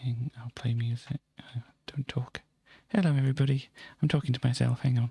talking. I'll play music. Don't talk. Hello, everybody. I'm talking to myself. Hang on.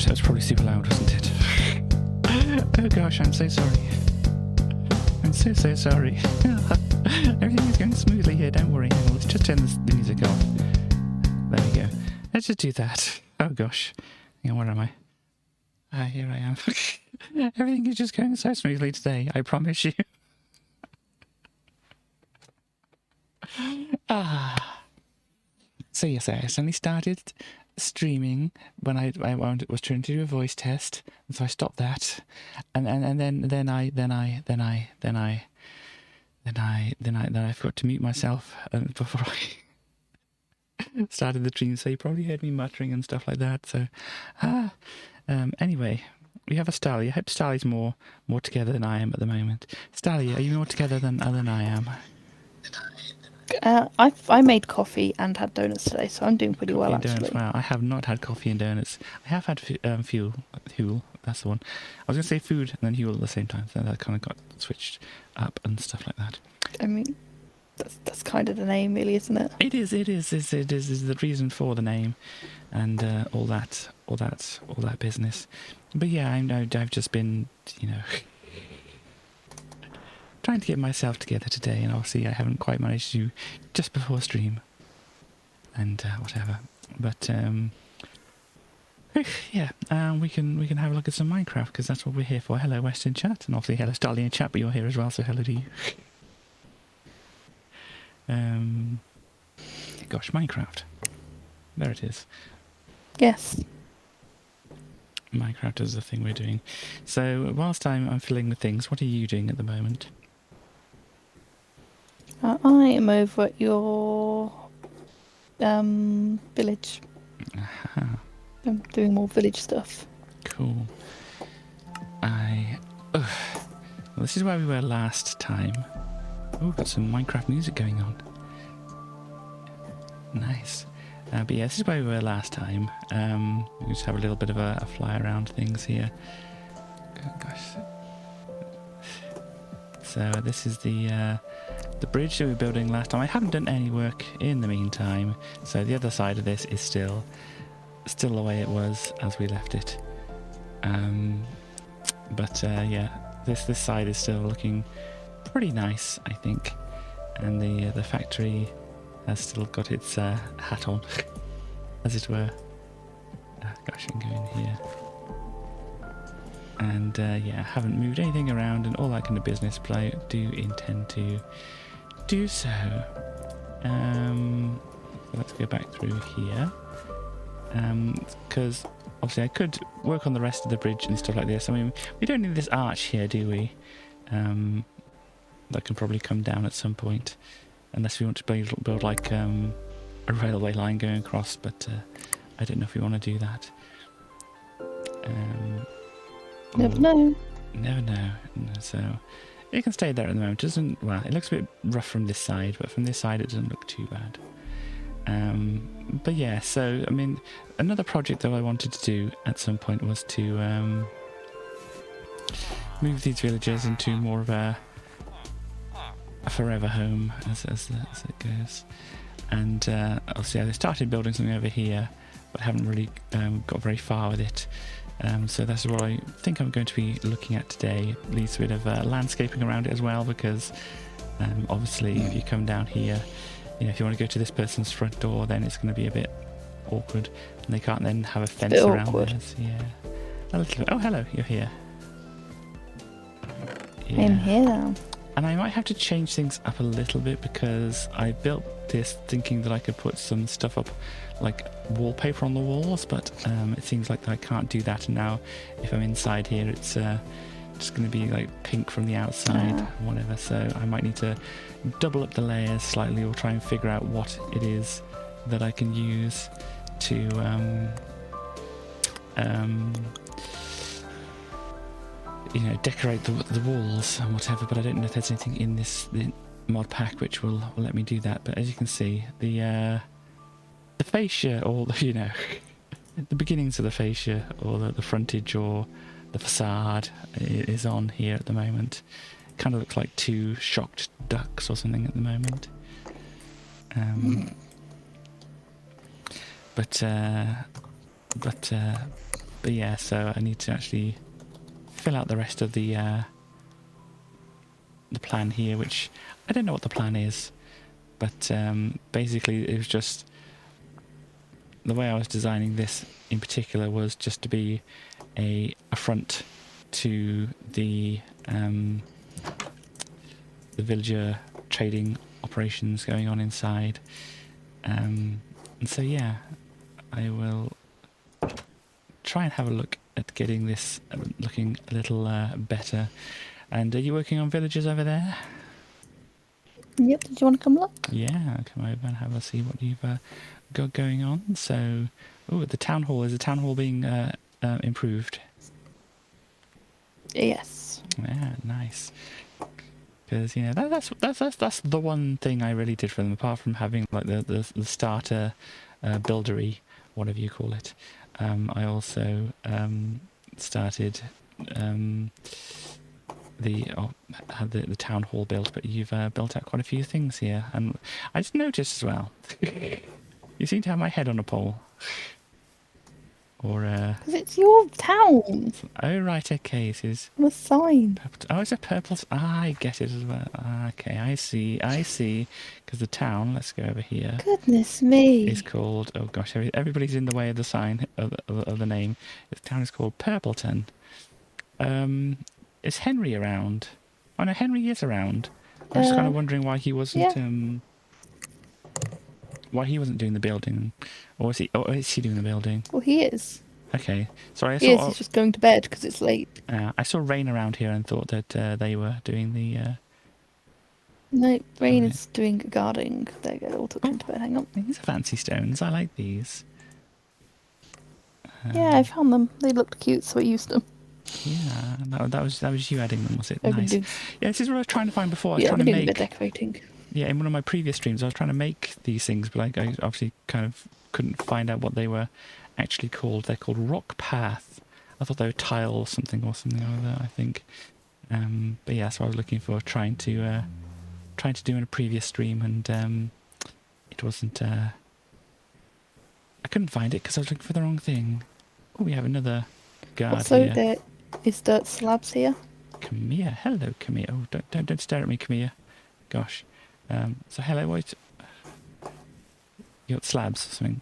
That was probably super loud, wasn't it? Oh gosh, I'm so sorry. I'm so sorry. Everything is going smoothly here, don't worry. Hang on, let's just turn the music off. There we go. Let's just do that. Oh gosh. Hang on, where am I? Here I am. Everything is just going so smoothly today, I promise you. So yes, I suddenly started streaming when I was trying to do a voice test, and so I stopped that, and then I forgot to mute myself before I started the stream, so you probably heard me muttering and stuff like that. So, anyway, we have a Stally. I hope Stally's more together than I am at the moment. Stally, are you more together than I am? I made coffee and had donuts today, so I'm doing pretty well, actually. Donuts, wow. I have not had coffee and donuts. I have had fuel, that's the one. I was going to say food and then fuel at the same time, so that kind of got switched up and stuff like that. I mean, that's kind of the name, really, isn't it? It is the reason for the name, and all that business. But yeah, I know I've just been, trying to get myself together today, and obviously I haven't quite managed to just before stream and whatever. But yeah, we can have a look at some Minecraft, because that's what we're here for. Hello, Western chat, and obviously hello, Starly in chat, but you're here as well, so hello to you. Gosh, Minecraft. There it is. Yes. Minecraft is the thing we're doing. So whilst I'm filling with things, what are you doing at the moment? I am over at your village. Aha. I'm doing more village stuff. Cool. Well, this is where we were last time. Oh, got some Minecraft music going on. Nice. But yeah, this is where we were last time. We just have a little bit of a fly around things here. Oh, gosh. So this is the bridge that we were building last time. I haven't done any work in the meantime, so the other side of this is still the way it was as we left it. But yeah, this side is still looking pretty nice, I think, and the factory has still got its hat on, as it were. Gosh, I can go in here. And yeah, I haven't moved anything around and all that kind of business, but I do intend to do so. So let's go back through here. Because obviously I could work on the rest of the bridge and stuff like this. I mean, we don't need this arch here, do we? That can probably come down at some point, unless we want to build like a railway line going across, but I don't know if we want to do that. Never know. Never know. So it can stay there at the moment. Well, it looks a bit rough from this side, but from this side it doesn't look too bad. But yeah, so I mean, another project that I wanted to do at some point was to move these villagers into more of a forever home, as it goes. And obviously I started building something over here, but haven't really got very far with it. So that's what I think I'm going to be looking at today. At least a bit of landscaping around it as well, because obviously if you come down here, you know, if you want to go to this person's front door, then it's going to be a bit awkward, and they can't then have a fence around theirs. Yeah, a little bit. Oh, hello, you're here. Yeah. I'm here now. And I might have to change things up a little bit, because I built this thinking that I could put some stuff up, like wallpaper on the walls, but it seems like I can't do that. And now if I'm inside here, it's just going to be like pink from the outside, or whatever. So I might need to double up the layers slightly, or try and figure out what it is that I can use to you know, decorate the walls and whatever. But I don't know if there's anything in the mod pack which will let me do that. But as you can see, the fascia, or you know, the beginnings of the fascia, or the frontage, or the facade is on here at the moment. Kind of looks like two shocked ducks or something at the moment. But yeah, so I need to actually fill out the rest of the plan here, which I don't know what the plan is, but basically it was just the way I was designing this in particular was just to be a front to the villager trading operations going on inside, and so yeah, I will try and have a look at getting this looking a little better. And are you working on villagers over there? Yep, did you want to come look? Yeah, I'll come over and have a see what you've got going on. So, oh, the town hall, is the town hall being improved? Yes. Yeah, nice. Because you know that's the one thing I really did for them, apart from having like the starter buildery, whatever you call it. I also started had the town hall built, but you've built out quite a few things here, and I just noticed as well. You seem to have my head on a pole. Or Because it's your town. oh right, okay, it is. I'm a sign. Oh, it's a purple. I get it as well. Okay, I see. Because the town, let's go over here, Goodness me. is called, oh gosh, everybody's in the way of the sign of the name. The town is called Purpleton. Is Henry around? Oh no, Henry is around. I'm just kind of wondering why he wasn't doing the building, or is he doing the building? Well, he is. Okay, sorry, He is. He's just going to bed because it's late. I saw rain around here and thought that they were doing No, Rain Right. is doing guarding. There you go, they're all tucked Oh, into bed. Hang on. these are fancy stones. I like these. Yeah, I found them. They looked cute, so I used them. Yeah, that was you adding them, was it? I've been Nice. doing. Yeah, this is what I was trying to find before. I was Yeah, trying I've to been doing a bit of make. decorating. Yeah, in one of my previous streams, I was trying to make these things, but I obviously kind of couldn't find out what they were actually called. They're called rock path. I thought they were tile or something or other, I think. But yeah, so I was looking for trying to do in a previous stream, and it wasn't. I couldn't find it because I was looking for the wrong thing. Oh, we have another guard Also, here. there is dirt slabs here. Camilla, hello, Camilla. Oh, don't stare at me, Camilla. Gosh. So hello, what? You got slabs or something?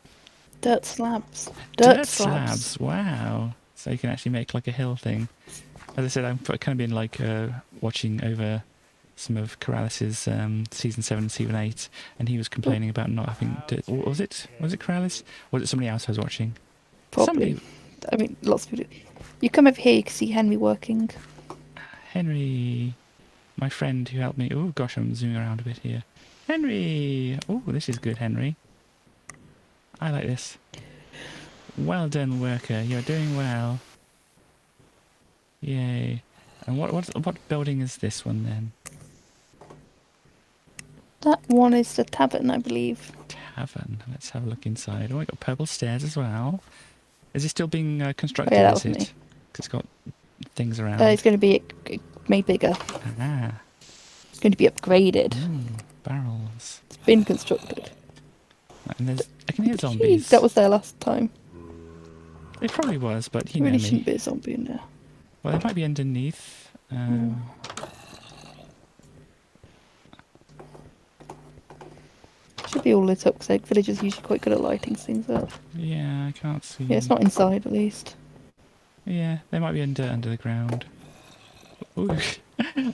Dirt slabs. Dirt slabs. Wow. So you can actually make like a hill thing. As I said, I've kind of been like watching over some of Corralis's season 7 and season 8, and he was complaining about not having. Was it Corralis? Or was it somebody else I was watching? Probably. Somebody. I mean, lots of people. You come over here, you can see Henry working. Henry, my friend who helped me. Oh gosh, I'm zooming around a bit here. Henry. Oh, this is good, Henry. I like this. Well done, worker. You're doing well. Yay. And what building is this one then? That one is the tavern, I believe. Tavern. Let's have a look inside. Oh, I got purple stairs as well. Is it still being constructed? Oh, yeah, that is was it? me. 'Cause it's got things around. It's going to be made bigger. Ah. It's going to be upgraded. Barrels. It's been constructed. And I can hear Gee, zombies. that was there last time. It probably was, but you There know really shouldn't me. be a zombie in there. Well, it might be underneath. Should be all lit up because villagers are usually quite good at lighting things up. Yeah, I can't see. Yeah, it's not inside at least. Yeah, they might be under the ground. Ooh.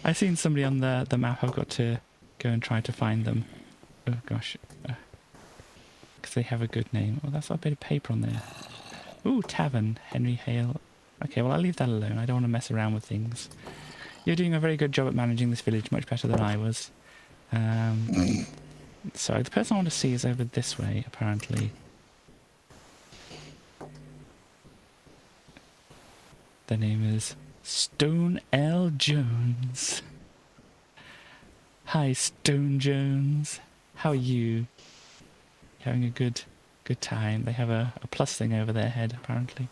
I've seen somebody on the map. I've got to go and try to find them. Oh gosh. Because they have a good name. Oh, that's a bit of paper on there. Ooh, tavern. Henry Hale. Okay, well, I'll leave that alone. I don't want to mess around with things. You're doing a very good job at managing this village, much better than I was. So the person I want to see is over this way, apparently. Their name is Stone L. Jones. Hi, Stone Jones. How are you? Having a good time. They have a plus thing over their head, apparently.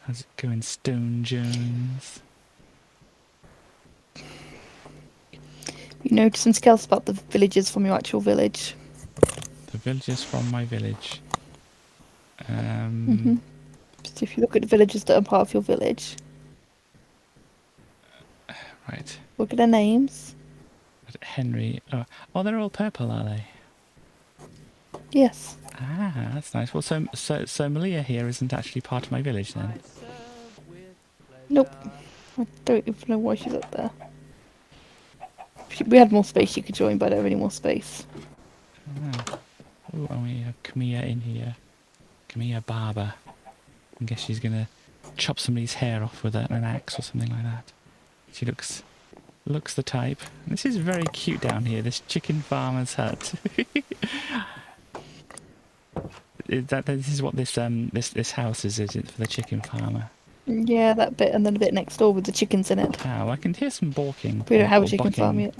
How's it going, Stone Jones? You know something else about the villagers from your actual village? The villagers from my village. So if you look at the villagers that are part of your village, Right. look at their names. Henry. Oh, they're all purple, are they? Yes. Ah, that's nice. Well, so Malia here isn't actually part of my village then. Nope. I don't even know why she's up there. If we had more space, you could join, but I don't have any more space. Oh, and we have Camilla in here. Camilla Barber. I guess she's gonna chop somebody's hair off with an axe or something like that. She looks the type. This is very cute down here. This chicken farmer's hut. This is what this house is it for the chicken farmer? Yeah, that bit, and then a bit next door with the chickens in it. Oh, I can hear some balking. We don't have a or chicken bucking. farm yet.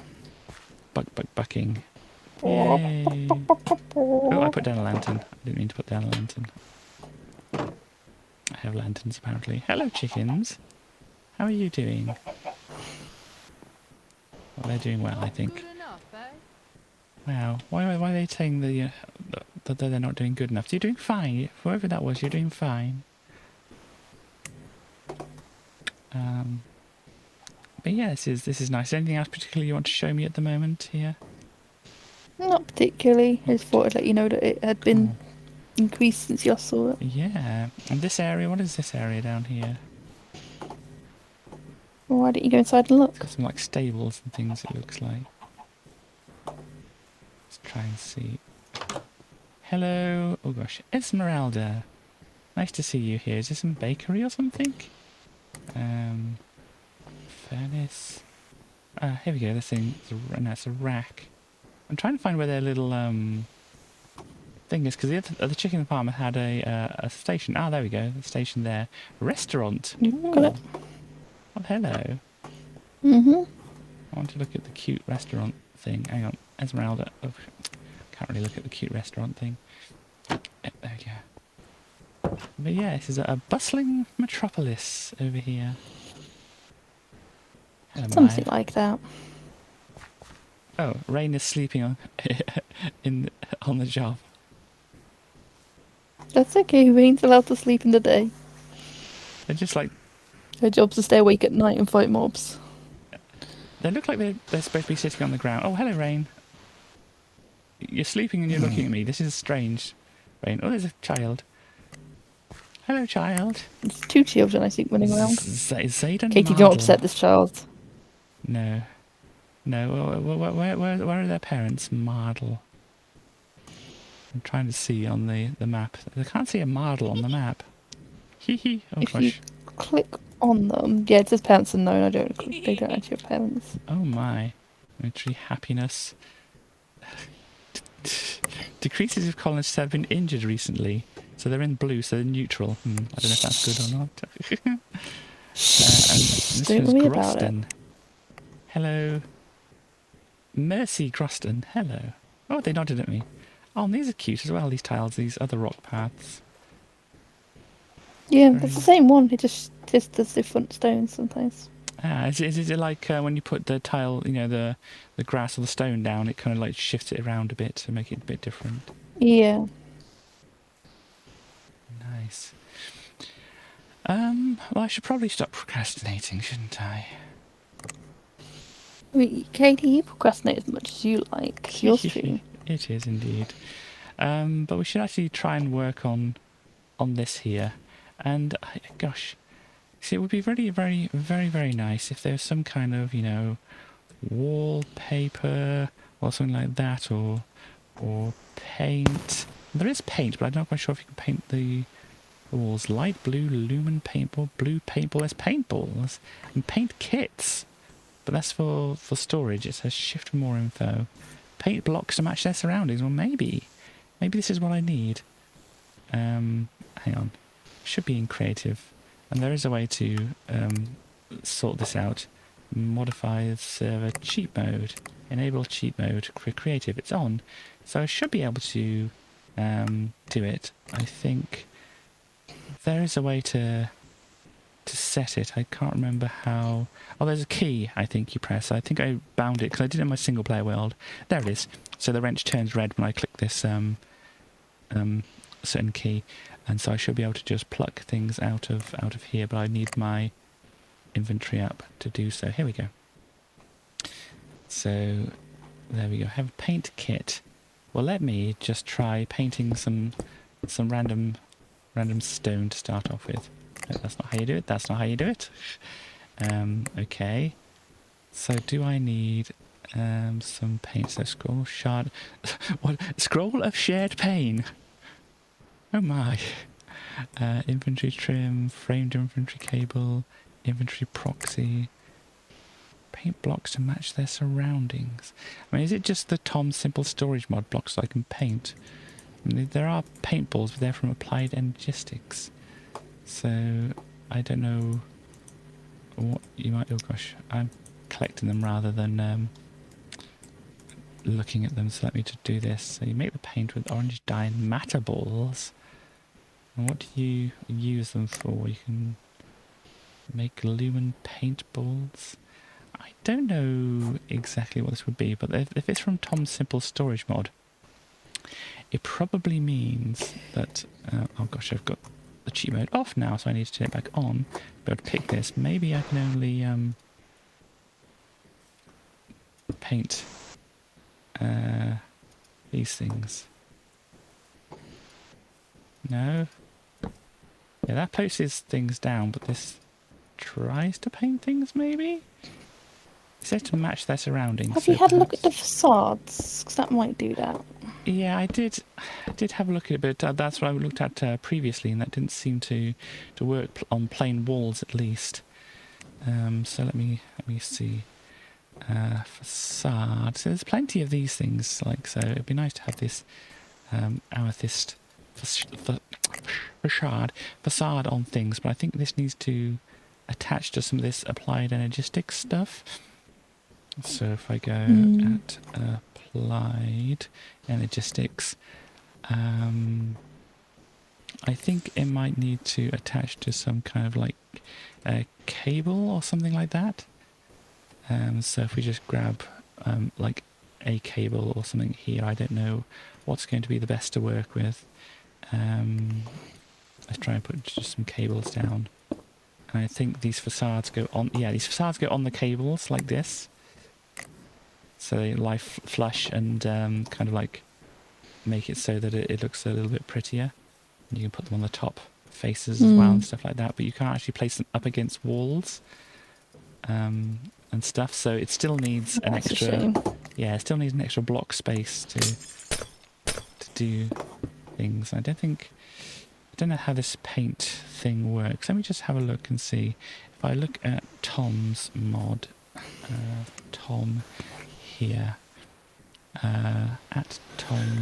Bucking. Yay. Oh, I put down a lantern. I didn't mean to put down a lantern. I have lanterns, apparently. Hello, chickens. How are you doing? Well, they're doing well, I think. Wow. Why are they saying that they're not doing good enough? You're doing fine. Whoever that was, you're doing fine. But yeah, this is nice. Anything else particularly you want to show me at the moment here? Not particularly. I just thought I'd let you know that it had been increased since you saw it. Yeah. And this area, what is this area down here? Well, why don't you go inside and look? It's got some like stables and things, it looks like. Let's try and see. Hello. Oh gosh, Esmeralda. Nice to see you here. Is this some bakery or something? Furnace. Here we go. This thing, it's a rack. I'm trying to find where their little thing is, because the chicken farmer had a station. Ah, there we go. The station there. Restaurant. You've got it. Oh, hello. Mm-hmm. I want to look at the cute restaurant thing. Hang on, Esmeralda. Oh, can't really look at the cute restaurant thing. There we go. But yeah, this is a bustling metropolis over here. Hello, Something Maya. like that. Oh, Rain is sleeping on on the job. That's okay. Rain's allowed to sleep in the day. They're just like, Her job's to stay awake at night and fight mobs. they look like they're supposed to be sitting on the ground. Oh, hello, Rain. You're sleeping and you're looking at me. This is strange, Rain. Oh, there's a child. Hello, child. There's 2 children, I think, running around. Zayd and Katie, Mardle. don't upset this child. No. No, where are their parents? Mardle. I'm trying to see on the map. I can't see a Mardle on the map. Hee hee. Oh If you gosh. click on them, yeah, it says parents unknown. They don't actually have parents. Oh my. Military happiness. Decreases if colonists have been injured recently. So they're in blue, so they're neutral. I don't know if that's good or not. And this Don't was worry about it. Groston. Hello. Mercy Groston. Hello. Oh, they nodded at me. Oh, and these are cute as well, these tiles, these other rock paths. Yeah, Very it's the same one. It just there's different stones sometimes. Ah, is it like when you put the tile, you know, the grass or the stone down, it kind of like shifts it around a bit to make it a bit different. Yeah. Nice. Well, I should probably stop procrastinating, shouldn't I? I mean, Katie, you procrastinate as much as you like. It's your stream. It is indeed. But we should actually try and work on this here. And gosh, see, it would be very, very, very, very nice if there was some kind of, you know, wallpaper or something like that, or paint. There is paint, but I'm not quite sure if you can paint the walls. Light blue lumen paintball, blue paintball. There's paintballs and paint kits, but that's for storage. It says shift for more info. Paint blocks to match their surroundings. Well, maybe this is what I need. Hang on. Should be in creative, and there is a way to sort this out. Modify server cheat mode. Enable cheat mode. Creative. It's on, so I should be able to do it. I think there is a way to set it. I can't remember how. Oh, there's a key. I think you press. I think I bound it because I did it in my single player world. There it is. So the wrench turns red when I click this certain key, and so I should be able to just pluck things out of here. But I need my inventory up to do so. Here we go. So there we go. Have a paint kit. Well, let me just try painting some random stone to start off with. No, that's not how you do it. That's not how you do it. Okay. So do I need some paint? So scroll shard. What? Scroll of shared pane. Oh my. Inventory trim, framed inventory cable, inventory proxy. Paint blocks to match their surroundings. I mean, is it just the Tom Simple Storage mod blocks I can paint? I mean, there are paintballs, but they're from Applied Energistics. So, I don't know what you might... Oh gosh, I'm collecting them rather than looking at them. So let me just do this. So you make the paint with orange dye and matter balls. And what do you use them for? You can make lumen paint balls. I don't know exactly what this would be, but if it's from Tom's Simple Storage mod, it probably means that... oh gosh, I've got the cheat mode off now, so I need to turn it back on. Be able to pick this. Maybe I can only paint these things. No? Yeah, that places things down, but this tries to paint things, maybe? It says to match their surroundings. Have so you had a look at perhaps- the facades? Because that might do that. Yeah, I did have a look at it, but that's what I looked at previously, and that didn't seem to work on plain walls, at least. So let me see. facade. So there's plenty of these things. Like, so it'd be nice to have this amethyst facade on things. But I think this needs to attach to some of this applied energistics stuff. So if I go at applied energistics, I think it might need to attach to some kind of like a cable or something like that. So if we just grab like a cable or something here, I don't know what's going to be the best to work with. Let's try and put just some cables down. And I think these facades go on, yeah, these facades go on the cables like this. So they lie flush and kind of like make it so that it looks a little bit prettier. And you can put them on the top faces as well and stuff like that, but you can't actually place them up against walls and stuff, so it still needs an That's a extra, shame. yeah, it still needs an extra block space to do things. I don't know how this paint thing works. Let me just have a look and see. If I look at Tom's mod, Tom here, at Tom,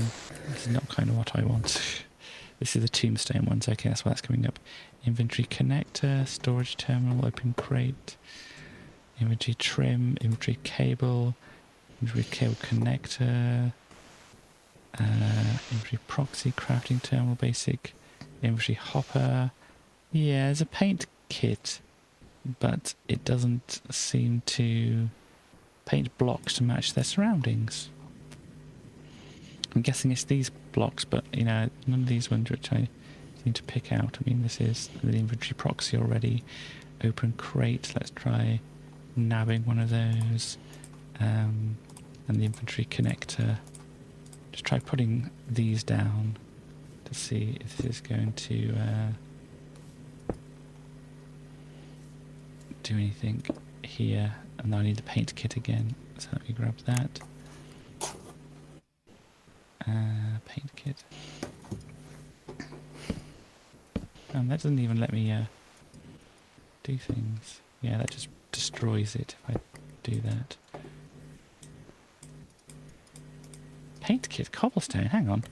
this is not kind of what I want. This is the tombstone ones. Okay, that's why that's coming up. Inventory connector, storage terminal, open crate, inventory trim, inventory cable connector, inventory proxy, crafting terminal, basic, inventory hopper. Yeah, there's a paint kit, but it doesn't seem to paint blocks to match their surroundings. I'm guessing it's these blocks, but you know, none of these ones which I seem to pick out. I mean, this is the inventory proxy already. Open crate, let's try nabbing one of those. And the inventory connector. Just try putting these down to see if this is going to do anything here. And now I need the paint kit again, so let me grab that. Paint kit. And that doesn't even let me do things. Yeah, that just destroys it if I do that. Paint kit, cobblestone, hang on.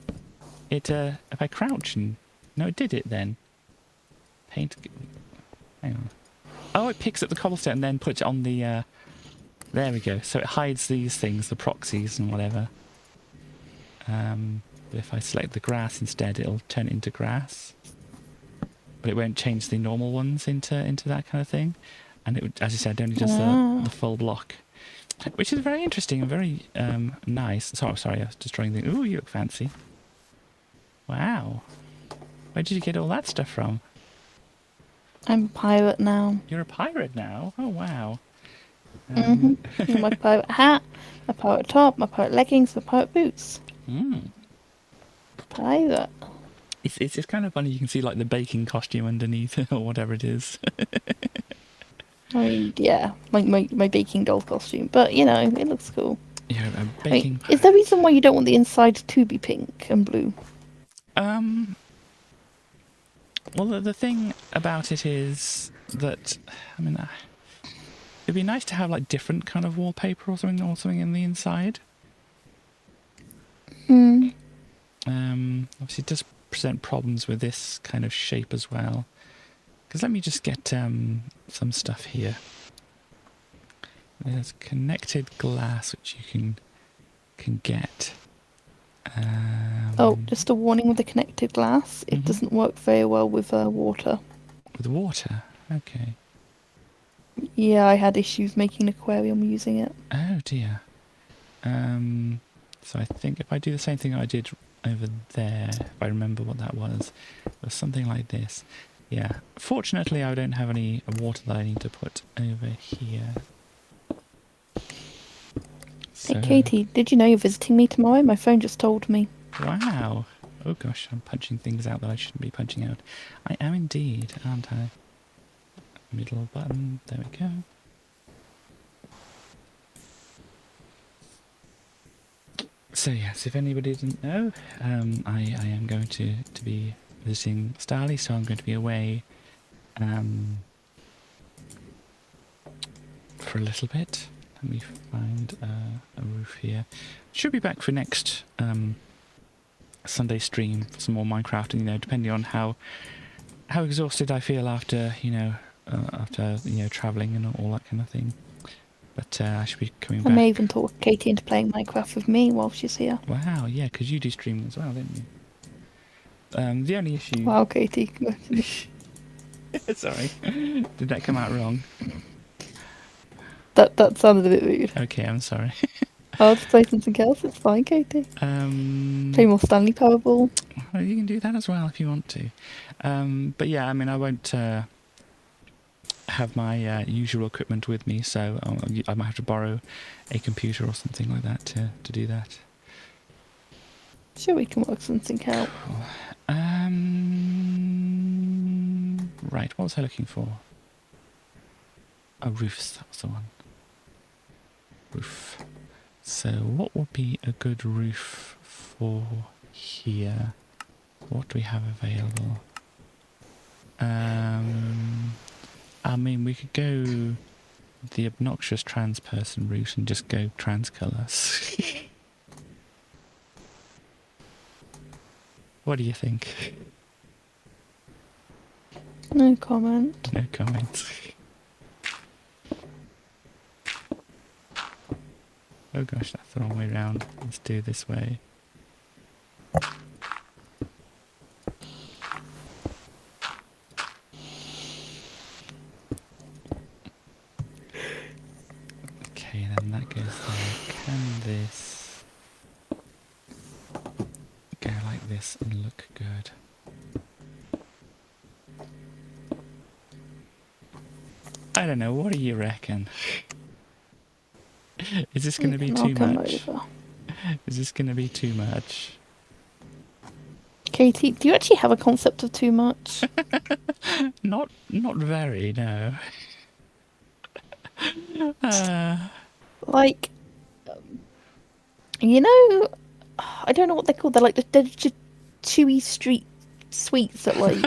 It, if I crouch and... No, it did it then. Paint... Hang on. Oh, it picks up the cobblestone and then puts it on the... There we go. So it hides these things, the proxies and whatever. But if I select the grass instead, it'll turn it into grass. But it won't change the normal ones into that kind of thing. And it would, as you said, only does the full block. Which is very interesting and very nice. Sorry, I was just drawing things. Ooh, you look fancy. Wow. Where did you get all that stuff from? I'm a pirate now. You're a pirate now? Oh, wow. My pirate hat, my pirate top, my pirate leggings, my pirate boots. Pirate. It's just kind of funny. You can see like the baking costume underneath or whatever it is. I mean, yeah, my baking doll costume. But, you know, it looks cool. Yeah, a baking... Is there a reason why you don't want the inside to be pink and blue? Well, the thing about it is that, I mean, it'd be nice to have like different kind of wallpaper or something in the inside. Obviously, it does present problems with this kind of shape as well. Because let me just get some stuff here. There's connected glass which you can get. Oh, just a warning with the connected glass. It doesn't work very well with water. With water? Okay. Yeah, I had issues making an aquarium using it. Oh dear. So I think if I do the same thing I did over there, if I remember what that was, it was something like this. Yeah. Fortunately, I don't have any water that I need to put over here. So, Hey, Katie, did you know you're visiting me tomorrow? My phone just told me. Wow. Oh gosh, I'm punching things out that I shouldn't be punching out. I am indeed, aren't I? Middle button. There we go. So yes, if anybody didn't know, I am going to be visiting Starly, so I'm going to be away for a little bit. Let me find a roof here. Should be back for next Sunday stream for some more Minecraft, and depending on how exhausted I feel after traveling and all that kind of thing. But I should be coming I back. may even talk Katie into playing Minecraft with me while she's here. Wow, yeah, because you do stream as well, don't you? The only issue. Wow, Katie. Sorry, did that come out wrong? That sounded a bit rude. Okay, I'm sorry. I'll just play something else. It's fine, Katie. Play more Stanley Powerball. Well, you can do that as well if you want to. But yeah, I mean, I won't have my usual equipment with me, so I might have to borrow a computer or something like that to do that. Sure, we can work something out. Right, what was I looking for? Oh, roofs, that was the one. Roof. So what would be a good roof for here? What do we have available? I mean, we could go the obnoxious trans person route and just go trans colours. What do you think? No comment. No comments. Oh gosh, that's the wrong way round. Let's do it this way. Okay, then that goes there. Can this go like this and look good? I don't know, what do you reckon? Is this going to be too much? Is this going to be too much? Katie, do you actually have a concept of too much? Not very, no. Like, I don't know what they're called. They're like the chewy street sweets that like...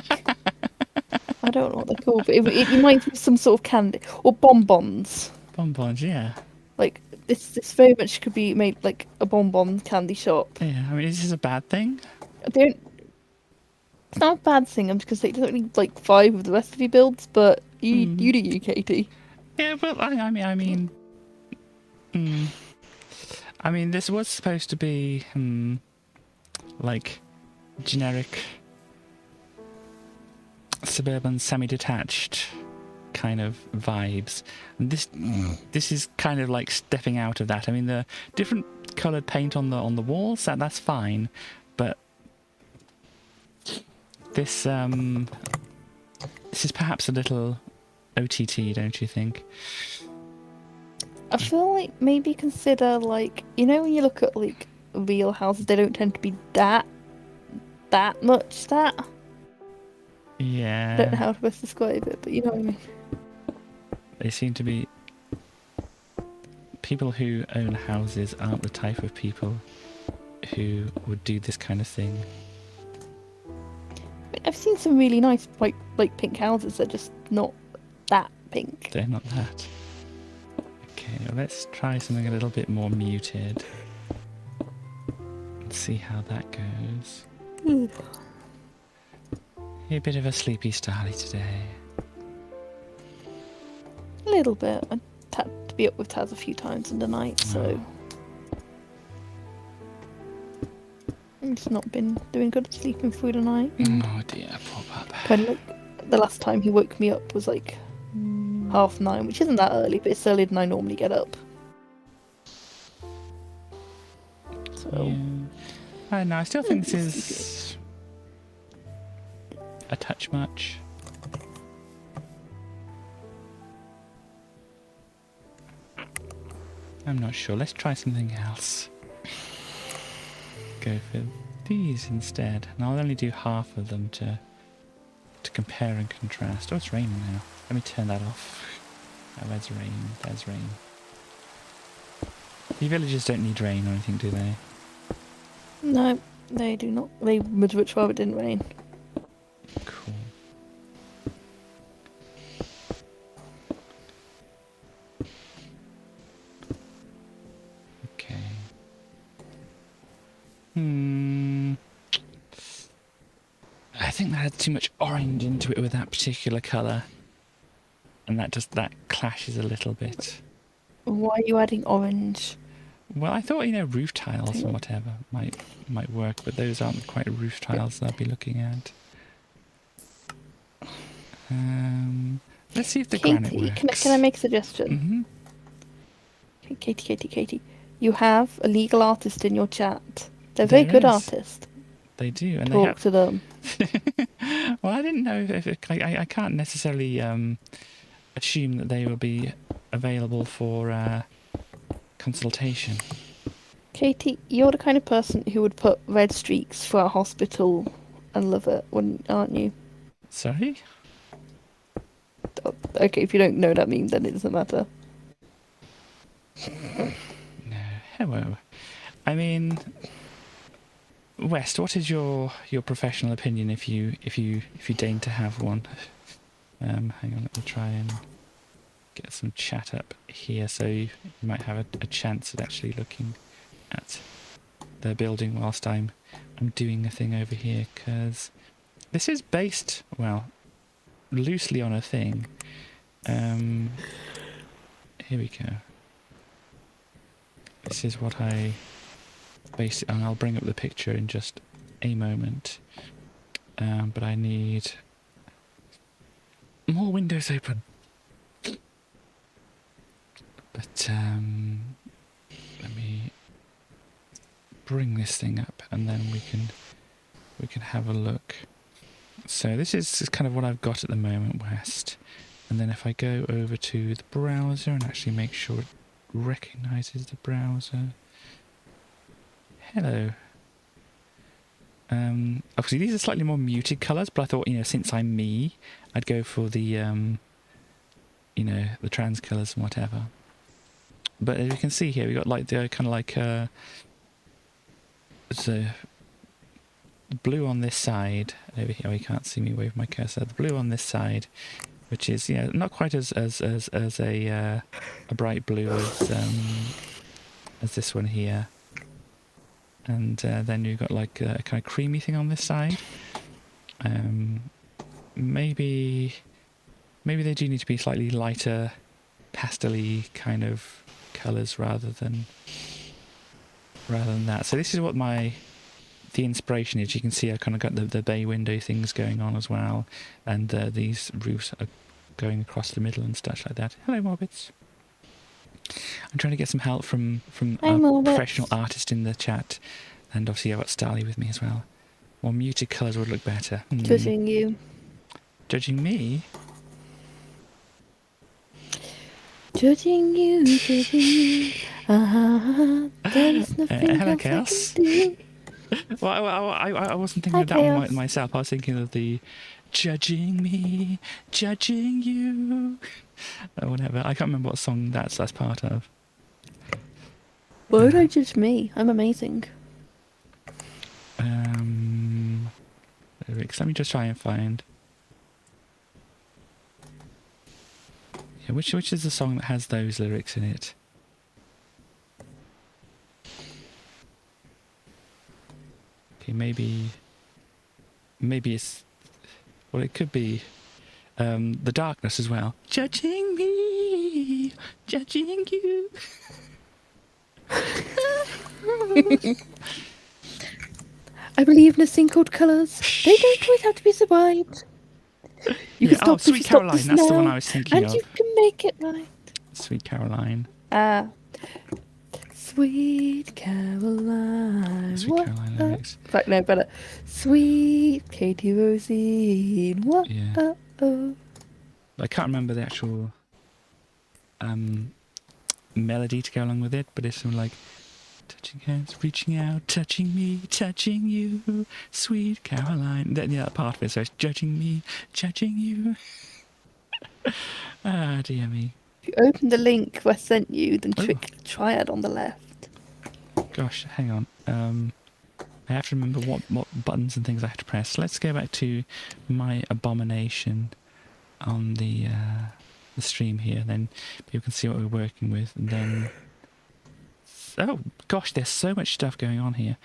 I don't know what they're called, but it reminds me of some sort of candy. Or bonbons. Bonbons, yeah. Like, this very much could be made like a bonbon candy shop. Yeah, I mean, is this a bad thing? It's not a bad thing, because it doesn't really like vibe with the rest of your builds, but you do you, Katie. Yeah, well, I mean, this was supposed to be, like, generic suburban semi-detached kind of vibes, and this is kind of like stepping out of that. I mean, the different coloured paint on the walls, that's fine, but this is perhaps a little OTT, don't you think? I feel like maybe consider, like, when you look at like real houses, they don't tend to be that much that. Yeah. I don't know how to best describe it, but you know what I mean. They seem to be... People who own houses aren't the type of people who would do this kind of thing. I've seen some really nice like pink houses. They're just not that pink. They're not that. Okay, well, let's try something a little bit more muted. Let's see how that goes. You're a bit of a sleepy starly today. A little bit. I had to be up with Taz a few times in the night, so I've just not been doing good at sleeping through the night. Oh dear, poor pup. Kind of like the last time he woke me up was like 9:30, which isn't that early, but it's earlier than I normally get up. So Yeah. I don't know, I still think this is a touch much. I'm not sure. Let's try something else. Go for these instead. And I'll only do half of them to compare and contrast. Oh, it's raining now. Let me turn that off. Oh, there's rain. There's rain. The villagers don't need rain or anything, do they? no, they do not. They would much rather it didn't rain. Cool. I think that had too much orange into it with that particular colour. And that clashes a little bit. Why are you adding orange? Well, I thought, roof tiles or whatever might work, but those aren't quite roof tiles that I'll be looking at. Let's see if the granite works. Can I make a suggestion? Mm-hmm. Katie. You have a legal artist in your chat. They're a very good artist. They do, and Talk to them. Well, I didn't know if I can't necessarily assume that they will be available for consultation. Katie, you're the kind of person who would put red streaks for a hospital and love it, aren't you? Sorry? Oh, okay, if you don't know what that means, then it doesn't matter. No. Hello. I mean, West, what is your professional opinion if you deign to have one? Hang on, let me try and get some chat up here so you might have a chance at actually looking at the building whilst I'm doing a thing over here, because this is based, well, loosely on a thing. Here we go. This is what I based it on. I'll bring up the picture in just a moment. But I need more windows open. But let me bring this thing up, and then we can have a look. So this is kind of what I've got at the moment, West. And then if I go over to the browser and actually make sure it recognises the browser. Hello. Obviously these are slightly more muted colours, but I thought, since I'm me, I'd go for the the trans colours and whatever. But as you can see here, we got like the kind of like the blue on this side over here. Oh, you can't see me wave my cursor. The blue on this side, which is not quite as a bright blue as this one here. And then you've got like a kind of creamy thing on this side. Maybe they do need to be slightly lighter, pastel-y kind of colours rather than that. So this is what the inspiration is. You can see I kind of got the bay window things going on as well, and these roofs are going across the middle and stuff like that. Hello, Morbits. I'm trying to get some help from a professional artist in the chat, and obviously I've got Starly with me as well. More muted colours would look better. Judging you. Judging me? Judging you. There's nothing hello, else Chaos. I can do. Well, I wasn't thinking of that one myself. I was thinking of the judging me, judging you, or whatever. I can't remember what song that's part of. Why don't judge me? I'm amazing. Lyrics. Let me just try and find. Yeah, which is the song that has those lyrics in it? Okay, maybe it's. Well, it could be The Darkness as well. Judging me, judging you. I believe in a thing called colours. They don't always have to be survived. You can stop Sweet Caroline, that's the one I was thinking and of. you can make it right. Sweet Caroline. Sweet Caroline. Sweet Caroline lyrics. In fact, no, better. Sweet Katie Rosine. What? Yeah. I can't remember the actual melody to go along with it, but it's something like touching hands, reaching out, touching me, touching you, sweet Caroline. That part of it. So it's judging me, judging you. Ah, dear me. If you open the link I sent you, then click the triad on the left. Gosh, hang on. I have to remember what buttons and things I have to press. Let's go back to my abomination on the stream here. Then people can see what we're working with. And then, oh gosh, there's so much stuff going on here.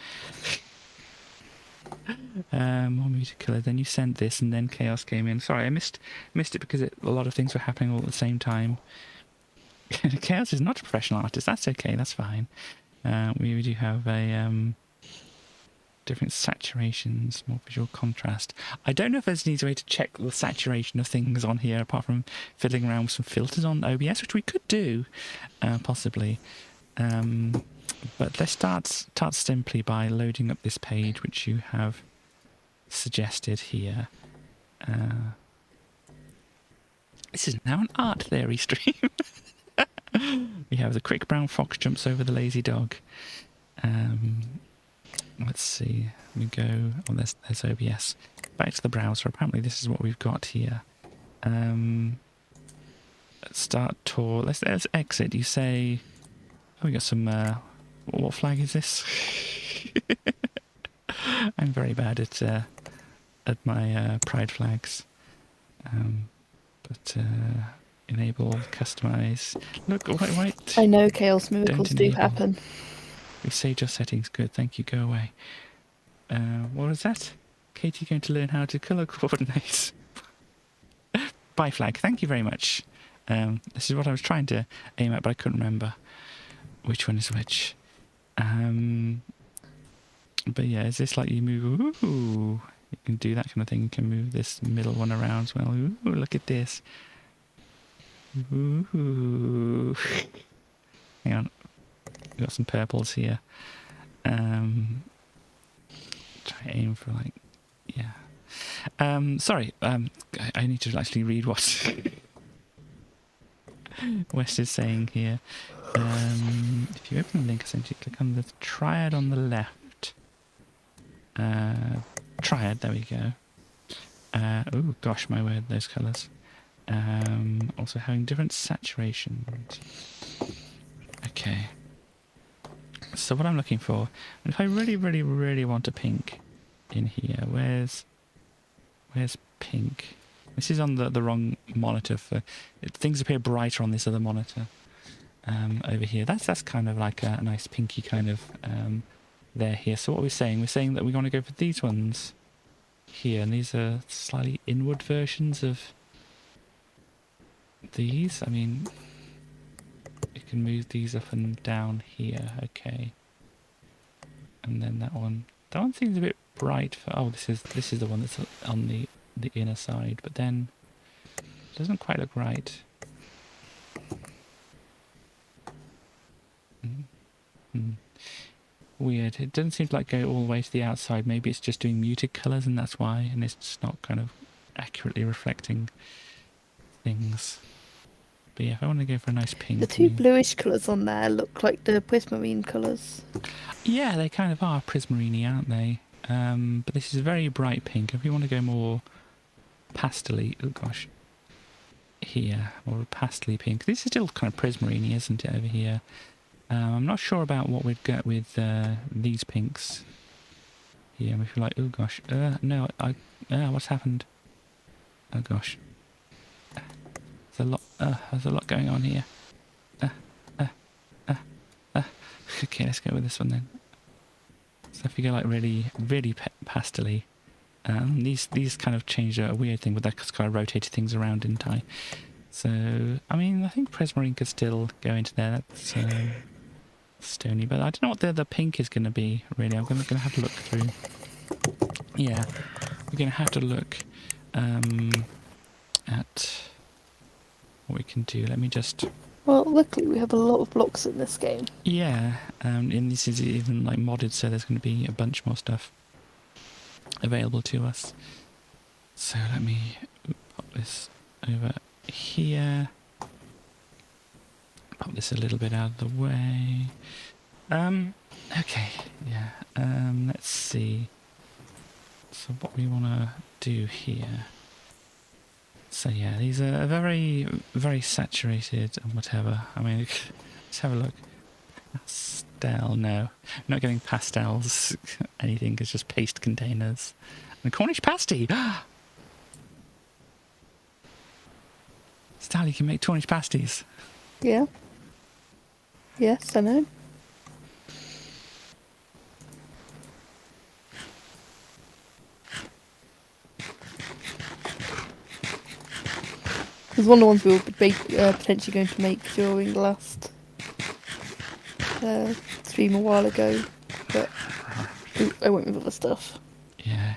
More muted colour. Then you sent this, and then chaos came in. Sorry, I missed it because a lot of things were happening all at the same time. Chaos is not a professional artist. That's okay. That's fine. We do have a different saturations, more visual contrast. I don't know if there's an easy way to check the saturation of things on here, apart from fiddling around with some filters on OBS, which we could do, possibly. But let's start simply by loading up this page, which you have suggested here. This is now an art theory stream. We have the quick brown fox jumps over the lazy dog. Let's see. We go. Oh, there's OBS. Back to the browser. Apparently, this is what we've got here. Let's start tour. Let's exit. You say. Oh, we got some. What flag is this? I'm very bad at my pride flags. But enable, customize. Look, wait. I know chaos miracles do enable. happen. We saved your settings. Good, thank you. Go away. What was that? Katie going to learn how to colour coordinate. Bye flag. Thank you very much. This is what I was trying to aim at, but I couldn't remember which one is which. But yeah, is this like you move? Ooh, you can do that kind of thing. You can move this middle one around as well. Ooh, look at this. Ooh. Hang on. We've got some purples here. Try aim for like, yeah. Sorry, I need to actually read what West is saying here. If you open the link, essentially click on the triad on the left. Triad, there we go. Oh gosh, my word, those colours. Also having different saturations. Okay. So what I'm looking for, and if I really want a pink in here, where's pink? This is on the wrong monitor. Things appear brighter on this other monitor. Over here, that's kind of like a nice pinky kind of there here. So what we're saying that we want to go for these ones here, and these are slightly inward versions of these. I mean, you can move these up and down here, okay. And then that one seems a bit bright. Oh, this is the one that's on the inner side, but then it doesn't quite look right. Weird. It doesn't seem to like go all the way to the outside. Maybe it's just doing muted colours and that's why, and it's just not kind of accurately reflecting things. But yeah, if I want to go for a nice pink... The two bluish colours on there look like the prismarine colours. Yeah, they kind of are prismarine-y, aren't they? But this is a very bright pink. If you want to go more pastel-y... Oh gosh. Here, more pastel-y pink. This is still kind of prismarine-y, isn't it, over here? I'm not sure about what we'd get with these pinks. Yeah, if you're like, oh gosh, no, what's happened? Oh gosh, there's a lot going on here. Okay, let's go with this one then. So if you go like really pastel-y, these kind of changed a weird thing, but that kind of rotated things around, didn't I? So I mean, I think prismarine could still go into there. That's stony, but I don't know what the pink is going to be, really. I'm going to have to look through. Yeah, we're going to have to look at what we can do. Let me just... Well, luckily we have a lot of blocks in this game. Yeah, and this is even like modded, so there's going to be a bunch more stuff available to us. So let me pop this over here. Pop this a little bit out of the way. Okay, yeah. Let's see. So what we want to do here. So yeah, these are very saturated and whatever. I mean, let's have a look. Pastel, no. I'm not getting pastels. Anything, it's just paste containers. And Cornish pasty! Sally can make Cornish pasties. Yeah. Yes, I know. was one of the ones we were potentially going to make during the last stream a while ago, but I went with other stuff. Yeah.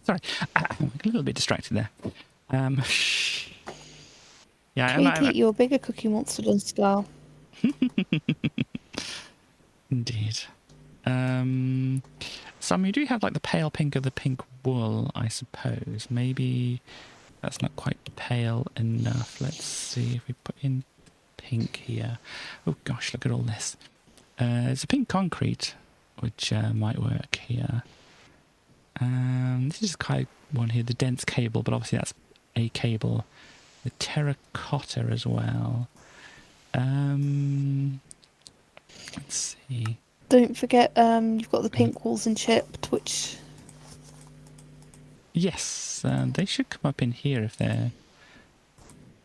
Sorry, I'm a little bit distracted there. Yeah, Katie, you're a bigger cookie monster than Scar. indeed. Some you do have like the pale pink of the pink wool, I suppose. Maybe that's not quite pale enough. Let's see if we put in pink here. Oh gosh, look at all this. There's a pink concrete, which might work here. This is kind of one here, the dense cable, but obviously that's a cable. The terracotta as well. Let's see. Don't forget, you've got the pink walls and chipped, which... Yes, they should come up in here if they're...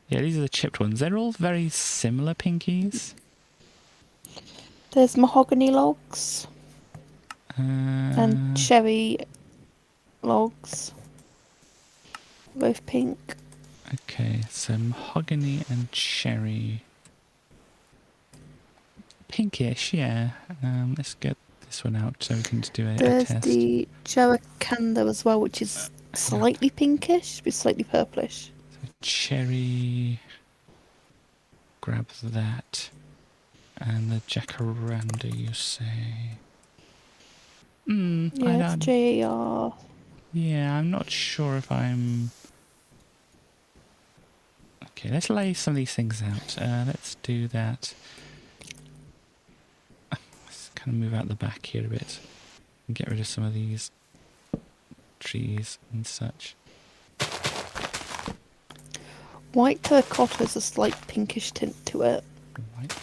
Yeah, these are the chipped ones. They're all very similar pinkies. There's mahogany logs. And cherry logs. Both pink. Okay, so mahogany and cherry. Pinkish, yeah. Let's get this one out so we can do a There's test. the Jericanda as well, which is slightly pinkish, but slightly purplish. So cherry. Grab that. And the jacaranda, you say? Yeah, it's JAR. Yeah, I'm not sure if I'm... Okay, let's lay some of these things out. Let's do that. Let's kind of move out the back here a bit. And get rid of some of these trees and such. White terracotta has a slight pinkish tint to it. Right.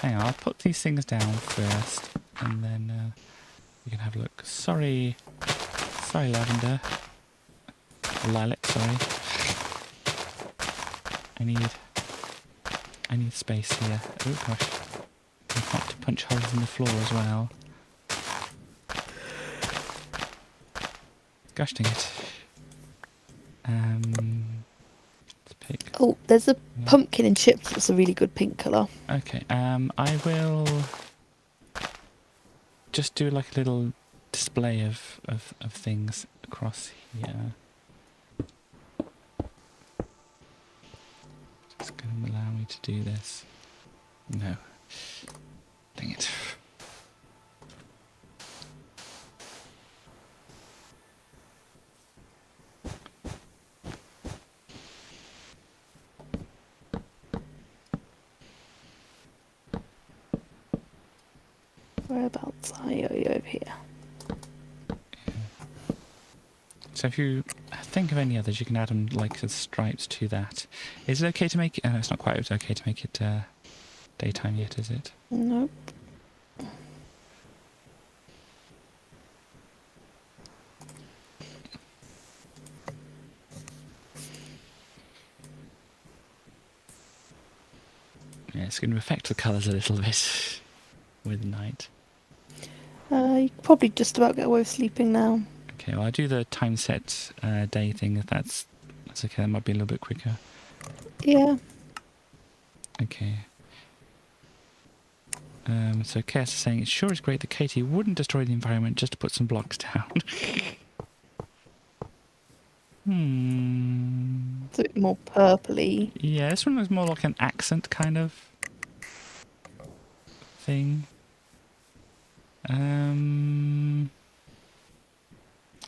Hang on, I'll put these things down first. And then we can have a look. Sorry, lavender. Lilac, sorry. I need space here. Oh gosh. I've got to punch holes in the floor as well. Gosh dang it. Let's pick. Oh, there's a pumpkin in chips that's a really good pink colour. Okay, I will just do like a little display of things across here. It's going to allow me to do this. No. Dang it. Whereabouts are you over here? So if you think of any others, you can add them like as stripes to that. Is it okay to make it... no, it's not quite okay to make it daytime yet, is it? Nope. Yeah, it's going to affect the colours a little bit with night. You could probably just about get away with sleeping now. Okay, well, I do the time set day thing if that's okay. That might be a little bit quicker. Yeah. Okay. So Chaos is saying, it sure is great that Katie wouldn't destroy the environment just to put some blocks down. It's a bit more purpley. Yeah, this one looks more like an accent kind of thing.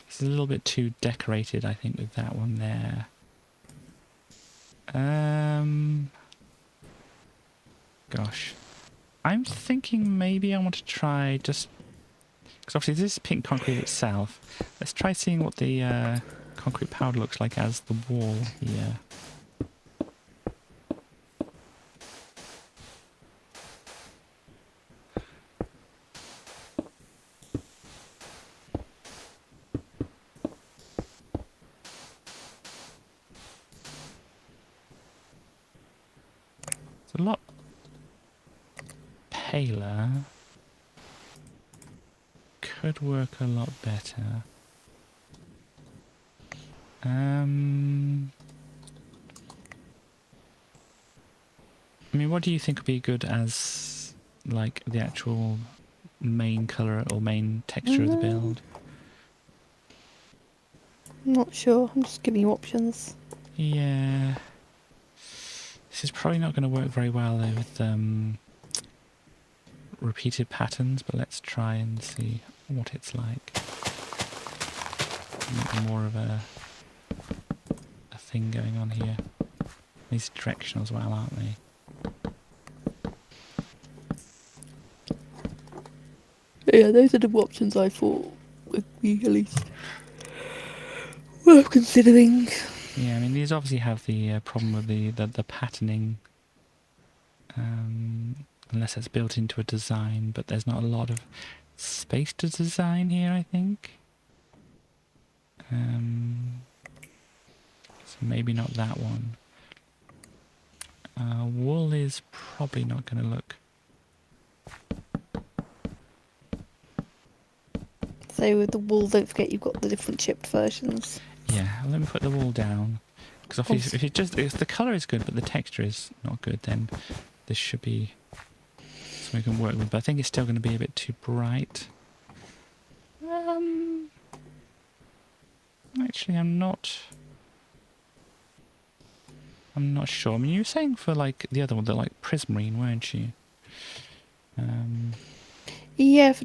It's a little bit too decorated, I think, with that one there. Gosh. I'm thinking maybe I want to try just... because obviously this is pink concrete itself. Let's try seeing what the concrete powder looks like as the wall here. It's a lot paler. Could work a lot better. I mean, what do you think would be good as, like, the actual main colour or main texture of the build? I'm not sure. I'm just giving you options. Yeah. This is probably not going to work very well, though, with repeated patterns, but let's try and see what it's like. Make more of a thing going on here. These are directional as well, aren't they? Yeah, those are the options I thought would be at least worth considering. Yeah, I mean, these obviously have the problem with the patterning, unless it's built into a design, but there's not a lot of space to design here, I think. So maybe not that one. Wool is probably not going to look... So with the wool, don't forget you've got the different chipped versions. Yeah, let me put the wool down. Because if the colour is good but the texture is not good, then this should be something we can work with. But I think it's still going to be a bit too bright. Actually, I'm not sure. I mean, you were saying for like the other one, the like prismarine, weren't you? Yeah, if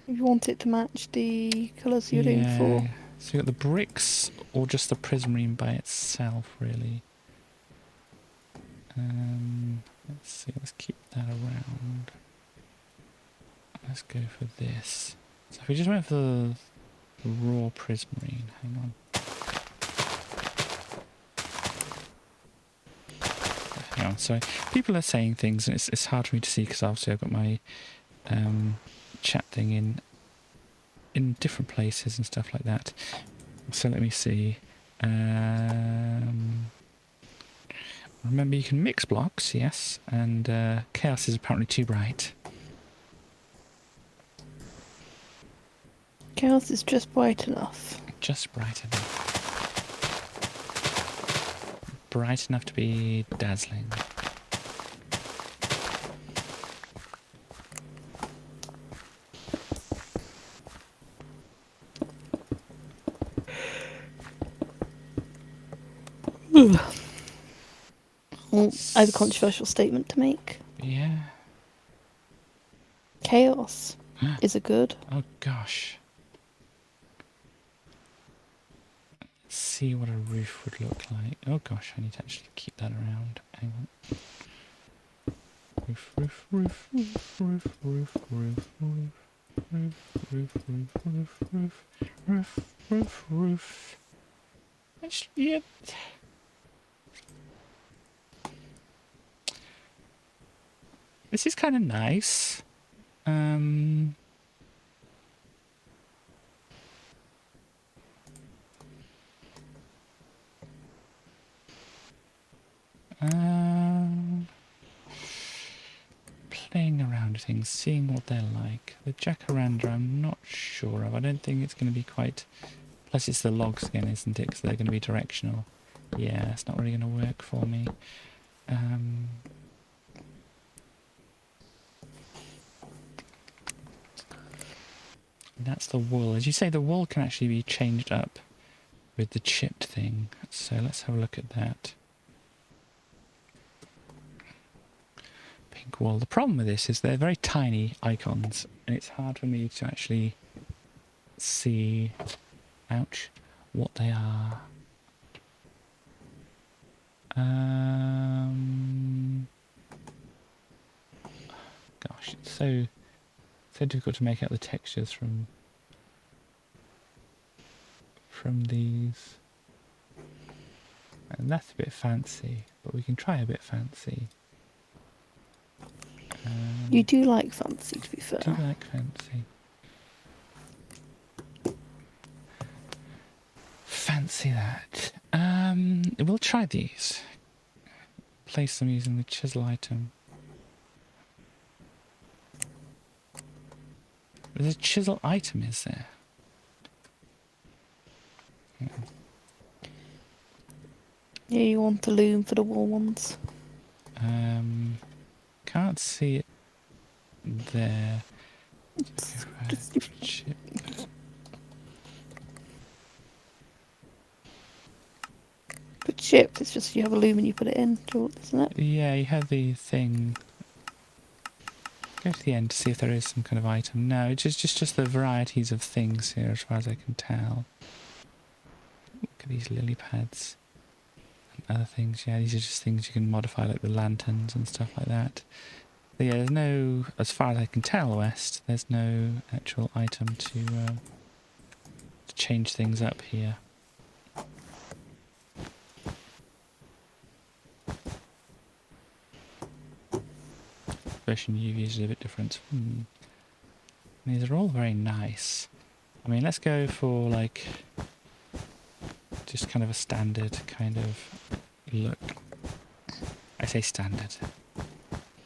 you want it to match the colours you're doing for. So you got the bricks or just the prismarine by itself, really. Let's see. Let's keep that around. Let's go for this. So if we just went for the raw prismarine, hang on. Hang on. So people are saying things, and it's hard for me to see because obviously I've got my chat thing in different places and stuff like that. So let me see. Remember, you can mix blocks, yes, and chaos is apparently too bright. Chaos is just bright enough. Just bright enough. Bright enough to be dazzling. Well, I have a controversial statement to make. Yeah. Chaos is a good. Oh gosh. Let's see what a roof would look like. Oh gosh, I need to actually keep that around. Hang on. Roof, roof, roof, roof, roof, roof, roof, roof, roof, roof, roof, roof, roof, roof, roof, roof. Actually, yeah. This is kind of nice. Playing around with things, seeing what they're like. The jacaranda I'm not sure of. I don't think it's going to be quite... Plus it's the logs again, isn't it? Because they're going to be directional. Yeah, it's not really going to work for me. That's the wool. As you say, the wool can actually be changed up with the chipped thing. So let's have a look at that. Pink wool. The problem with this is they're very tiny icons, and it's hard for me to actually see, ouch, what they are. Gosh, it's so difficult to make out the textures from these. And that's a bit fancy, but we can try a bit fancy. You do like fancy, to be fair. Do you like fancy? Fancy that. We'll try these. Place them using the chisel item. There's a chisel item, is there? Yeah, you want the loom for the wall ones. Can't see it there. Just Chip. put chip. It's just you have a loom and you put it in, isn't it? Yeah, you have the thing. Go to the end to see if there is some kind of item. No, it's just the varieties of things here, as far as I can tell. Look at these lily pads and other things. Yeah, these are just things you can modify, like the lanterns and stuff like that. But yeah, there's no, as far as I can tell, West, there's no actual item to change things up here. Version you've used is a bit different. These are all very nice. I mean, let's go for like just kind of a standard kind of look. I say standard.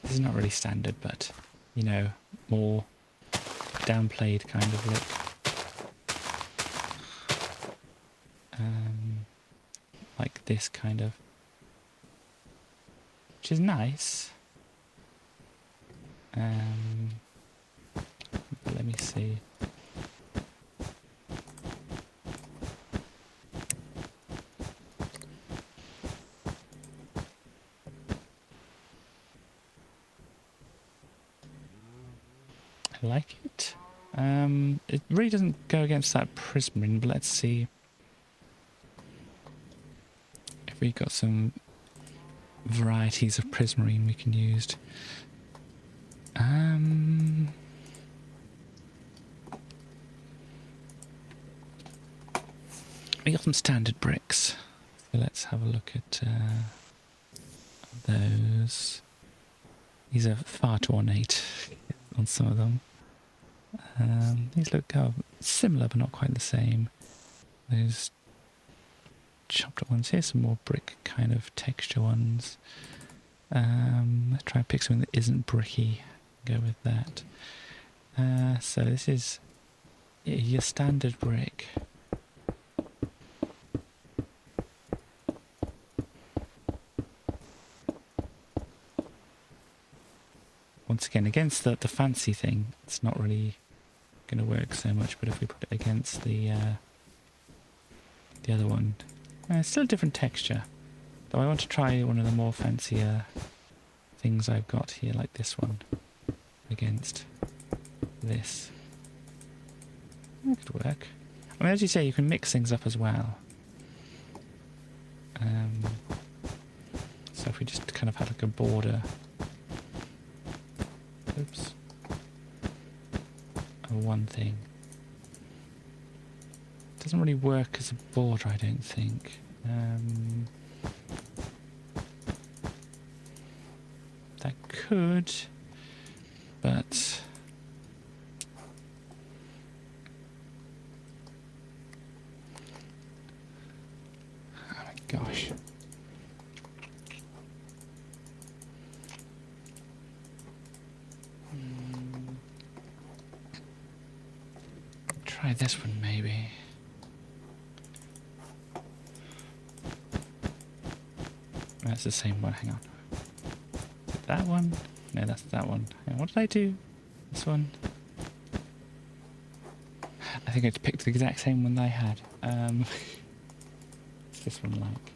This is not really standard, but you know, more downplayed kind of look. Like this kind of, which is nice. But let me see. I like it. It really doesn't go against that prismarine, but let's see if we've got some varieties of prismarine we can use. We got some standard bricks, so let's have a look at those. These are far too ornate on some of them. These look similar but not quite the same. Those chopped up ones. Here's some more brick kind of texture ones. Let's try and pick something that isn't bricky. Go with that. So this is your standard brick. Once again, against the fancy thing, it's not really going to work so much, but if we put it against the other one, it's still a different texture. Though I want to try one of the more fancier things I've got here, like this one, against this. That could work. I mean, as you say, you can mix things up as well. So if we just kind of had like a border. Oops. Of one thing. Doesn't really work as a border, I don't think. That could, but oh my gosh. Try this one maybe. That's the same one, hang on. Is it that one? No, that's that one. Hang on, what did I do? This one? I think I picked the exact same one that I had. What's this one like?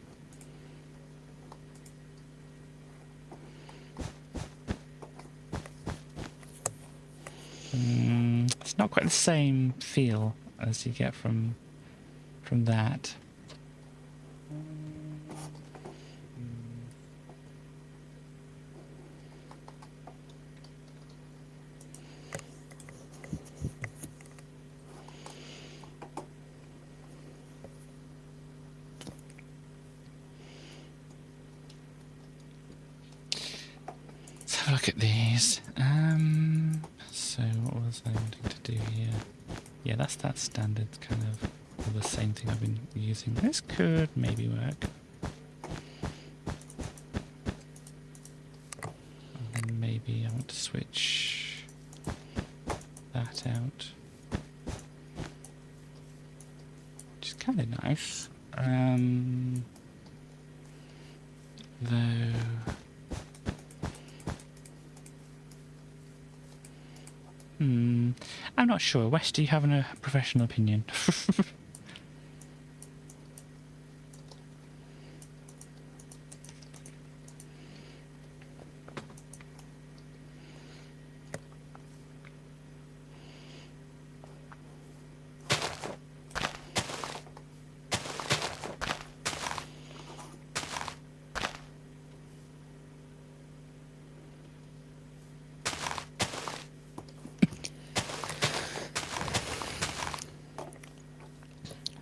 It's not quite the same feel as you get from that. Let's have a look at these. So what was I wanting to do here? Yeah, that's that standard kind of, or the same thing I've been using. This could maybe work. And then maybe I want to switch that out. Which is kind of nice. though. I'm not sure. Wes, do you have a professional opinion?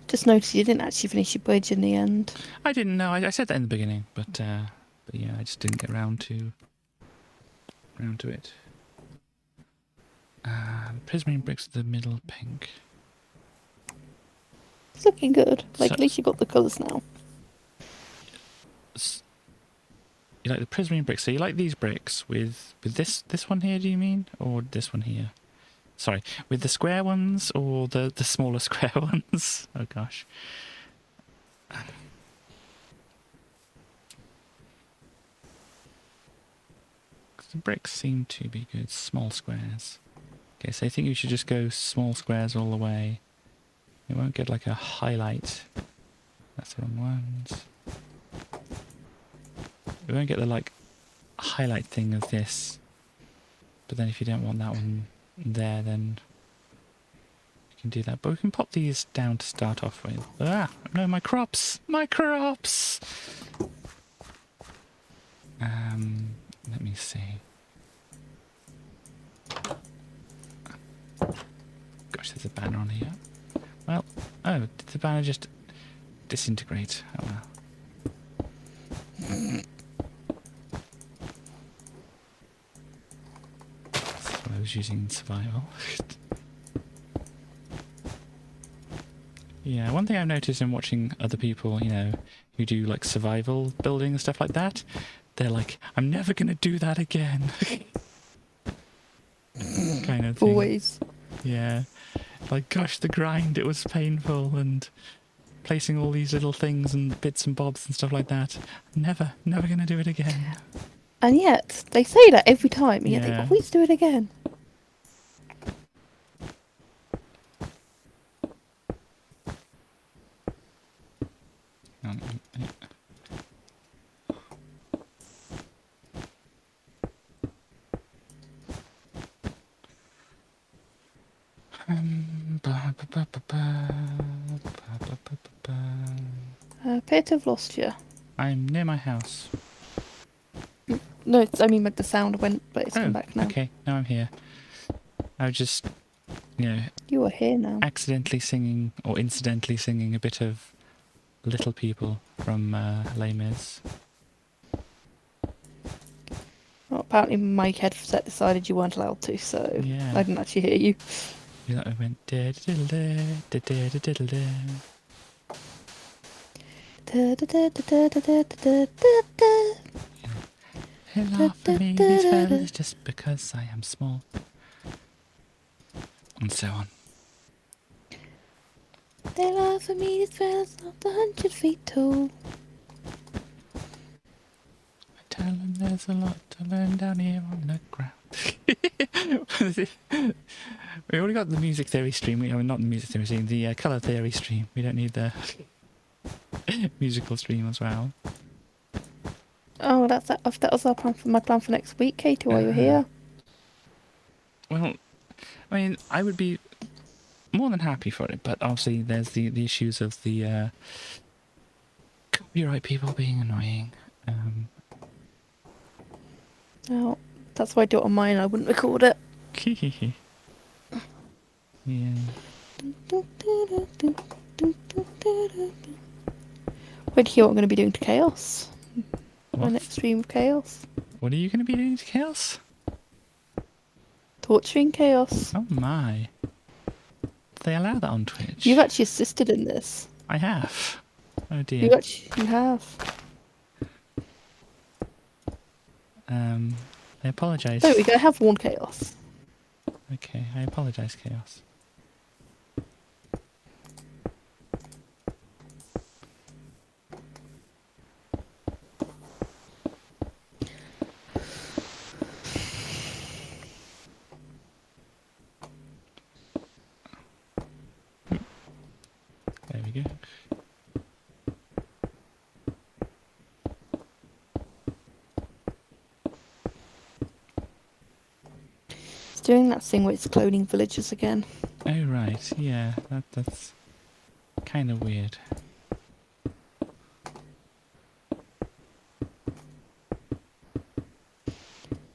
Just noticed you didn't actually finish your bridge in the end. I didn't know. I said that in the beginning, but yeah, I just didn't get round to it. Prismarine bricks with the middle pink. It's looking good. Like, So- at least you got the colours now. You like the prismarine bricks? So you like these bricks with this one here? Do you mean, or this one here? Sorry, with the square ones or the smaller square ones? Oh gosh. The bricks seem to be good. Small squares. Okay, so I think you should just go small squares all the way. You won't get like a highlight. That's the wrong ones. We won't get the like highlight thing of this. But then if you don't want that one there, then you can do that. But we can pop these down to start off with. Ah, no, my crops! My crops! Let me see. Gosh, there's a banner on here. Well, oh, did the banner just disintegrate? Oh well. So I was using survival. Yeah, one thing I've noticed in watching other people, you know, who do like survival building and stuff like that, they're like, I'm never gonna do that again. Kind of thing. Always. Yeah. Like, gosh, the grind, it was painful, and placing all these little things and bits and bobs and stuff like that. Never gonna do it again. And yet, they say that every time, and yet they Yeah. always do it again. Appear to have lost you. I'm near my house. No, I mean, like, the sound went, but it's come back now. Okay, now I'm here. I was just, you know, You are here now. accidentally singing or incidentally singing a bit of Little People from Les Mis. Well, apparently my headset decided you weren't allowed to, so Yeah. I didn't actually hear you. You know, it went da-da-da-da-da-da-da-da-da. They laugh at me, these fellas, just because I am small. And so on. They laugh at me, these fellas not 100 feet tall. I tell them there's a lot to learn down here on the ground. We already got the music theory stream. I mean, not the music theory stream, the colour theory stream. We don't need the musical stream as well. Oh, that was our plan my plan for next week, Katie, while you're here. Well, I mean, I would be more than happy for it, but obviously there's the issues of the copyright people being annoying. Oh, that's why I do it on mine. I wouldn't record it. Yeah. Wait to hear what I'm going to be doing to Chaos. My What? next stream of Chaos. What are you going to be doing to Chaos? Torturing Chaos. Oh my. Do they allow that on Twitch? You've actually assisted in this. I have. Oh dear. You have. I apologise. There we go. I have warned Chaos. Okay, I apologise, Chaos. we go. It's doing that thing where it's cloning villagers again. Oh right, yeah, that's kind of weird.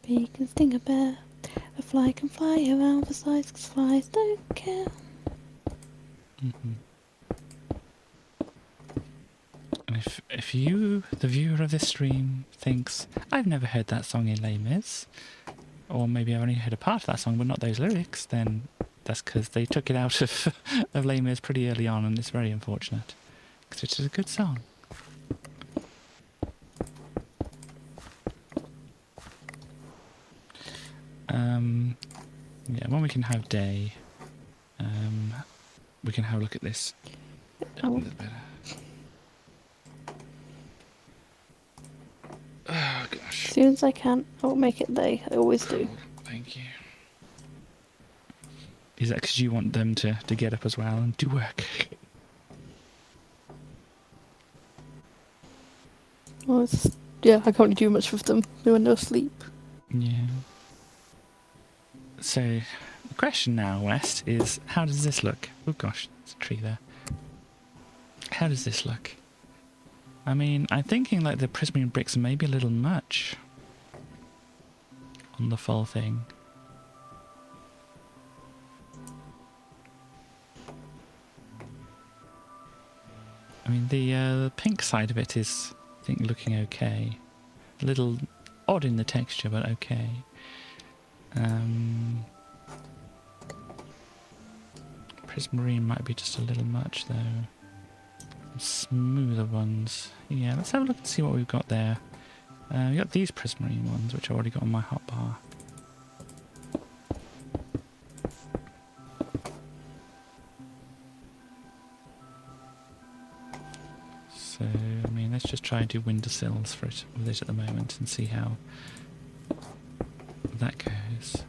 Bee can sting a bear, a fly can fly around besides 'cause flies don't care. And if you, the viewer of this stream, thinks I've never heard that song in Les Mis, or maybe I've only heard a part of that song but not those lyrics, then that's because they took it out of Les Mis pretty early on, and it's very unfortunate because it is a good song. Yeah, when we can have day, we can have a look at this a Oh. little bit. Oh gosh. As soon as I can, I will make it day. I always do. Thank you. Is that because you want them to get up as well and do work? Well, it's, yeah, I can't really do much with them. They're when they're asleep. Yeah. So, the question now, West, is how does this look? Oh gosh, there's a tree there. How does this look? I mean, I'm thinking like the prismarine bricks are maybe a little much on the full thing. I mean, the pink side of it is, I think, looking okay. A little odd in the texture, but okay. Prismarine might be just a little much, though. Smoother ones. Yeah, let's have a look and see what we've got there. We've got these prismarine ones, which I've already got on my hotbar. So, I mean, let's just try and do windowsills for it with it at the moment and see how that goes.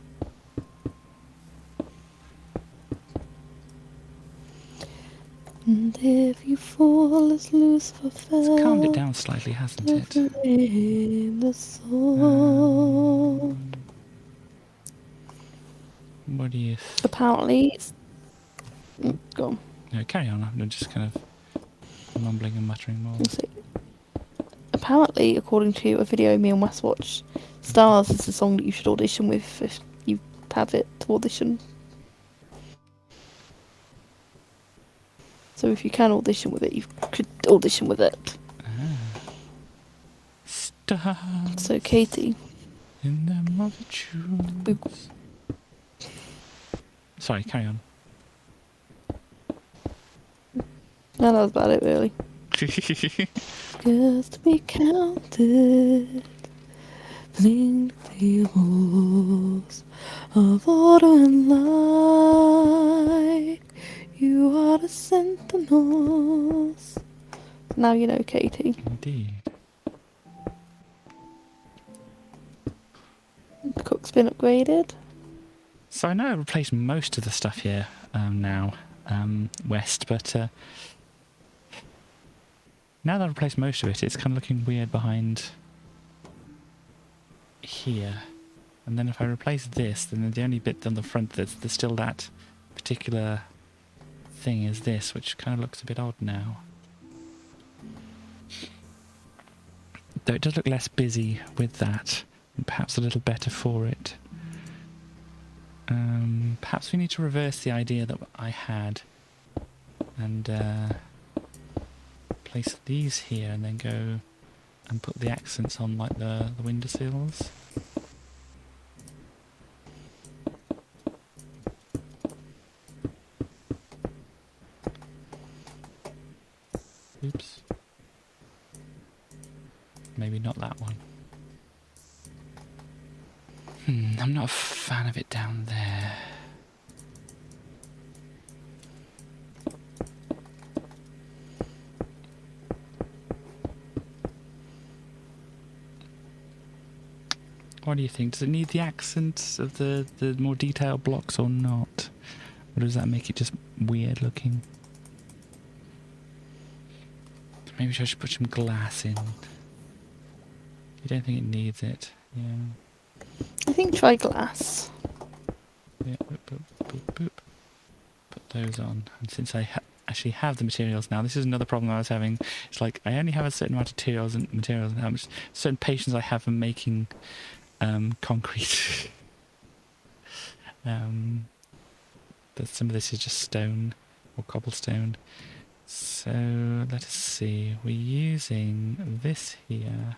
And if you fall as Lucifer fell, It's calmed it down slightly, hasn't it? in the sword. What do you... Apparently, it's... go on. No, carry on. I'm just kind of mumbling and muttering more. Let's see. Apparently, according to a video me and Wes watched, Stars is the song that you should audition with if you have it to audition. So if you can audition with it, you could audition with it. Stars So Katie, in the multitudes. Sorry, carry on. no, that was about it really. Just to be counted, blink the rules of order and light. You are the sentinels. Now you know, Katie. Indeed. The cook's been upgraded. So I know I've replaced most of the stuff here now, West, but now that I've replaced most of it, it's kind of looking weird behind here. And then if I replace this, then the only bit on the front that's there's still that particular thing is this, which kind of looks a bit odd now. Though it does look less busy with that, and perhaps a little better for it. Perhaps we need to reverse the idea that I had and place these here and then go and put the accents on like the windowsills. Oops. Maybe not that one. I'm not a fan of it down there. What do you think? Does it need the accents of the more detailed blocks or not? Or does that make it just weird looking? Maybe I should put some glass in. You don't think it needs it? Yeah. I think try glass. Yeah. Boop, boop, boop, boop. Put those on. And since I actually have the materials now, this is another problem I was having. It's like I only have a certain amount of materials and how much certain patience I have for making concrete. But some of this is just stone or cobblestone. So let us see. We're using this here,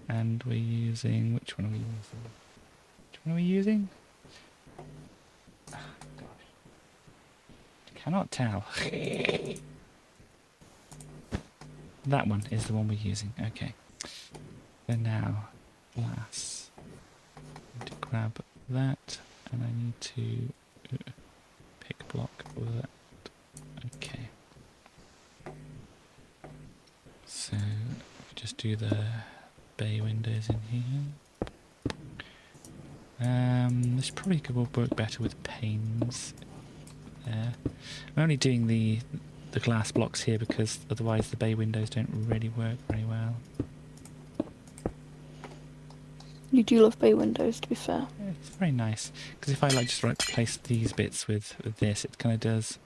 and we're using which one are we using? Which one are we using? Oh, gosh. Cannot tell. That one is the one we're using. Okay. So now, glass. I need to grab that, and I need to pick block with that. Okay. So just do the bay windows in here. This probably will work better with panes there. I'm only doing the glass blocks here because otherwise the bay windows don't really work very well. You do love bay windows, to be fair. Yeah, it's very nice because if I just replace these bits with this, it kind of does.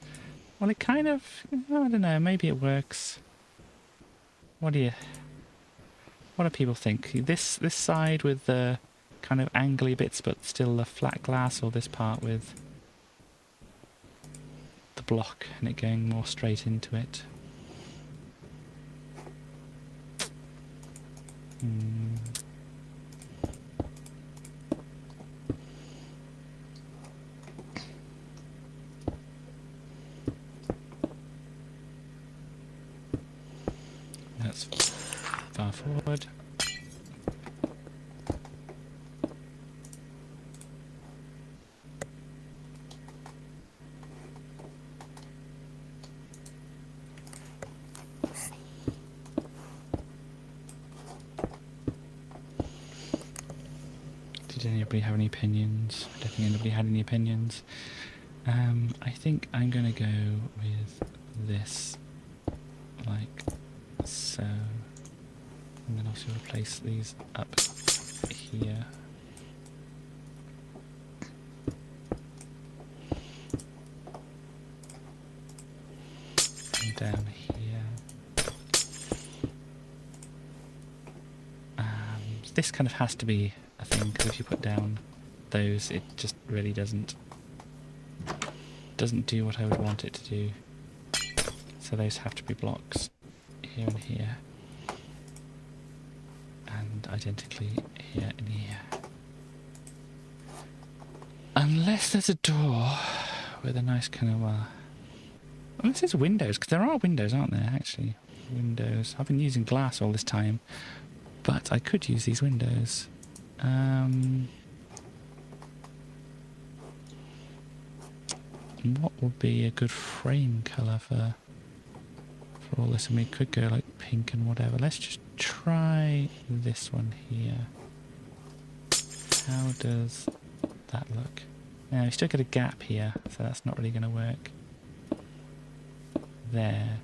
Well, it kind of. I don't know. Maybe it works. What do people think? This side with the kind of angly bits but still the flat glass, or this part with the block and it going more straight into it? That's far forward. Did anybody have any opinions? I don't think anybody had any opinions. I think I'm going to go with this, like so. And then also replace these up here. And down here. This kind of has to be a thing, because if you put down those, it just really doesn't do what I would want it to do. So those have to be blocks here and here. And identically here and here. Unless there's a door with a nice kind of, unless there's windows, because there are windows, aren't there, actually? Windows. I've been using glass all this time, but I could use these windows. What would be a good frame colour for all this? And we could go like pink and whatever. Let's just try this one here. How does that look? Now, we still got a gap here, so that's not really going to work. There.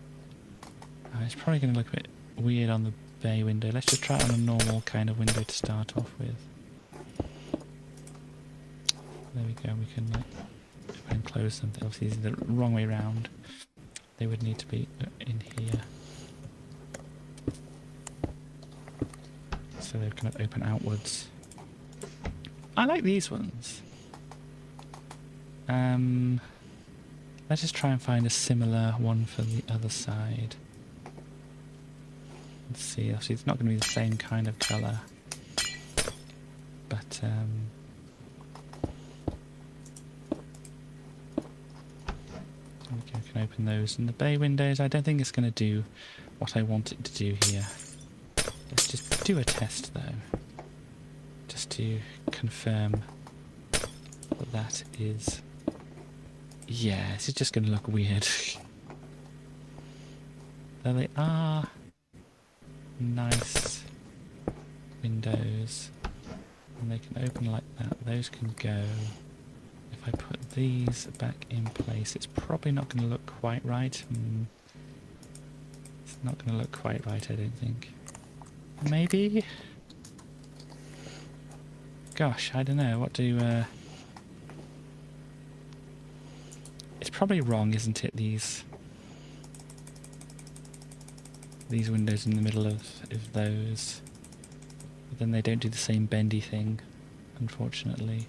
It's probably going to look a bit weird on the bay window. Let's just try it on a normal kind of window to start off with. There we go. We can like open and close them. Obviously, these are the wrong way round. They would need to be in here. So they're kind of open outwards. I like these ones. Let's just try and find a similar one for the other side. Let's see, obviously it's not going to be the same kind of colour. But, we can open those. And the bay windows, I don't think it's going to do what I want it to do here. Let's just do a test though. Just to confirm that that is... Yeah, this is just going to look weird. There they are. Nice windows. And they can open like that. Those can go. If I put these back in place, it's probably not going to look quite right. It's not going to look quite right, I don't think. Maybe? Gosh, I don't know. What do... It's probably wrong, isn't it, these windows in the middle of those. But then they don't do the same bendy thing, unfortunately.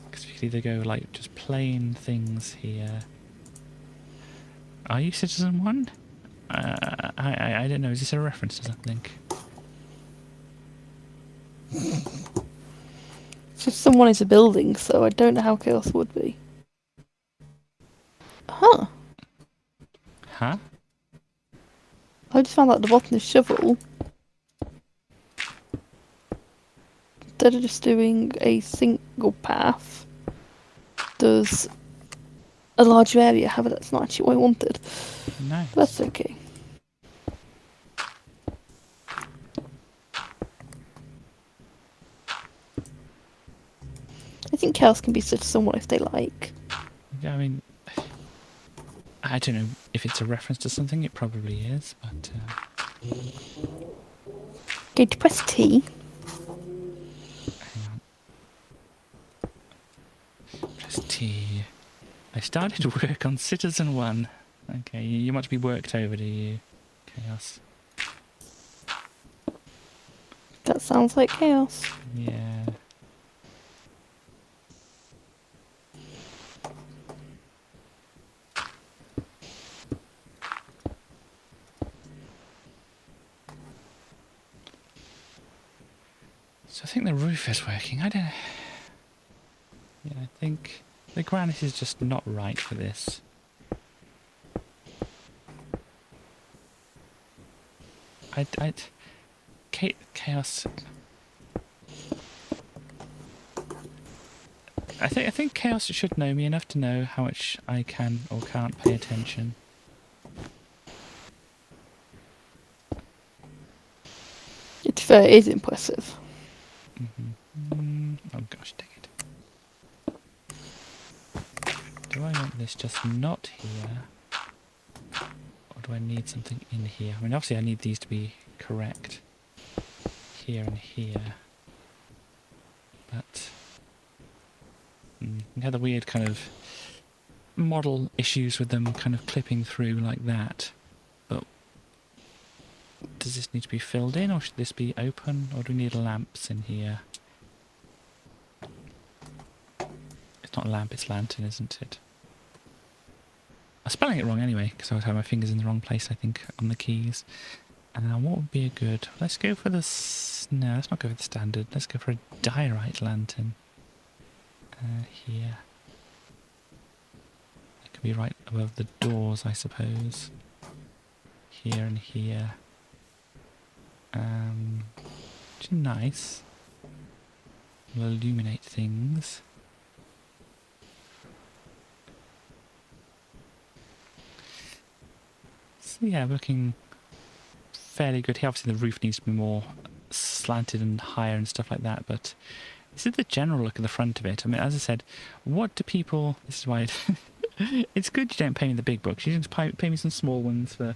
Because we could either go like just plain things here. Are you Citizen 1? I don't know, is this a reference to something? Citizen 1 is a building, so I don't know how Chaos would be. Huh. Huh? I just found out the bottom of shovel. Instead of just doing a single path, does a larger area. However, that's not actually what I wanted. Nice. But that's okay. I think Chaos can be Citizen 1 if they like. Yeah, I mean, I don't know if it's a reference to something, it probably is, but... Okay, to press T. Hang on. Press T. I started work on Citizen 1. Okay, you must be worked over, do you? Chaos. That sounds like Chaos. Yeah. So I think the roof is working. I don't know. Yeah, I think the granite is just not right for this. Chaos. I think Chaos should know me enough to know how much I can or can't pay attention. To be fair, it is impressive. Oh gosh, dang it. Do I want this just not here? Or do I need something in here? I mean, obviously I need these to be correct. Here and here. But... we had the weird kind of model issues with them kind of clipping through like that. But does this need to be filled in, or should this be open, or do we need lamps in here? It's not a lamp, it's lantern, isn't it? I'm spelling it wrong anyway, because I would have my fingers in the wrong place, I think, on the keys. What would be a good... Let's go for the... No, let's not go for the standard. Let's go for a diorite lantern. Here. It could be right above the doors, I suppose. Here and here. Which is nice. Will illuminate things. So yeah, looking fairly good here. Obviously the roof needs to be more slanted and higher and stuff like that, but this is the general look at the front of it. I mean, as I said, what do people... This is why it's good you don't pay me the big bucks. You just pay me some small ones for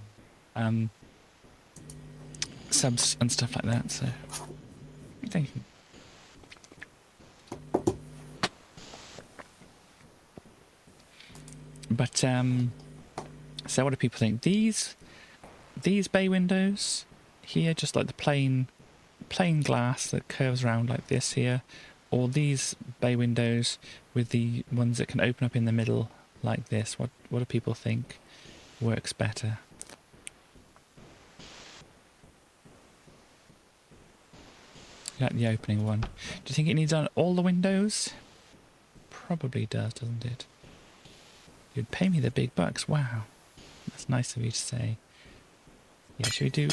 subs and stuff like that, so... Thank you. But, so what do people think? These bay windows here, just like the plain glass that curves around like this here, or these bay windows with the ones that can open up in the middle like this, what do people think works better? You like the opening one. Do you think it needs on all the windows? Probably does, doesn't it? You'd pay me the big bucks, wow. That's nice of you to say. Yeah, should we do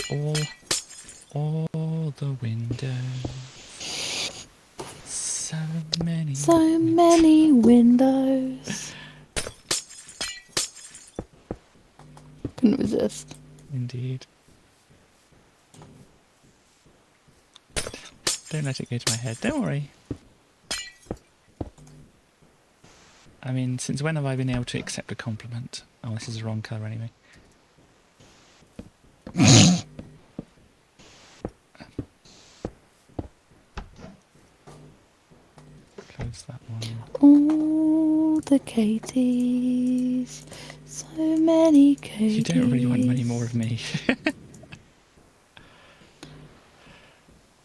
all the windows? So many windows. Couldn't resist. Indeed. Don't let it go to my head. Don't worry. I mean, since when have I been able to accept a compliment? Oh, this is the wrong colour anyway. the Katies. So many Katies. You don't really want many more of me.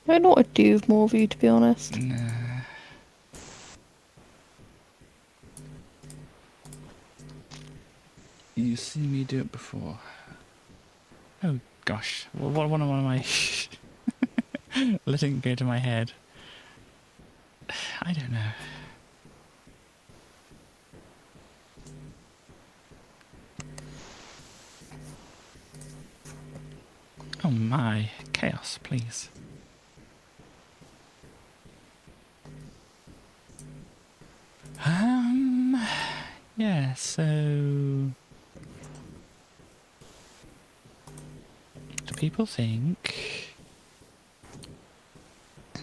I don't know what I'd do with more of you, to be honest. Nah. You've seen me do it before. Oh gosh, what am I letting it go to my head? I don't know. Oh my, chaos, please. Yeah, so do people think? I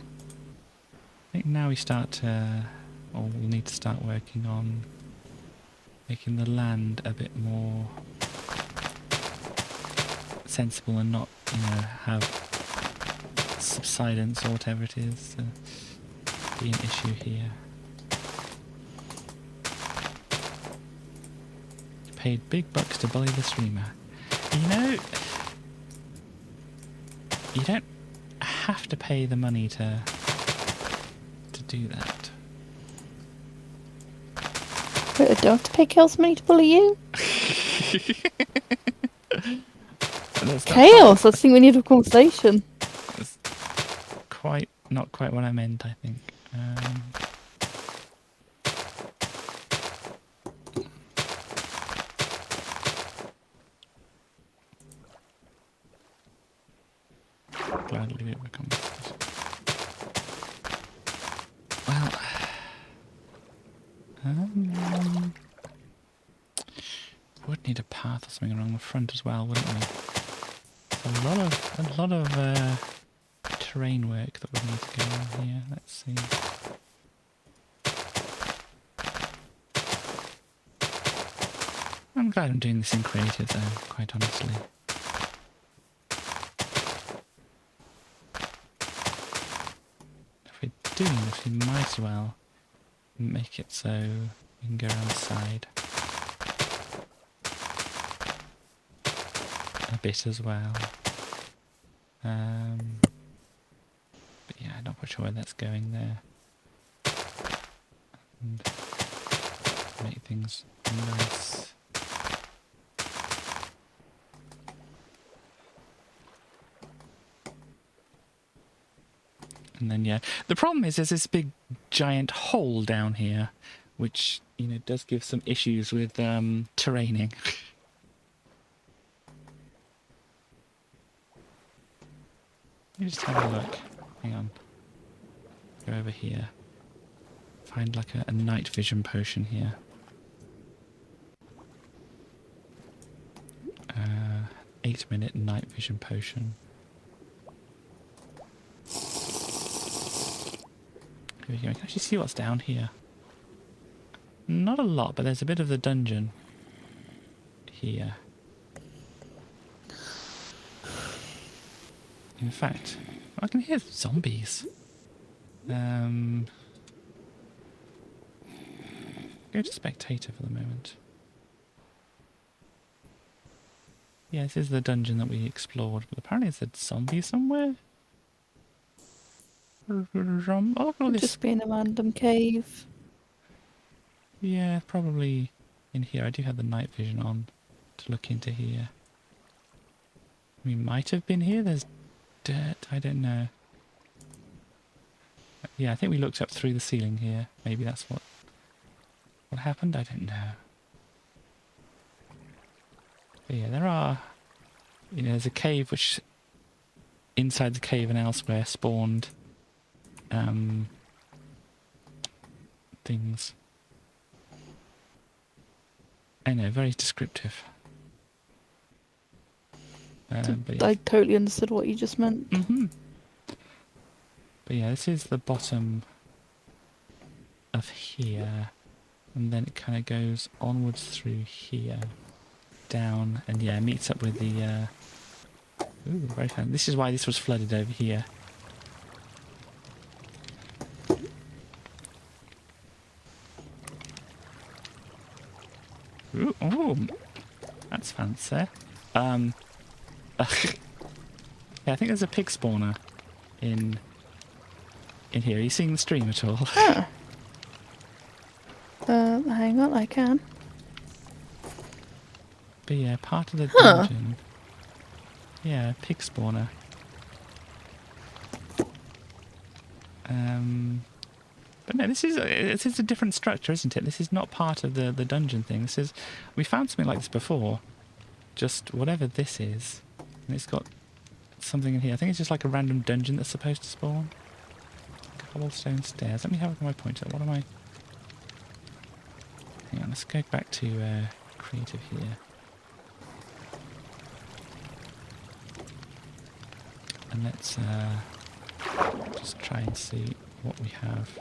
think now we start to, or we'll need to start working on making the land a bit more sensible and not, you know, have subsidence or whatever it is be an issue here. You paid big bucks to bully the streamer. You know, you don't have to pay the money to do that. Wait, I don't have to pay Chaos money to bully you? Chaos! I think we need a conversation. That's not quite what I meant, I think. Gladly leave it with a conversation. Well, would need a path or something along the front as well, wouldn't we? A lot of terrain work that would need to go on here. Let's see. I'm glad I'm doing this in creative though, quite honestly. If we're doing this, we might as well make it so we can go around the side a bit as well. But yeah, I'm not quite sure where that's going there. And make things nice. And then yeah, the problem is there's this big giant hole down here, which, you know, does give some issues with terraining. Let me just have a look. Hang on. Go over here. Find like a night vision potion here. 8-minute night vision potion. Here we go. We can actually see what's down here. Not a lot, but there's a bit of the dungeon here. In fact, I can hear zombies. Go to spectator for the moment. Yeah, this is the dungeon that we explored, but apparently there's a zombie somewhere. Oh, look at all this. Just be in a random cave. Yeah, probably in here. I do have the night vision on to look into here. We might have been here. There's dirt. I don't know. Yeah, I think we looked up through the ceiling here. Maybe that's what happened. I don't know. But yeah, there are. You know, there's a cave which inside the cave and elsewhere spawned things. I know, very descriptive. But yeah. I totally understood what you just meant. Mm-hmm. But yeah, this is the bottom of here, and then it kind of goes onwards through here, down, and yeah, meets up with the. Ooh, very fun. This is why this was flooded over here. Ooh, that's fancy. Yeah, I think there's a pig spawner in here. Are you seeing the stream at all? Ah. Hang on, I can. But yeah, part of the Huh. dungeon. Yeah, pig spawner. But no, this is a different structure, isn't it? This is not part of the dungeon thing. This is, we found something like this before. Just whatever this is, and it's got something in here. I think it's just like a random dungeon that's supposed to spawn. Cobblestone stairs. Let me have a look at my pointer. What am I? Hang on, let's go back to creative here. And let's just try and see what we have.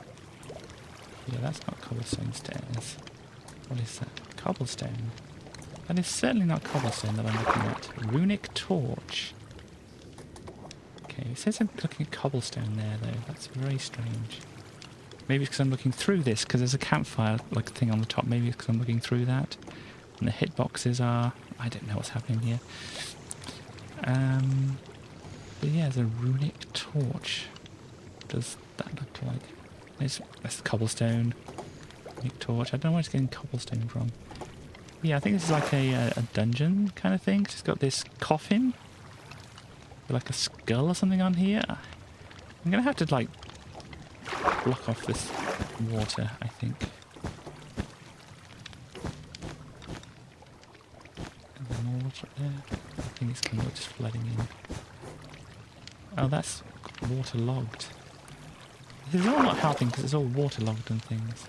Yeah, that's not cobblestone stairs. What is that? Cobblestone. That is certainly not cobblestone that I'm looking at. Runic torch. Okay, it says I'm looking at cobblestone there though. That's very strange. Maybe it's because I'm looking through this, because there's a campfire like thing on the top. Maybe it's because I'm looking through that. And the hitboxes are... I don't know what's happening here. But yeah, there's a runic torch. What does that look like? That's the cobblestone. Runic torch. I don't know where it's getting cobblestone from. Yeah, I think this is like a dungeon kind of thing. It's got this coffin. With like a skull or something on here. I'm going to have to like block off this water, I think. And then more water up there. I think it's kind of just flooding in. Oh, that's waterlogged. This is all not helping because it's all waterlogged and things.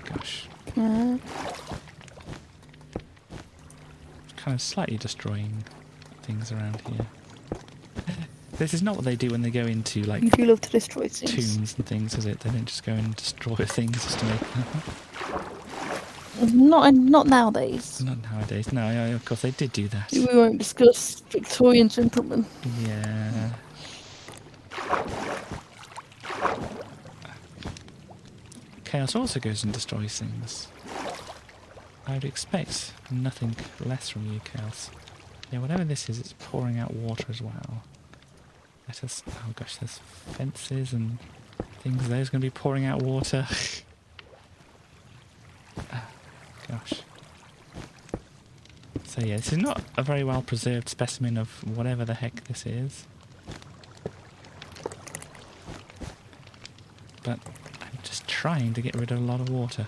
Gosh. Uh, Kind of slightly destroying things around here. This is not what they do when they go into like you do love to destroy things. tombs and things, is it? They don't just go and destroy things just to make them. Not nowadays. Not nowadays. No, yeah, of course they did do that. We won't discuss Victorian gentlemen. Yeah. Chaos also goes and destroys things. I would expect nothing less from you, Chaos. Yeah, whatever this is, it's pouring out water as well. Let us... Oh gosh, there's fences and things. There's going to be pouring out water. Gosh. So yeah, this is not a very well preserved specimen of whatever the heck this is. But I'm just trying to get rid of a lot of water.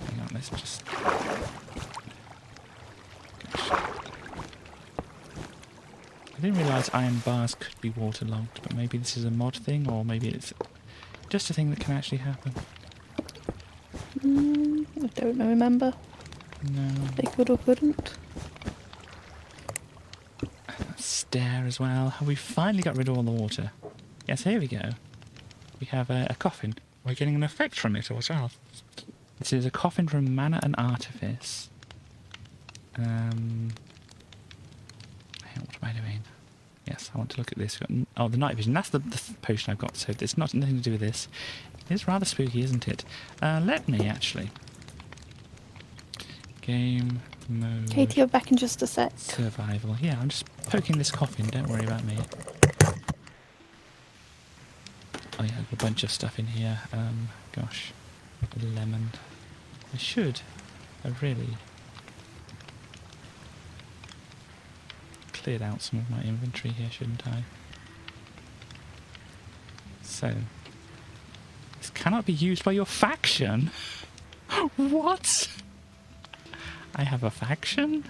Hang on, let's just... Gosh. I didn't realise iron bars could be waterlogged, but maybe this is a mod thing, or maybe it's just a thing that can actually happen. I don't know, remember? No. They could or couldn't. Stair as well. Have we finally got rid of all the water? Yes, here we go. We have a coffin. We're getting an effect from it as well. This is a coffin from Mana and Artifice. Hang on, what am I doing? Yes, I want to look at this. Oh, the night vision. That's the potion I've got, so it's not nothing to do with this. It's rather spooky, isn't it? Let me, actually. Game mode. Katie, you're back in just a sec. Survival. Yeah, I'm just poking this coffin. Don't worry about me. Oh yeah, a bunch of stuff in here. Gosh. A lemon. I should have really cleared out some of my inventory here, shouldn't I? So, this cannot be used by your faction? What? I have a faction?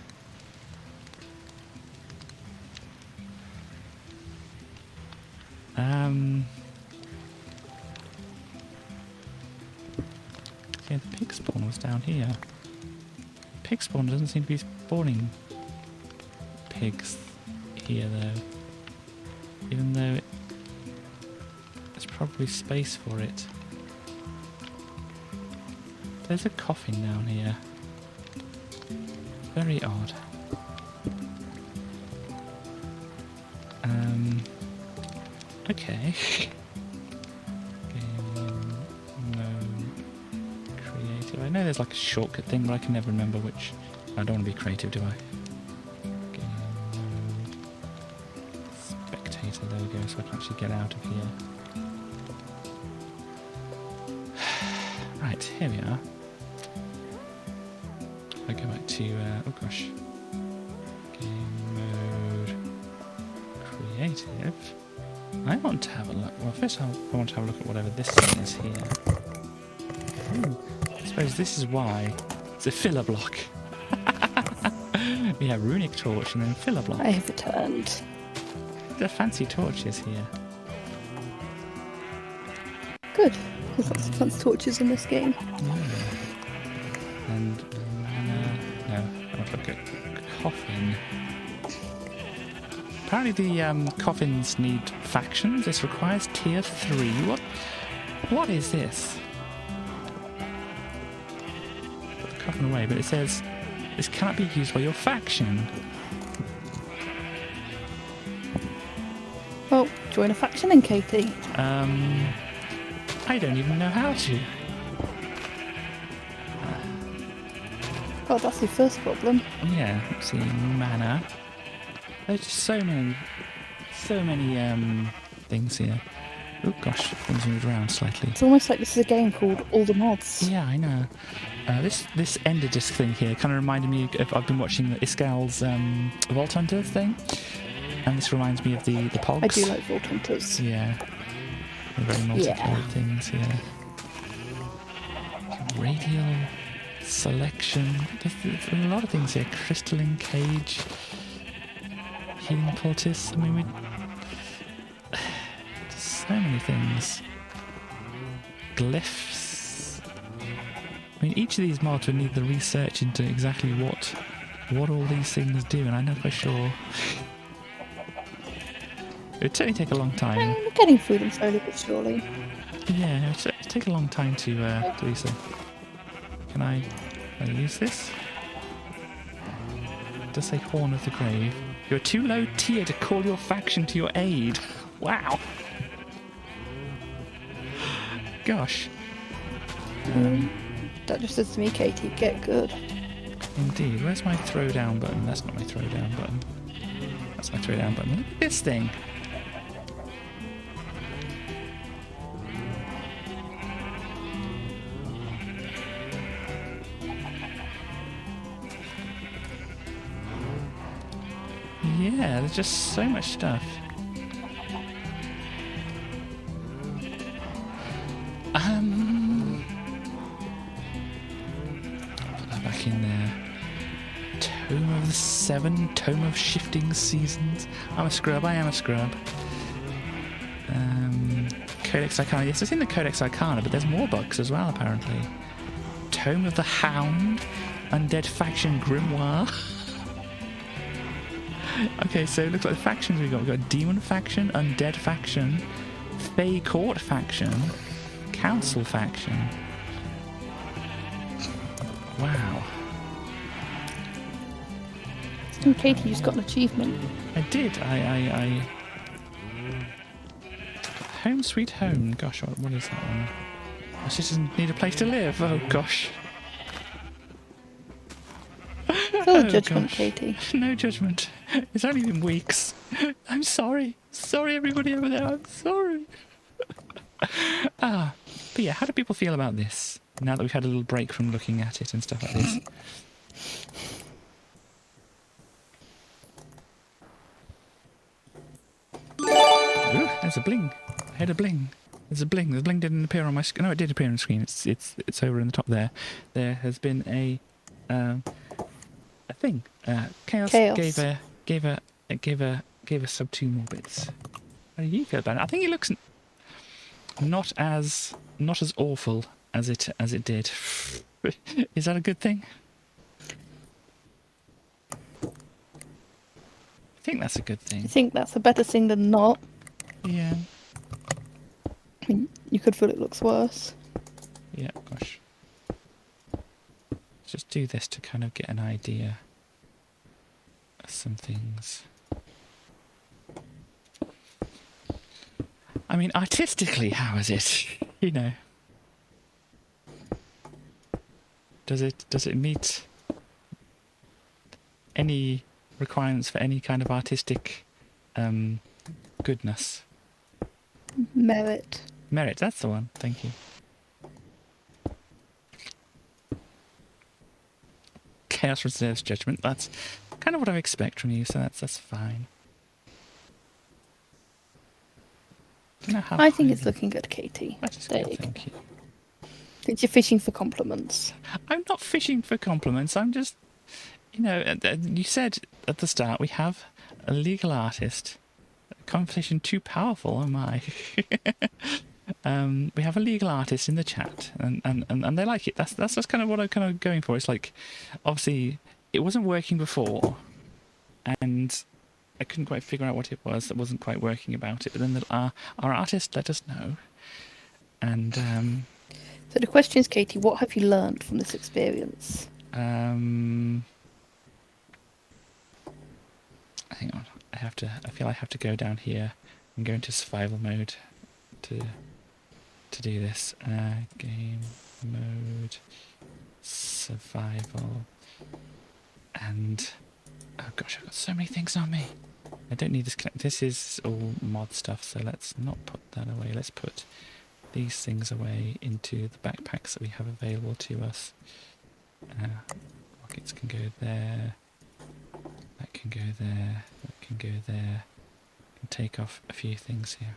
Yeah, the pig spawn was down here. Pig spawn doesn't seem to be spawning pigs here though. Even though there's probably space for it. There's a coffin down here. Very odd. Okay. Game mode creative. creative. I know there's like a shortcut thing, but I can never remember which. I don't want to be creative, do I? Game mode. Spectator, there we go, so I can actually get out of here. Right, here we are. I go back to, oh gosh. Game mode. Creative. I want to have a look. Well, first I want to have a look at whatever this thing is here. Ooh, I suppose this is why. It's a filler block. We have runic torch and then filler block. I have returned. The fancy torches here. Good. There's lots of fancy torches in this game. And mana. No, I want to look at coffin. Apparently the coffins need factions. This requires tier 3. What is this? Put the coffin away, but it says this cannot be used by your faction. Well, join a faction then, Katie. I don't even know how to. Oh, that's your first problem. Yeah, let's see, mana. There's just so many things here. Oh gosh, things moved around slightly. It's almost like this is a game called All the Mods. Yeah, I know. This Ender Disc thing here kind of reminded me of, I've been watching Iskal's Vault Hunter thing, and this reminds me of the Pogs. I do like Vault Hunters. Yeah. They're very multicolored things here. Radial selection. There's a lot of things here. Crystalline cage. Healing poultice. I mean, so many things. Glyphs. I mean, each of these mods would need the research into exactly what all these things do, and I'm not quite sure. It would certainly take a long time. We're getting through them slowly but surely. Yeah, it would take a long time to do so. Can I use this? It does say Horn of the Grave. You're too low tier to call your faction to your aid. Wow. Gosh. That just says to me, Katie, get good. Indeed. Where's my throw down button? That's not my throw down button. That's my throw down button. Look at this thing. Yeah, there's just so much stuff. Put that back in there. Tome of the Seven, Tome of Shifting Seasons. I'm a scrub, I am a scrub. Codex Arcana. Yes, I've seen the Codex Arcana, but there's more books as well, apparently. Tome of the Hound, Undead Faction Grimoire. Okay, so it looks like the factions we've got. We've got Demon Faction, Undead Faction, Fey Court Faction, Council Faction. Wow. Oh, Katie, you just got an achievement. I did. I Home Sweet Home. Gosh, what is that one? My citizens need a place to live. Oh, gosh. Full judgment, gosh. Katie. No judgment. It's only been weeks. I'm sorry. Sorry, everybody over there. I'm sorry. But yeah, how do people feel about this? Now that we've had a little break from looking at it and stuff like this. Ooh, there's a bling. I heard a bling. There's a bling. The bling didn't appear on my screen. No, it did appear on the screen. It's over in the top there. There has been a thing. Chaos gave us sub 2 more bits. How do you feel about it? I think it looks not as awful as it did. Is that a good thing? I think that's a good thing. I think that's a better thing than not. Yeah. I mean, you could feel it looks worse. Yeah, gosh. Let's just do this to kind of get an idea of some things. I mean, artistically, how is it? You know. Does it meet any requirements for any kind of artistic goodness? Merit. Merit, that's the one. Thank you. Chaos reserves judgment. That's kind of what I expect from you, so that's fine. Don't know how I think high it's the- looking good, Katie. That is There good, you go. thank you. Since you're fishing for compliments. I'm not fishing for compliments. I'm just, you said at the start we have a legal artist. Conversation too powerful, am I? We have a legal artist in the chat, and they like it. That's just kind of what I'm kind of going for. It's like, obviously, it wasn't working before, and I couldn't quite figure out what it was that wasn't quite working about it. But then our artist let us know, and So the question is, Katie, what have you learned from this experience? hang on. I feel I have to go down here and go into survival mode to do this. Game mode, survival, and oh gosh, I've got so many things on me. I don't need this. This is all mod stuff, so let's not put that away. Let's put these things away into the backpacks that we have available to us. Rockets can go there. That can go there. That can go there. And take off a few things here.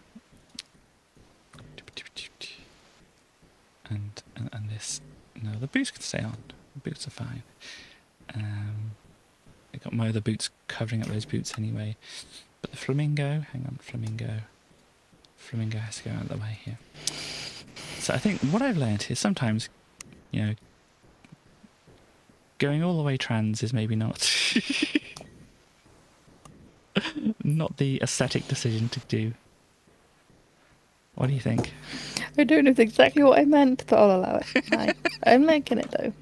And this. No, the boots can stay on. The boots are fine. I got my other boots covering up those boots anyway. But the flamingo, hang on, flamingo has to go out of the way here. So I think what I've learned is sometimes, going all the way trans is maybe not not the aesthetic decision to do. What do you think? I don't know if it's exactly what I meant, but I'll allow it. I'm liking it though.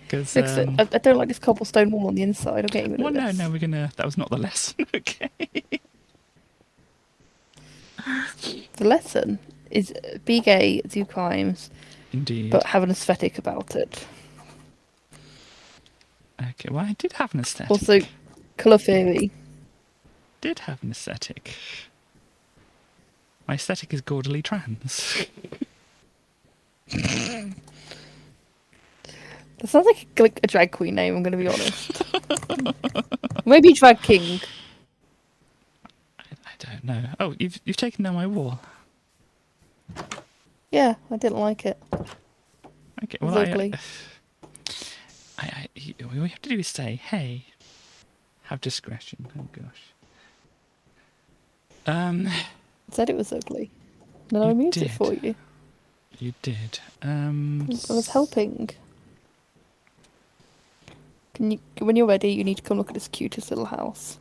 Because I don't like this cobblestone wall on the inside. I'm getting rid well, of this. no, that was not the lesson. Okay. The lesson is be gay, do crimes, Indeed. but have an aesthetic about it. Okay, well, I did have an aesthetic. Also, colour theory. Did have an aesthetic. My aesthetic is gaudily trans. That sounds like a drag queen name, I'm going to be honest. Maybe drag king. I don't know. Oh, you've taken down my wall. Yeah, I didn't like it. Okay, It was well, ugly. all we have to do is say, hey, have discretion. Oh gosh. I said it was ugly. Then I You removed it did. for you. You did. I was helping. When you're ready, you need to come look at this cutest little house.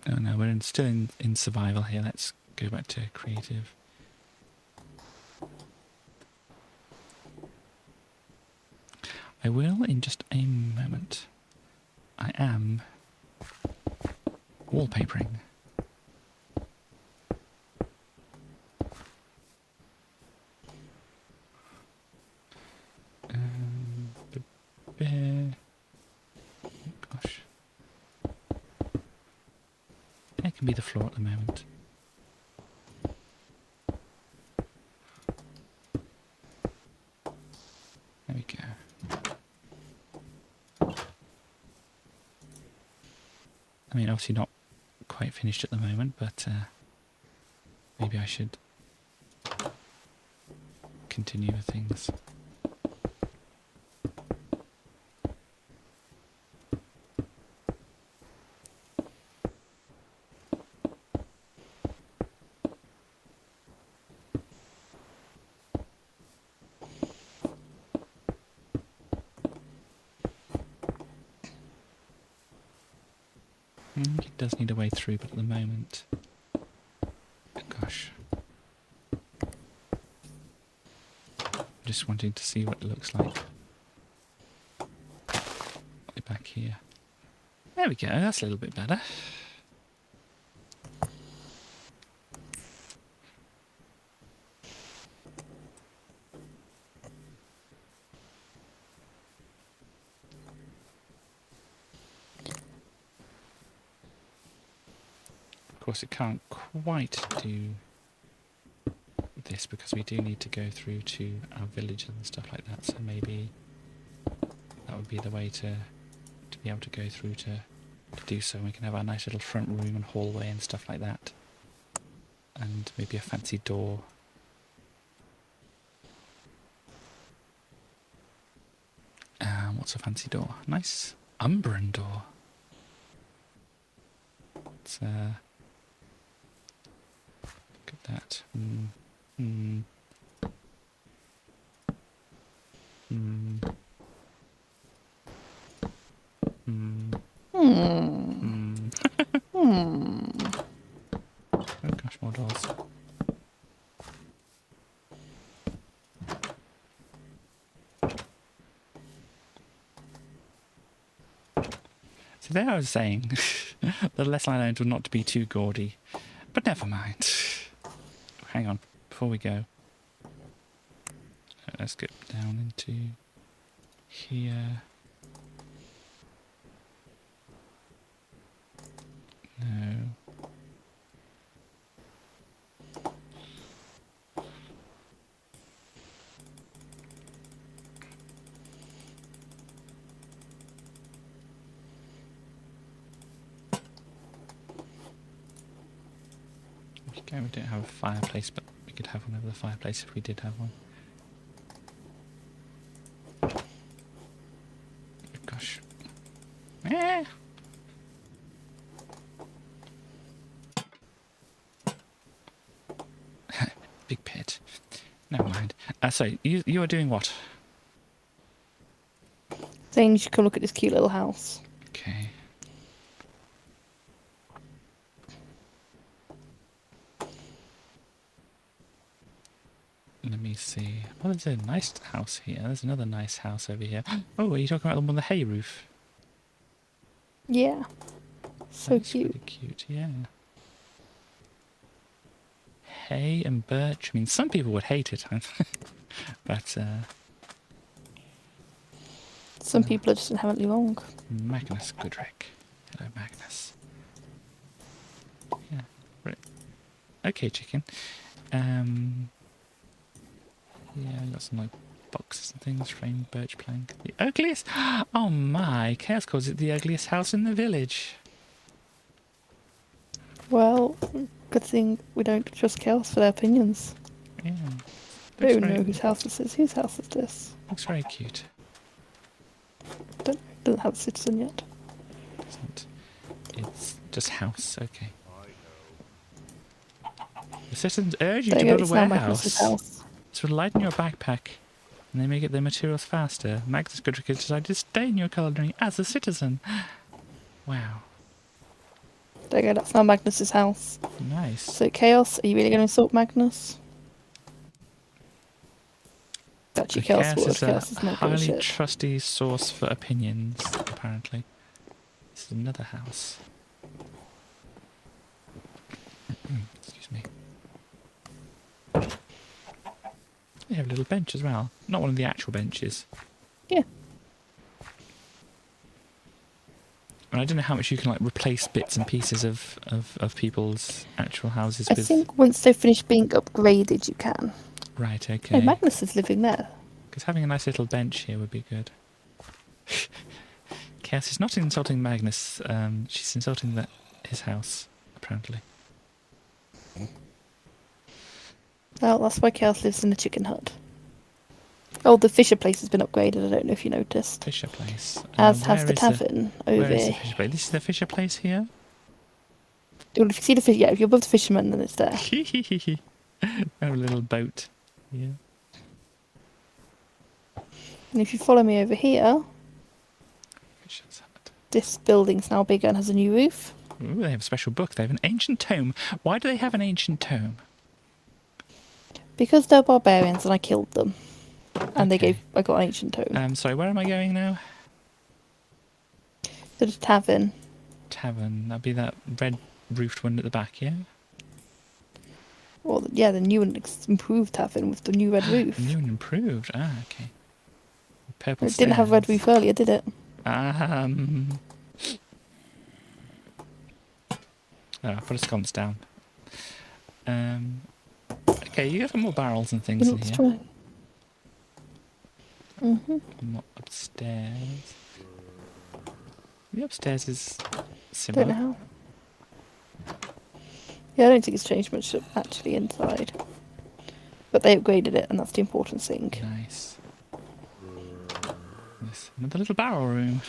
Oh no, we're still in survival here. Let's go back to creative. I will in just a moment. I am wallpapering. The bear. Oh, gosh. It can be the floor at the moment. There we go. I mean, obviously not quite finished at the moment, but maybe I should continue with things. It does need a way through, but at the moment... Oh, gosh. Just wanting to see what it looks like. Back here. There we go, that's a little bit better. course, it can't quite do this because we do need to go through to our villages and stuff like that. So maybe that would be the way to be able to go through to do so. We can have our nice little front room and hallway and stuff like that, and maybe a fancy door. What's a fancy door? Nice Umbran door. Let's look at that. Oh gosh, more doors. So there I was saying, the Leslie Islands were not to be too gaudy, but never mind. Hang on, before we go, let's get down into here. No. Okay, we don't have a fireplace, but we could have one over the fireplace if we did have one. Oh, gosh. Big pit. Never mind. So, you are doing what? Saying you should come look at this cute little house. Okay. Let me see. Oh, there's a nice house here. There's another nice house over here. Oh, are you talking about the one with the hay roof? Yeah. So That's cute. pretty cute, yeah. Hay and birch. I mean, some people would hate it, but Some people are just inherently wrong. Magnus Goodrick. Hello, Magnus. Yeah, right. Okay, chicken. Yeah, I got some like boxes and things, framed birch plank. The ugliest. Oh my! Chaos calls it the ugliest house in the village. Well, good thing we don't trust Chaos for their opinions. Yeah. I don't know whose house this is. Whose house is this? Looks very cute. Doesn't have a citizen yet. Doesn't. It's just house. Okay. The citizens urge you There to you go, build a it's now Magnus's warehouse. house. This will lighten your backpack, and they may get their materials faster. Magnus Goodrick has decided to stay in your colony as a citizen. Wow. There you go, that's now Magnus's house. Nice. So, Chaos, are you really going to insult Magnus? Actually, So Chaos would. is Chaos is a not good highly shit. trusty source for opinions, apparently. This is another house. Excuse me. They have a little bench as well. Not one of the actual benches. Yeah. And I don't know how much you can like replace bits and pieces of people's actual houses I with. think once they finish being upgraded, you can. Right, Oh, okay. Magnus is living there. Because having a nice little bench here would be good. Chaos is not insulting Magnus. She's insulting his house, apparently. Well, that's why Chaos lives in the chicken hut. Oh, the Fisher place has been upgraded. I don't know if you noticed. Fisher Place. As has where the is tavern where over is the here. Fisher Place? This is the Fisher Place here? Well, if you see the fish, yeah, if you're above the fisherman, then it's there. A little boat. Yeah. And if you follow me over here, Fisher's Hut. this building's now bigger and has a new roof. Ooh, they have a special book. They have an ancient tome. Why do they have an ancient tome? Because they're barbarians and I killed them. And Okay. I got an ancient tome. Sorry, where am I going now? To the tavern. Tavern. That'd be that red roofed one at the back, yeah? Well, yeah, the new and improved tavern with the new red roof. New and improved. Ah, okay. Purple It didn't have red stairs. roof earlier, did it? Let's Oh, put a sconce down. Okay, you got some more barrels and things in Let's here. try. More upstairs. The upstairs is Don't similar. know how. Yeah, I don't think it's changed much actually inside. But they upgraded it, and that's the important thing. Nice. Yes, another little barrel room.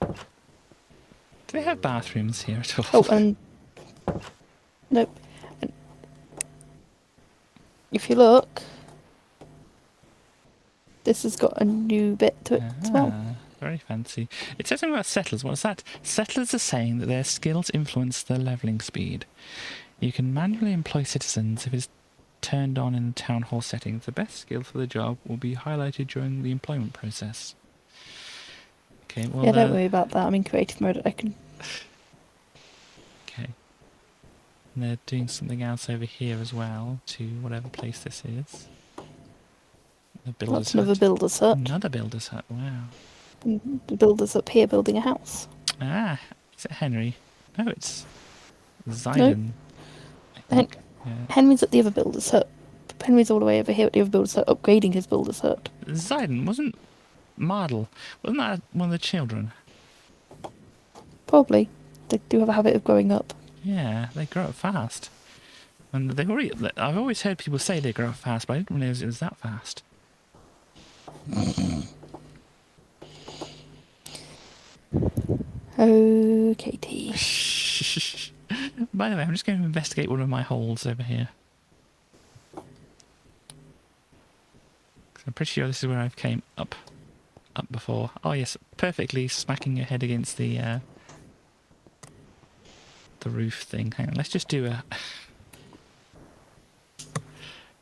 Do they have bathrooms here at all? Oh, and nope. And if you look, this has got a new bit to it as well. Very fancy. It says something about settlers. What's that? Settlers are saying that their skills influence their leveling speed. You can manually employ citizens if it is turned on in the town hall settings. The best skill for the job will be highlighted during the employment process. Okay, well... Yeah, don't worry about that. I'm in creative mode. I can. Okay. And they're doing something else over here as well, to whatever place this is. The builder's That's another hut. builder's hut. Another builder's hut, wow. The builder's up here building a house. Ah, is it Henry? No, it's Zidon. I Hen- think. Yeah. Henry's at the other builder's hut. Henry's all the way over here at the other builder's hut, upgrading his builder's hut. Zidon, wasn't Mardle, wasn't that one of the children? Probably. They do have a habit of growing up. Yeah, they grow up fast. And they already, I've always heard people say they grow up fast, but I didn't realise it was that fast. Okay, T. By the way, I'm just going to investigate one of my holes over here. 'Cause I'm pretty sure this is where I've came up before. Oh yes, perfectly smacking your head against the roof thing. Hang on, let's just do a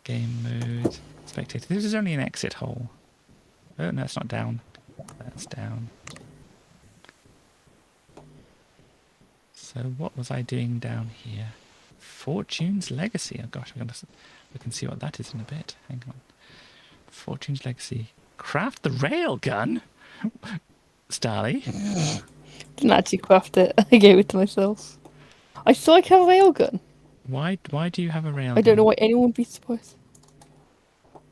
game mode spectator. This is only an exit hole. Oh no, it's not down. That's down. So what was I doing down here? Fortune's Legacy. Oh gosh, I'm gonna look and see what that is in a bit. Hang on. Fortune's Legacy. Craft the railgun. Starly. Didn't actually craft it. I gave it to myself. I saw I could have a railgun. Why do you have a railgun? I don't know why anyone would be surprised.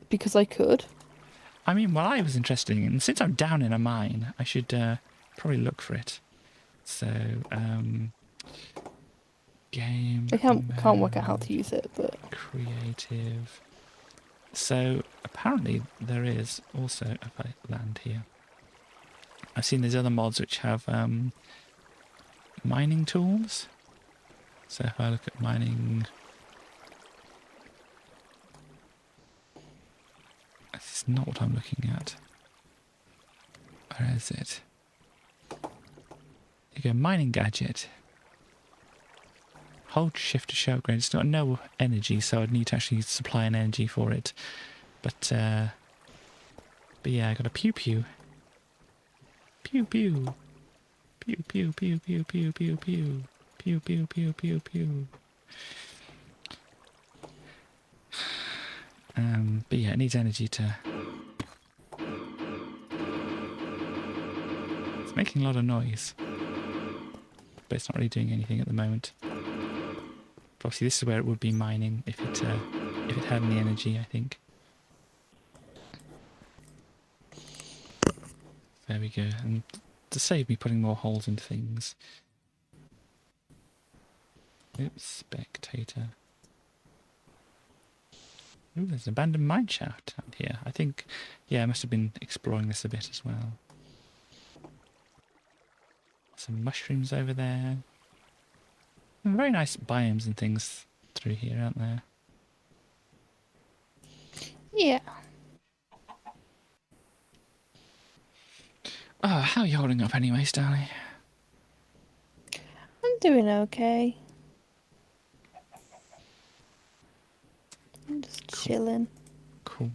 Because I could. I mean, what I was interested in, since I'm down in a mine, I should probably look for it. So, game. I can't work out how to use it, but Creative. So apparently there is also a land here. I've seen there's other mods which have mining tools. So if I look at mining, this is not what I'm looking at. Where is it? You go mining gadget. Hold shift to show upgrade. It's got no energy, so I'd need to actually supply an energy for it. But yeah, I got a pew pew. Pew pew. Pew pew pew pew pew pew pew. Pew pew pew pew pew. But yeah, it needs energy to. It's making a lot of noise, but it's not really doing anything at the moment. But obviously, this is where it would be mining if it had any energy, I think. There we go, and to save me putting more holes into things. Oops, spectator. Ooh, there's an abandoned mine shaft out here. I think, yeah, I must have been exploring this a bit as well. Some mushrooms over there. Some very nice biomes and things through here, aren't there? yeah. Oh, how are you holding up anyway, Starly? I'm doing okay. I'm just chilling. Cool.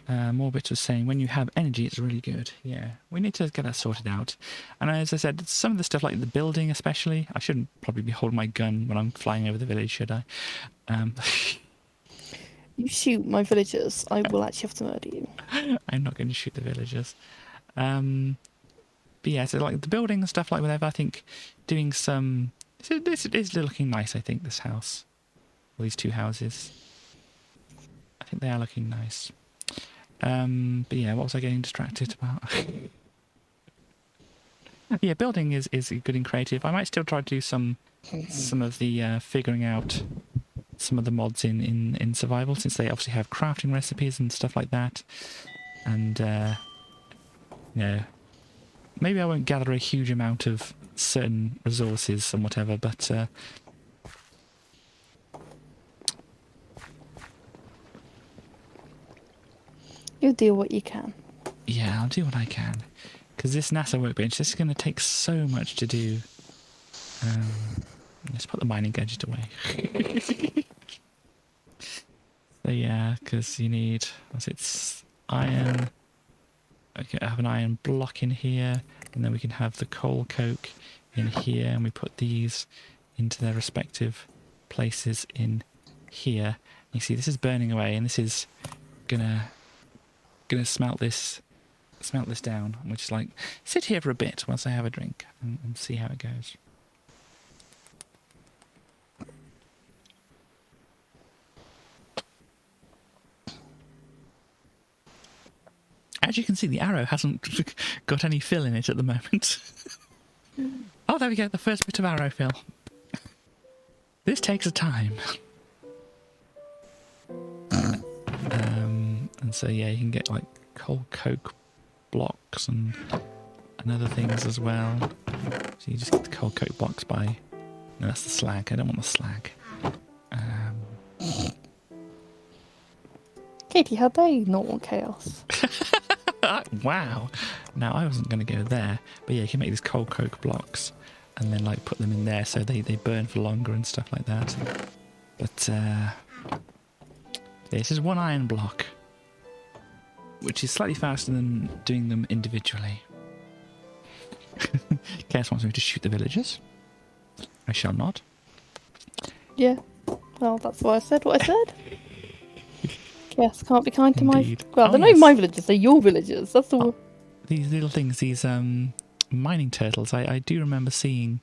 Morbit was saying, when you have energy, it's really good. Yeah, we need to get that sorted out. And as I said, some of the stuff like the building especially, I shouldn't probably be holding my gun when I'm flying over the village, should I? You shoot my villagers, I will actually have to murder you. I'm not going to shoot the villagers. But yeah, so like the building and stuff like whatever, I think doing some This is looking nice, I think, this house. Well, these two houses. I think they are looking nice. But yeah, what was I getting distracted about? Yeah, building is good and creative. I might still try to do some of the figuring out some of the mods in survival, since they obviously have crafting recipes and stuff like that. And maybe I won't gather a huge amount of certain resources and whatever, but You do what you can. yeah, I'll do what I can. Because this NASA workbench, this is going to take so much to do. Let's put the mining gadget away. So yeah, because you need, it's iron. Okay, I have an iron block in here, and then we can have the coal coke in here, and we put these into their respective places in here. You see, this is burning away, and this is gonna smelt this down. We'll just like sit here for a bit whilst I have a drink and see how it goes. As you can see, the arrow hasn't got any fill in it at the moment. Oh, there we go, the first bit of arrow fill. This takes a time. And so yeah, you can get like coal coke blocks and other things as well. So you just get the coal coke blocks by... No, that's the slag. I don't want the slag. Katie, how dare you not want chaos? Wow. Now, I wasn't going to go there. But yeah, you can make these coal coke blocks and then like put them in there so they burn for longer and stuff like that. But yeah, this is one iron block, which is slightly faster than doing them individually. Chaos wants me to shoot the villagers. I shall not. Yeah. Well, that's why I said what I said. Yes, can't be kind to Indeed. my... Well, they're not even my villagers, they're your villagers. That's all. These little things, these mining turtles, I do remember seeing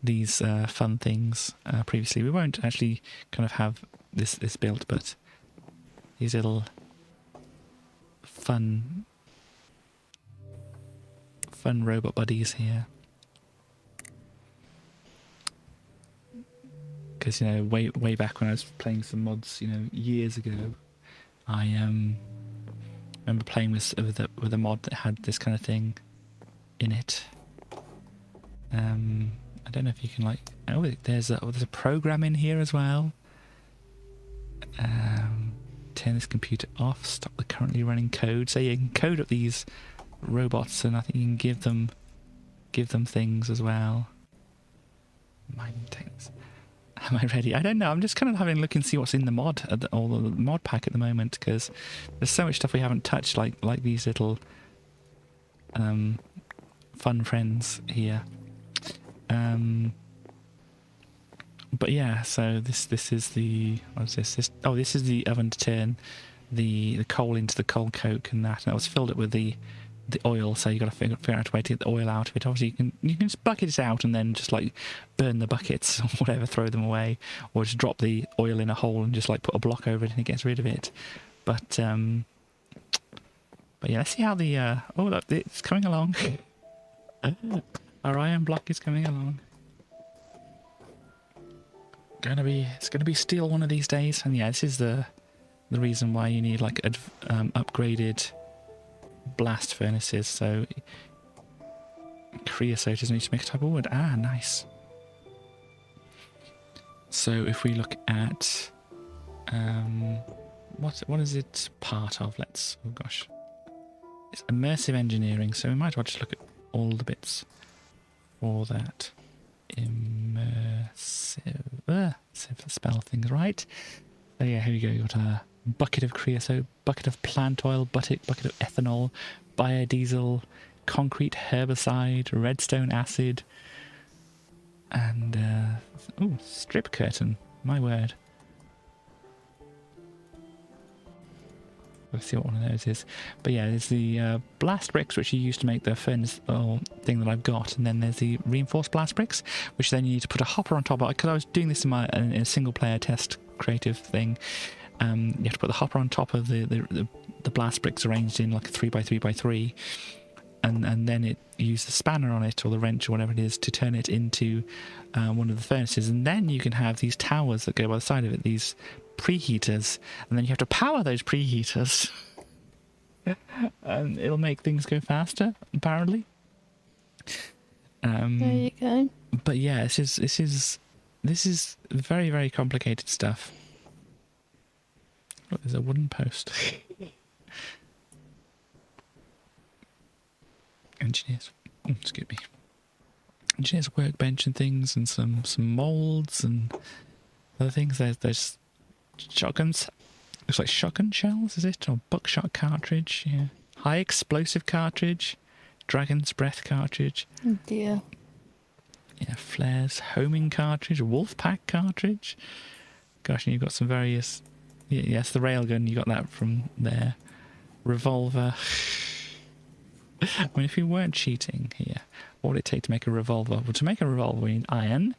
these fun things previously. We won't actually kind of have this built, but these little fun robot buddies here. Because, you know, way back when I was playing some mods, you know, years ago, I remember playing with a mod that had this kind of thing in it. I don't know if you can like... Oh, there's a program in here as well. Turn this computer off. Stop the currently running code. So you can code up these robots, and I think you can give them things as well. Mining tanks. Am I ready? I don't know. I'm just kind of having a look and see what's in the mod, or the mod pack at the moment, because there's so much stuff we haven't touched, like these little fun friends here. But yeah, so this is the... What is this? Oh, this is the oven to turn the coal into the coal coke and that. And I was filled it with the oil, so you got to figure out a way to get the oil out of it. Obviously, you can just bucket it out and then just like burn the buckets or whatever, throw them away, or just drop the oil in a hole and just like put a block over it and it gets rid of it. But yeah, let's see how the oh, look, it's coming along. Our iron block is coming along. It's gonna be steel one of these days, and yeah, this is the reason why you need like upgraded blast furnaces. So creosote is used to make a type of wood. Ah, nice. So if we look at what is it part of? It's immersive engineering. So we might as well just look at all the bits for that. Immersive, spell things right. So yeah, here we go. You got a bucket of creosote, bucket of plant oil, bucket of ethanol, biodiesel, concrete herbicide, redstone acid, and strip curtain. My word. Let's see what one of those is. But yeah, there's the blast bricks, which you use to make the furnace thing that I've got, and then there's the reinforced blast bricks, which then you need to put a hopper on top of. Because I was doing this in a single player test creative thing. You have to put the hopper on top of the blast bricks arranged in like a 3x3x3, and then you use the spanner on it or the wrench or whatever it is to turn it into one of the furnaces, and then you can have these towers that go by the side of it, these preheaters, and then you have to power those preheaters and it'll make things go faster, apparently. There you go. But yeah, this is very, very complicated stuff. Look, there's a wooden post. Engineers, excuse me. Engineers workbench and things, and some molds and other things. There's shotguns. Looks like shotgun shells, is it? Or buckshot cartridge, yeah. High explosive cartridge. Dragon's breath cartridge. Oh dear. Yeah, flares, homing cartridge, wolf pack cartridge. Gosh, and you've got some various... Yeah, yes, the railgun, you got that from there. Revolver. I mean, if you weren't cheating here, what would it take to make a revolver? Well, to make a revolver, we need iron.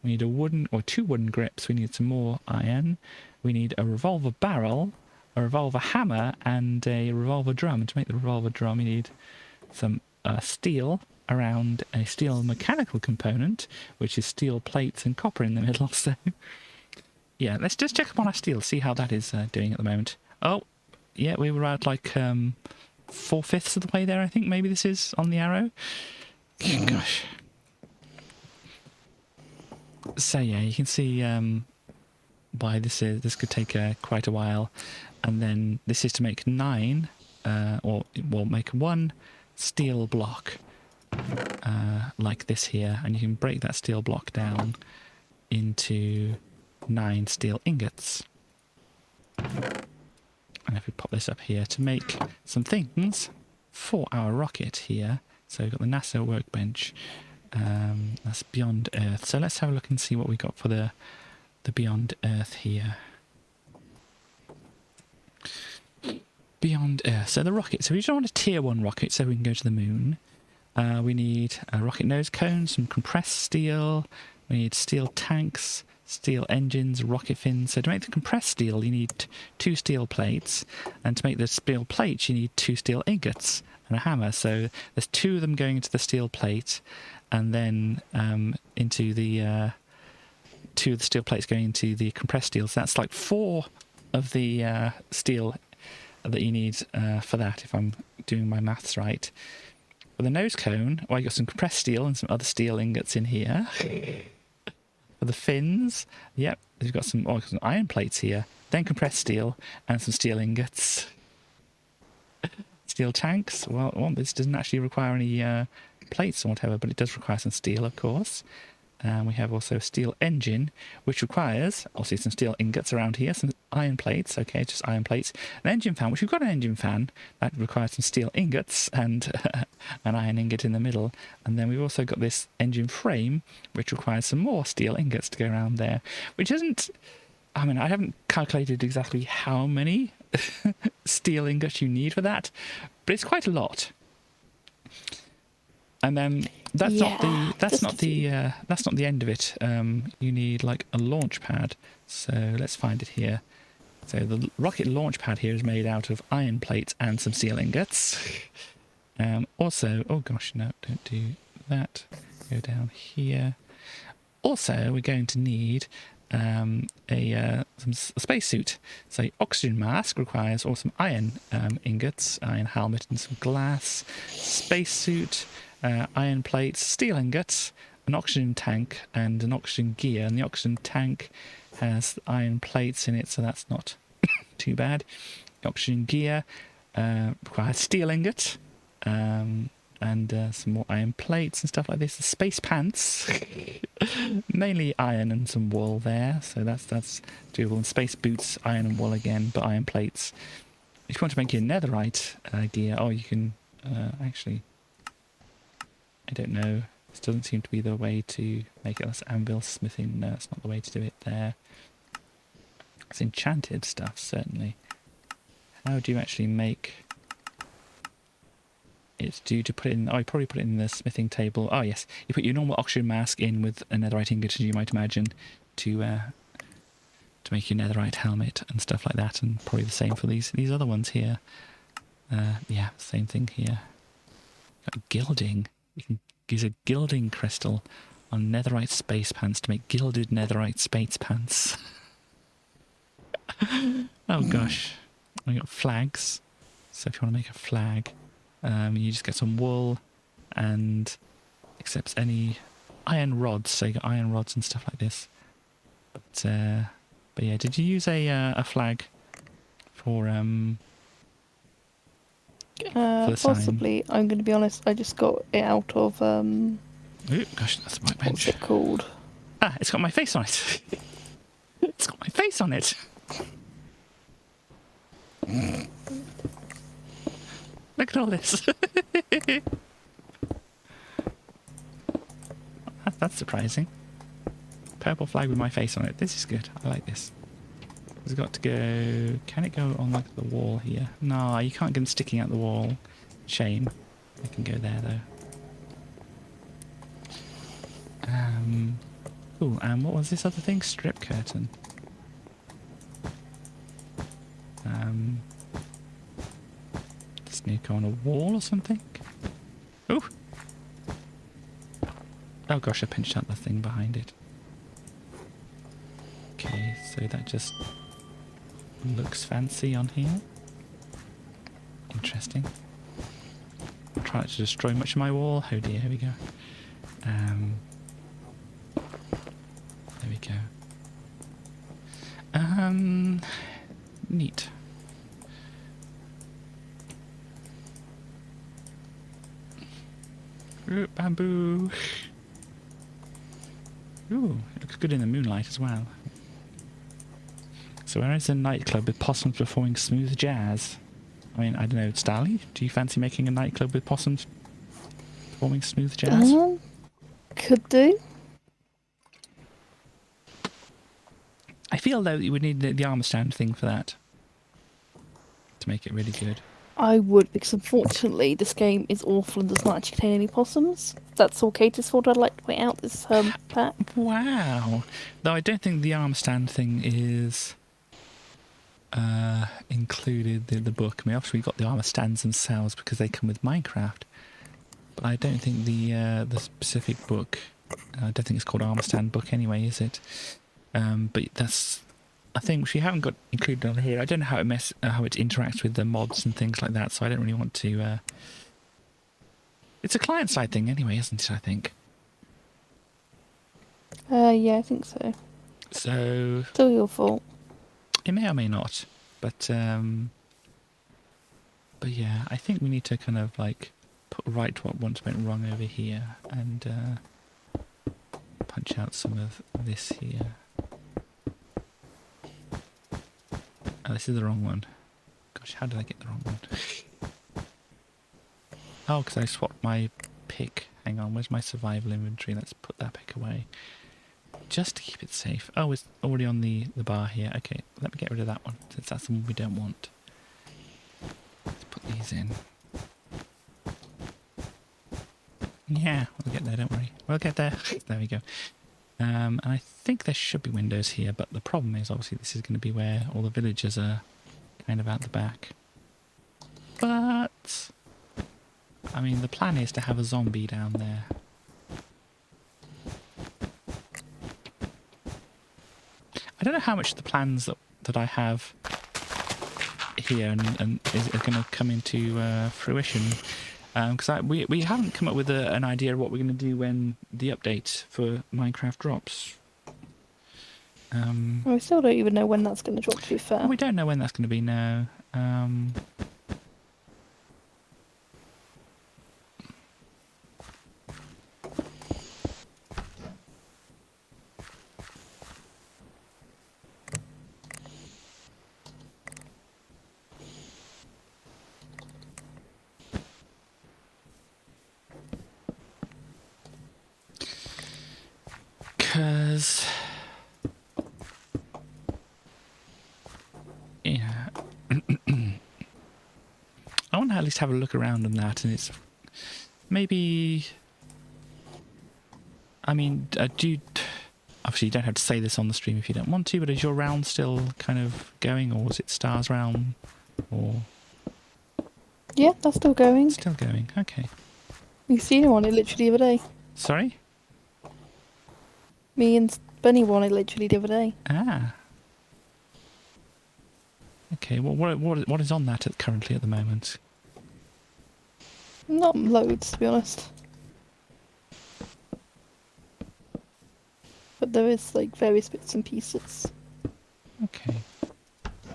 We need a wooden, or 2 wooden grips. We need some more iron. We need a revolver barrel, a revolver hammer, and a revolver drum. And to make the revolver drum, you need some steel around a steel mechanical component, which is steel plates and copper in the middle. So, yeah, let's just check up on our steel, see how that is doing at the moment. Oh, yeah, we were at like 4/5 of the way there, I think. Maybe this is on the arrow. Gosh. So yeah, you can see why this could take quite a while, and then this is to make 9, or we'll make 1 steel block like this here, and you can break that steel block down into 9 steel ingots. And if we pop this up here to make some things for our rocket here, so we've got the NASA workbench. That's Beyond Earth. So let's have a look and see what we got for the Beyond Earth here. Beyond Earth. So the rocket. So we just want a tier 1 rocket so we can go to the moon. We need a rocket nose cone, some compressed steel. We need steel tanks, steel engines, rocket fins. So to make the compressed steel, you need 2 steel plates, and to make the steel plates, you need 2 steel ingots and a hammer. So there's 2 of them going into the steel plate, and then into the 2 of the steel plates going into the compressed steel. So that's like 4 of the steel that you need for that, if I'm doing my maths right. For the nose cone, well, you got some compressed steel and some other steel ingots in here. For the fins, yep, you've got some iron plates here, then compressed steel and some steel ingots. Steel tanks, well, this doesn't actually require any plates or whatever, but it does require some steel, of course. We have also a steel engine, which requires, obviously, some steel ingots around here, some iron plates, okay, just iron plates. An engine fan, which we've got an engine fan, that requires some steel ingots and an iron ingot in the middle. And then we've also got this engine frame, which requires some more steel ingots to go around there, which isn't, I mean, I haven't calculated exactly how many steel ingots you need for that, but it's quite a lot. And then that's not the end of it. You need like a launch pad. So let's find it here. So the rocket launch pad here is made out of iron plates and some steel ingots. Also, oh gosh, no, don't do that. Go down here. Also, we're going to need a spacesuit. So oxygen mask requires some iron ingots, iron helmet, and some glass. Spacesuit. Iron plates, steel ingots, an oxygen tank, and an oxygen gear. And the oxygen tank has iron plates in it, so that's not too bad. The oxygen gear requires steel ingot, and some more iron plates and stuff like this. The space pants, mainly iron and some wool there, so that's doable. And space boots, iron and wool again, but iron plates. If you want to make your netherite idea, you can actually... I don't know. This doesn't seem to be the way to make it. That's anvil smithing. No, it's not the way to do it there. It's enchanted stuff, certainly. How do you actually make it? Do you to put it in? Oh, you probably put it in the smithing table. Oh yes, you put your normal oxygen mask in with a netherite ingot, as you might imagine, to make your netherite helmet and stuff like that, and probably the same for these other ones here. Yeah, same thing here. Got gilding. You can use a gilding crystal on netherite space pants to make gilded netherite space pants. Oh gosh. We got flags. So if you want to make a flag, you just get some wool and accepts any iron rods. So you got iron rods and stuff like this. But yeah, did you use a flag for the sign? Possibly. I'm going to be honest. I just got it out of Ooh, gosh, that's a white bench. what's it called? Ah, it's got my face on it. It's got my face on it. Look at all this. That's surprising. Purple flag with my face on it. This is good. I like this. It's got to go... Can it go on like the wall here? No, you can't get them sticking out the wall. Shame. They can go there though. Cool. And what was this other thing? Strip curtain. This need to go on a wall or something? Ooh! Oh gosh, I pinched out the thing behind it. Okay, so that just looks fancy on here. Interesting. Try not to destroy much of my wall. Oh dear, here we go. There we go. Neat. Ooh, bamboo. Ooh, it looks good in the moonlight as well. So where is the nightclub with possums performing smooth jazz? I mean, I don't know, Starly, do you fancy making a nightclub with possums performing smooth jazz? Could do. I feel though that you would need the armor stand thing for that to make it really good. I would, because unfortunately this game is awful and does not actually contain any possums. That's all Katie's fault. I'd like to point out this pack. Wow. Though I don't think the armor stand thing is included in the book. I mean, obviously we got the armor stands themselves because they come with Minecraft. But I don't think the specific book, I don't think it's called Armor Stand book anyway, is it? But that's, I think we haven't got included on here. I don't know how it interacts with the mods and things like that, so I don't really want to. It's a client-side thing anyway, isn't it? I think. Yeah, I think so. So. Still your fault. It may or may not, but yeah, I think we need to kind of like put right what once went wrong over here and punch out some of this here. Oh, this is the wrong one. Gosh, how did I get the wrong one? Oh, because I swapped my pick. Hang on, where's my survival inventory? Let's put that pick away. Just to keep it safe. Oh, it's already on the bar here. Okay, let me get rid of that one, since that's the one we don't want. Let's put these in. Yeah, we'll get there, don't worry. We'll get there. There we go. And I think there should be windows here, but the problem is obviously this is going to be where all the villagers are kind of out the back. But, I mean, the plan is to have a zombie down there. I don't know how much the plans that I have here and are going to come into fruition. Because we haven't come up with an idea of what we're going to do when the update for Minecraft drops. We still don't even know when that's going to drop, to be fair. We don't know when that's going to be now. Because, yeah, at least have a look around on that, and it's maybe. I mean, do you, obviously you don't have to say this on the stream if you don't want to, but is your round still kind of going, or is it Star's round, or Yeah, that's still going. still going? Okay. You seen him on it literally the other day. Sorry. Me and Bunny won it literally the other day. Ah. Okay. Well, what is on that currently at the moment? Not loads, to be honest. But there is like various bits and pieces. Okay.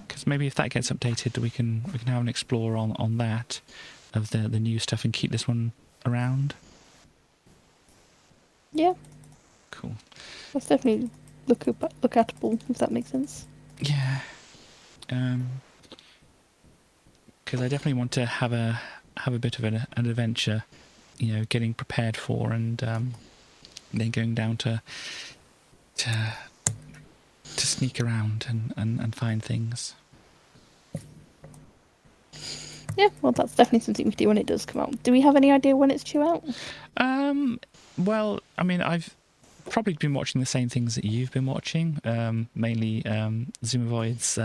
Because maybe if that gets updated, we can have an explore on that of the new stuff and keep this one around. Yeah, Cool. that's definitely lookatable, if that makes sense. Yeah. Because I definitely want to have a bit of an adventure, you know, getting prepared for, and then going down to sneak around and find things. Yeah, well, that's definitely something we do when it does come out. Do we have any idea when it's due out? Well, I mean, I've probably been watching the same things that you've been watching, mainly Zoomovoid's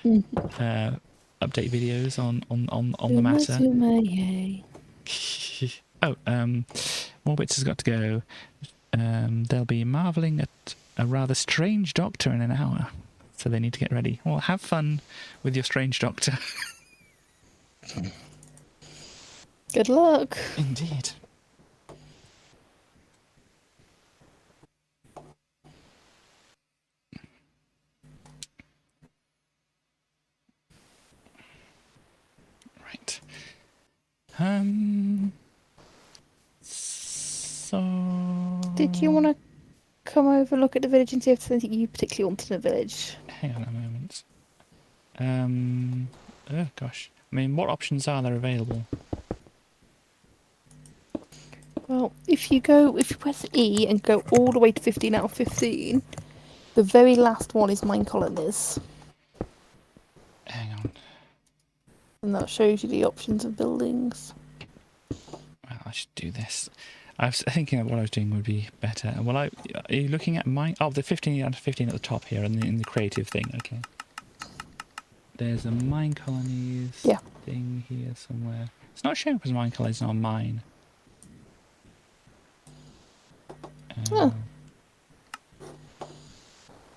update videos on the matter. Yay. Oh, Morbits has got to go. They'll be marvelling at a rather strange doctor in an hour, so they need to get ready. Well, have fun with your strange doctor. Good luck. Indeed. Right. So... Did you want to come over, look at the village, and see if there's anything you particularly wanted in the village? Hang on a moment. Oh gosh. I mean, what options are there available? Well, if you press E and go all the way to 15 out of 15, the very last one is Mine Colonies. Hang on. And that shows you the options of buildings. Well, I should do this. I was thinking that what I was doing would be better. Well, are you looking at mine? Oh, the 15 out of 15 at the top here, in the creative thing. Okay. There's a mine colonies thing here somewhere. It's not showing up as mine colonies on mine.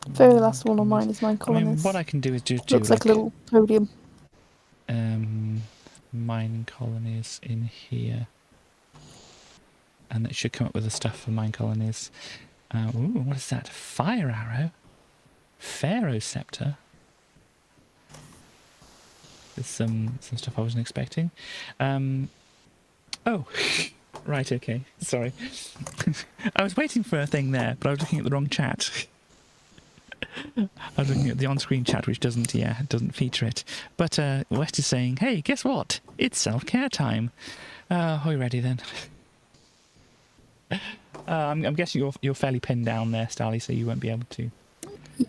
Very last one on mine is Mine I Colonies. mean, what I can do is do Looks like a little podium. Mine colonies in here, and it should come up with the stuff for mine colonies. Ooh, what is that? Fire arrow, Pharaoh scepter. There's some stuff I wasn't expecting. Oh, right, okay. Sorry, I was waiting for a thing there, but I was looking at the wrong chat. I was looking at the on-screen chat, which doesn't feature it. But West is saying, "Hey, guess what? It's self-care time." Are we ready then? I'm guessing you're fairly pinned down there, Starly, so you won't be able to.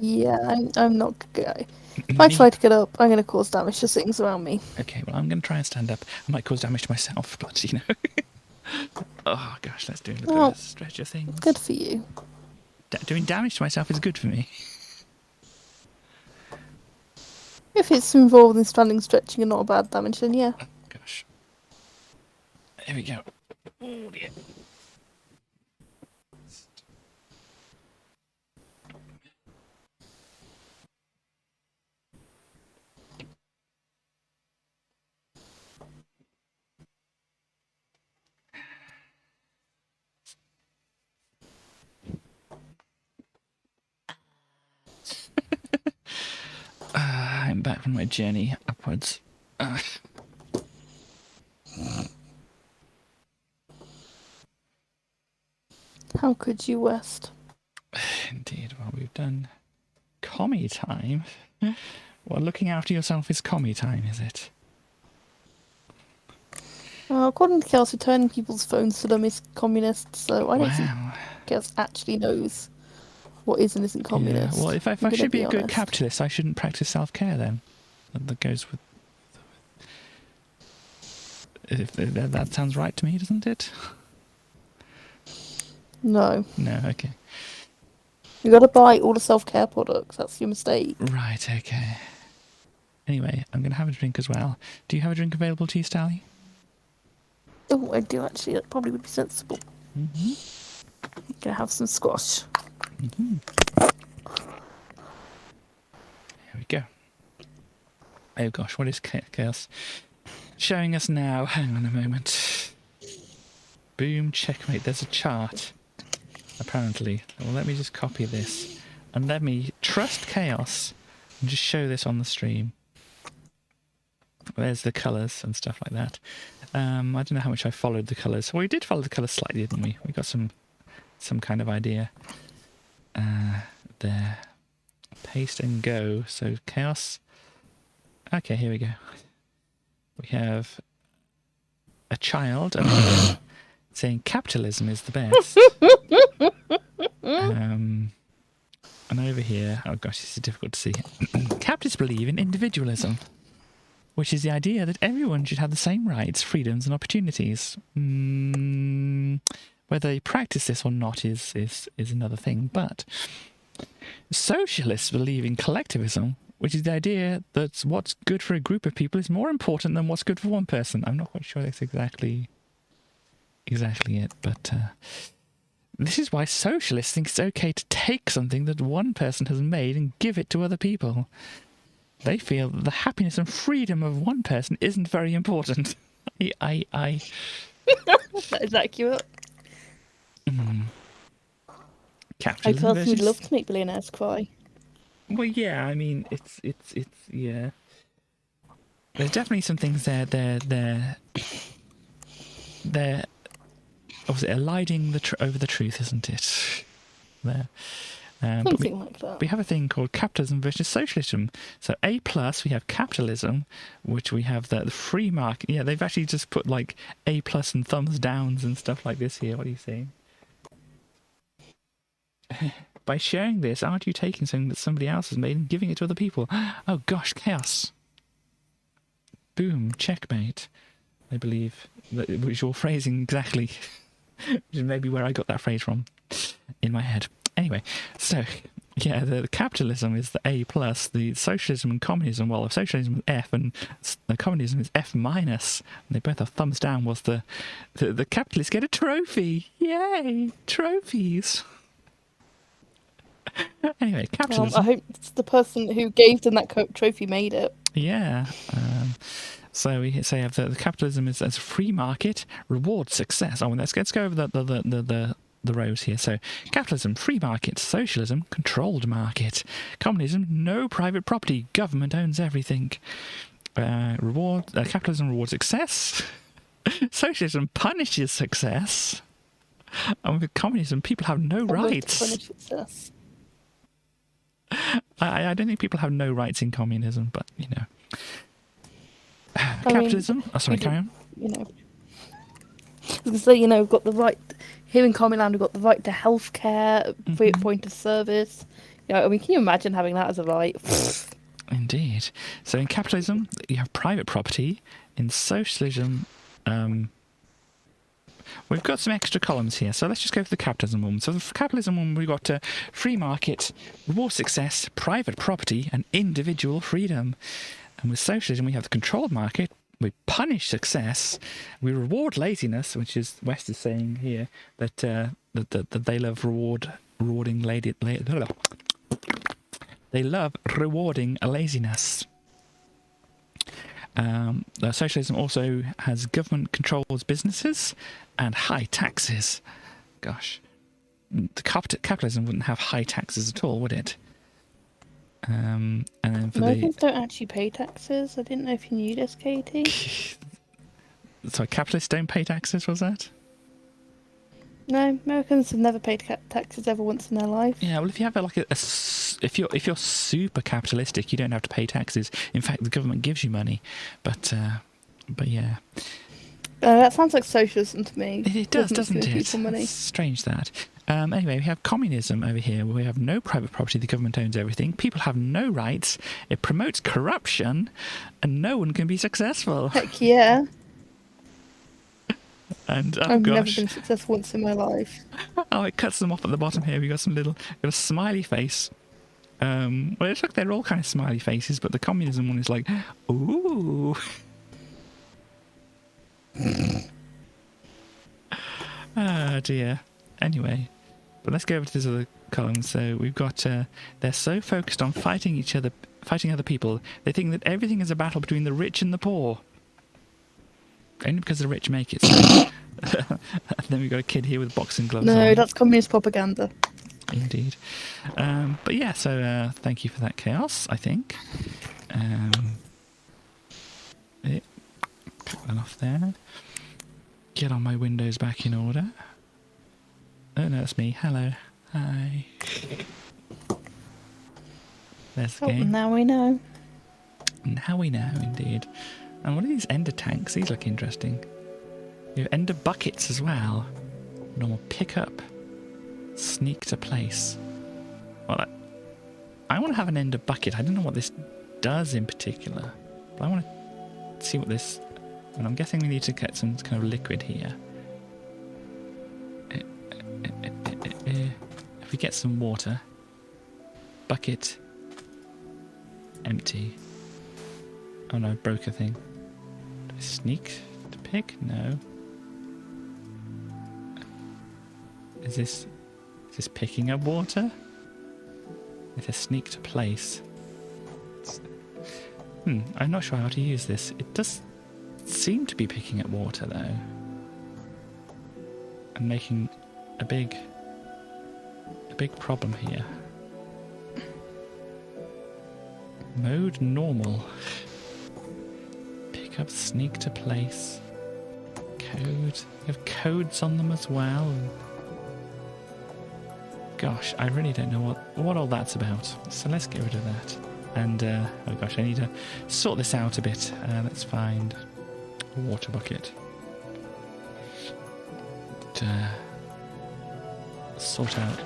Yeah, I'm not good. If I try to get up, I'm going to cause damage to things around me. Okay, well, I'm going to try and stand up. I might cause damage to myself, but you know. Oh gosh, let's do a little bit of a stretch of things. Good for you. Doing damage to myself is good for me. If it's involved in standing, stretching, and not a bad damage, then yeah. Gosh. Here we go. Oh dear. I'm back from my journey upwards. How could you, West? Indeed. Well, we've done commie time. Well, looking after yourself is commie time, is it? According to Kelsey, turning people's phones to them is communist, so I don't think Kelsey actually knows what is and isn't communist. Yeah. Well, if I should be a good capitalist, I shouldn't practice self-care then. That goes with... That sounds right to me, doesn't it? No. No, okay. You got to buy all the self-care products. That's your mistake. Right, okay. Anyway, I'm going to have a drink as well. Do you have a drink available to you, Stally? Oh, I do actually. That probably would be sensible. Mm-hmm. Gonna have some squash. Mm-hmm. There we go. Oh gosh, what is Chaos showing us now? Hang on a moment. Boom, checkmate. There's a chart, apparently. Well, let me just copy this. And let me trust Chaos and just show this on the stream. There's the colours and stuff like that. I don't know how much I followed the colours. Well, we did follow the colours slightly, didn't we? We got some kind of idea. There. Paste and go. So Chaos. Okay, here we go. We have a child saying capitalism is the best. And over here, oh gosh, this is difficult to see. Capitalists believe in individualism, which is the idea that everyone should have the same rights, freedoms, and opportunities. Whether they practice this or not is another thing. But socialists believe in collectivism, which is the idea that what's good for a group of people is more important than what's good for one person. I'm not quite sure that's exactly it, but this is why socialists think it's okay to take something that one person has made and give it to other people. They feel that the happiness and freedom of one person isn't very important. I That is accurate. Capitalism I personally would versus... love to make billionaires cry. Well, yeah, I mean, it's yeah. There's definitely some things there. They're obviously eliding over the truth, isn't it? There. Something like that. We have a thing called capitalism versus socialism. So A+, we have capitalism, which we have the free market. Yeah, they've actually just put like A+ and thumbs downs and stuff like this here. What are you saying? By sharing this, aren't you taking something that somebody else has made and giving it to other people? Oh gosh, Chaos. Boom, checkmate. I believe that was your phrasing exactly. Which is maybe where I got that phrase from in my head. Anyway, so yeah, the capitalism is the A+, the socialism and communism, well, socialism is F and the communism is F-. And they both have thumbs down. Was the capitalists get a trophy. Yay, trophies. Anyway, capitalism. I hope the person who gave them that trophy made it. Yeah. So we say have the capitalism is as a free market, rewards success. Oh, let's go over the rows here. So capitalism, free market; socialism, controlled market; communism, no private property, government owns everything. Capitalism rewards success. Socialism punishes success. And with communism, people have no rights. Punish success. I don't think people have no rights in communism, but you know. Capitalism. Carry on. You know, I was gonna say, you know, we've got the right here in Commonland. We've got the right to healthcare, free at point of service. You know, I mean, can you imagine having that as a right? Indeed. So in capitalism, you have private property. In socialism, we've got some extra columns here. So let's just go for the capitalism one. So for capitalism one, we've got free market, reward success, private property, and individual freedom. And with socialism, we have the controlled market. We punish success. We reward laziness, which is West is saying here that they love rewarding They love rewarding laziness. Socialism also has government controls businesses and high taxes. Gosh, the capitalism wouldn't have high taxes at all, would it? And then for Americans don't actually pay taxes. I didn't know if you knew this, Katie. Sorry, capitalists don't pay taxes, was that? No, Americans have never paid taxes ever once in their life. Yeah, well, if you have if you're super capitalistic, you don't have to pay taxes. In fact, the government gives you money. But yeah. That sounds like socialism to me. It does, doesn't it? People money. It's strange that. Anyway, we have communism over here, where we have no private property, the government owns everything, people have no rights, it promotes corruption, and no one can be successful. Heck yeah. And oh I've never gosh, been successful once in my life. oh, it cuts them off at the bottom here. We got got a smiley face. Well, it looks like they're all kind of smiley faces, but the communism one is like, ooh. Ah, dear. Anyway, but let's go over to this other column. So we've got, they're so focused on fighting other people, they think that everything is a battle between the rich and the poor. Only because the rich make it so. And then we've got a kid here with boxing gloves on. No, that's communist propaganda. Indeed. But yeah, so thank you for that, Chaos, I think. Put that off there. Get on my windows back in order. Oh no, that's me. Hello. Hi. There's the Oh, game. now we know. Now we know, indeed. And what are these ender tanks? These look interesting. You have ender buckets as well. Normal pickup. Sneak to place. Well, I want to have an ender bucket. I don't know what this does in particular, but I want to see what this... And I'm guessing we need to get some kind of liquid here. If we get some water. Bucket. Empty. Oh no, broke a thing. Do I sneak to pick? No. Is this picking up water? It's a sneak to place. I'm not sure how to use this. It does seem to be picking up water though. And making a big problem here. Mode normal. Pick up, sneak to place. Code. You have codes on them as well. Gosh, I really don't know what all that's about. So let's get rid of that. And, oh gosh, I need to sort this out a bit. Let's find a water bucket. Sort out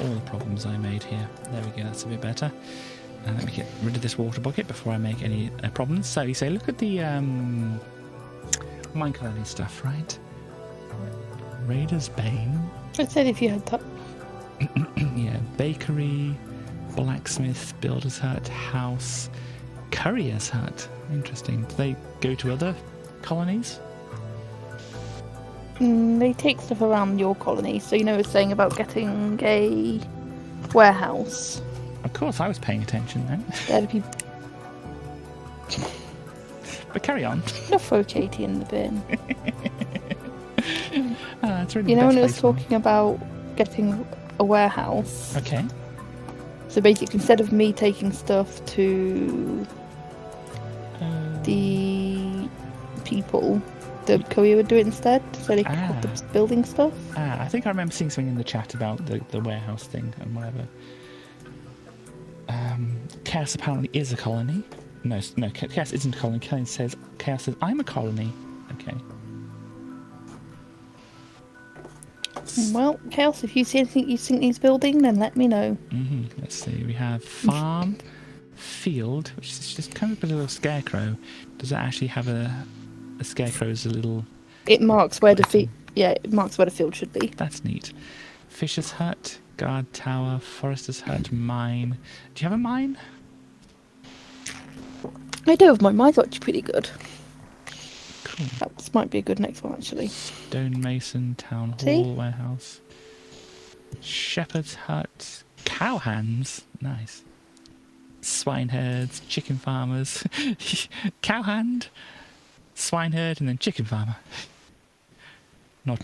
all the problems I made here. There we go, that's a bit better. Let me get rid of this water bucket before I make any problems. So you say, look at the Minecraft stuff, right? Raider's Bane. I said if you had that. Yeah, bakery, blacksmith, builder's hut, house, courier's hut. Interesting. Do they go to other colonies? They take stuff around your colony. So you know, it's saying about getting a warehouse. Of course, I was paying attention then. There be But carry on. no throw Katie in the bin. It's really You the know best when it was place for me. talking about getting a warehouse. Okay. So basically, instead of me taking stuff to the people, the courier would do it instead, so they could put the building stuff. I think I remember seeing something in the chat about the warehouse thing and whatever. Chaos apparently is a colony. No, Chaos isn't a colony. Chaos says, I'm a colony. Okay. Well, Chaos, if you see anything you think needs building, then let me know. Let's see. We have farm, field, which is just kind of a little scarecrow. Does it actually have a scarecrow as a little... It marks where the it marks where the field should be. That's neat. Fisher's hut, guard tower, forester's hut, mine. Do you have a mine? I do have mine's actually pretty good. Cool. That might be a good next one, actually. Stonemason, town hall, See? warehouse. Shepherd's hut, cowhands. Nice. Swineherds, chicken farmers. Cowhand, swineherd, and then chicken farmer. Not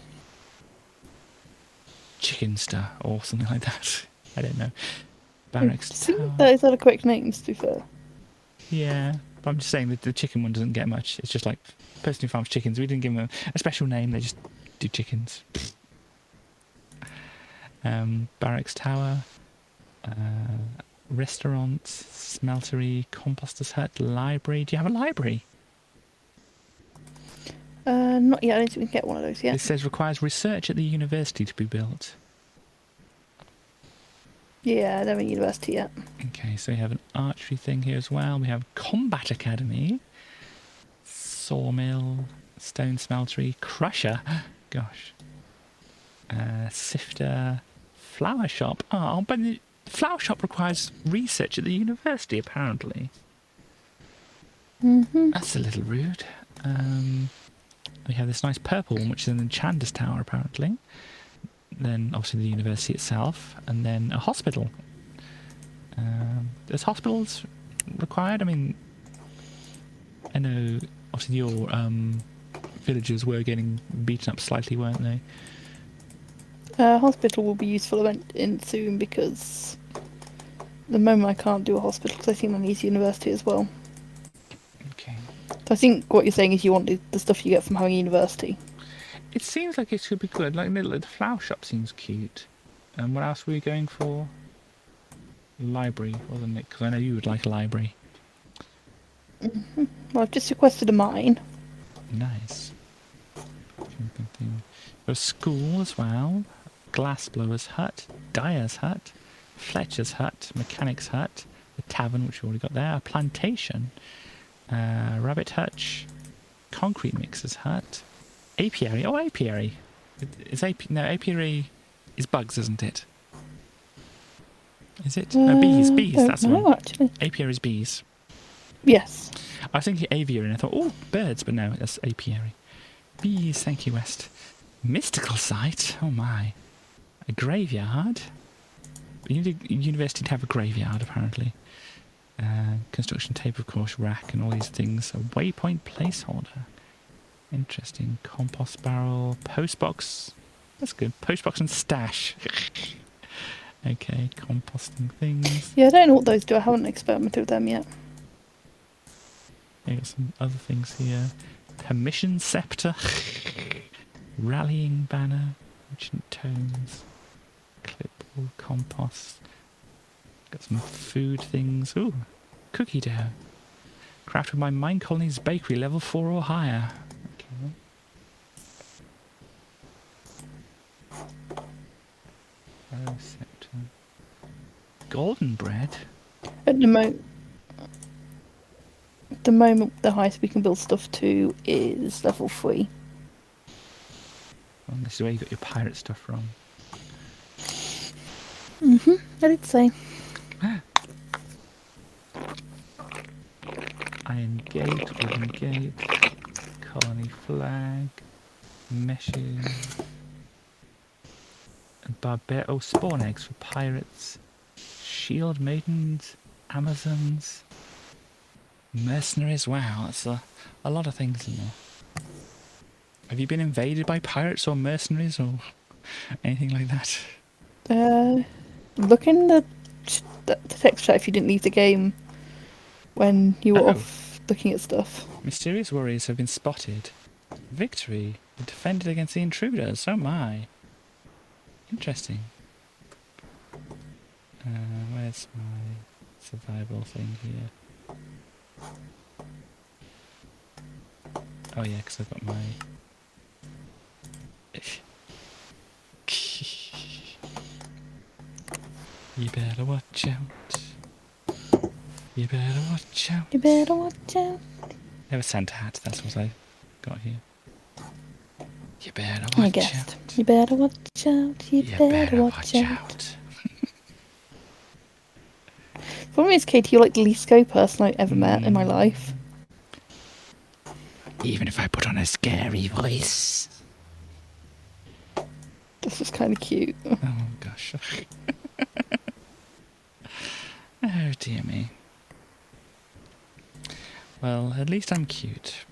chickenster or something like that. I don't know. Barracks See, tower. those are the correct names, to be fair. Yeah, but I'm just saying that the chicken one doesn't get much. It's just like person who farms chickens. We didn't give them a special name. They just do chickens. Barracks tower, restaurant, smeltery, composter's hut, library. Do you have a library? Not yet. I don't think we can get one of those yet. It says requires research at the university to be built. Yeah, they're in university yet. Okay, so we have an archery thing here as well. We have combat academy, sawmill, Stone smeltery. Crusher. Gosh. Sifter. Flower shop. Oh, but the flower shop requires research at the university, apparently. Mm-hmm. That's a little rude. We have this nice purple one, which is an enchanter's tower, apparently. Then, obviously, the university itself. And then a hospital. There's hospitals required? I mean, I know, obviously, your villagers were getting beaten up slightly, weren't they? Hospital will be useful in soon because at the moment I can't do a hospital because I think that needs university as well. Okay. So I think what you're saying is you want the stuff you get from having a university. It seems like it should be good. Like, the flower shop seems cute. And what else were we going for? Library, wasn't it? Because I know you would like a library. Well, I've just requested a mine. Nice. A school as well. Glassblower's hut. Dyer's hut. Fletcher's hut. Mechanic's hut. The tavern, which we already got there. A plantation. Rabbit hutch. Concrete mixer's hut. Apiary. Oh, apiary. Apiary is bugs, isn't it? Is it? No, bees. Bees, that's the one. Actually. Apiary is bees. Yes. I was thinking aviary and I thought, oh, birds, but no, that's apiary. Bees, thank you, West. Mystical site? Oh my. A graveyard? You need a university to have a graveyard, apparently. Construction tape, of course, rack and all these things. A waypoint placeholder. Interesting. Compost barrel. Postbox. That's good. Postbox and stash. Okay, composting things. Yeah, I don't know what those do. I haven't experimented with them yet. Yeah, got some other things here. Permission scepter. Rallying banner. Ancient tomes. Clipboard, compost. Got some food things. Ooh, cookie dough. Crafted by Mine Colony's bakery, level 4 or higher. Okay. Oh, scepter. Golden bread. At the moment, the highest we can build stuff to is level 3. Well, this is where you got your pirate stuff from. I did say. Iron gate, wooden gate, colony flag, meshes, spawn eggs for pirates, shield maidens, Amazons, mercenaries. Wow, that's a lot of things in there. Have you been invaded by pirates or mercenaries or anything like that? Look in the text chat if you didn't leave the game when you were off looking at stuff. Mysterious warriors have been spotted. Victory. Defended against the intruders. Oh my. Interesting. Where's my survival thing here? Oh yeah, because I've got my... You better watch out. You better watch out. You better watch out. I have a Santa hat, that's what I got here. You better watch I guessed. out. You better watch out. You better watch out. For me, it's Katie, you're like the least scary person I've ever met in my life. Even if I put on a scary voice. This is kind of cute. Oh gosh. Oh dear me. Well, at least I'm cute.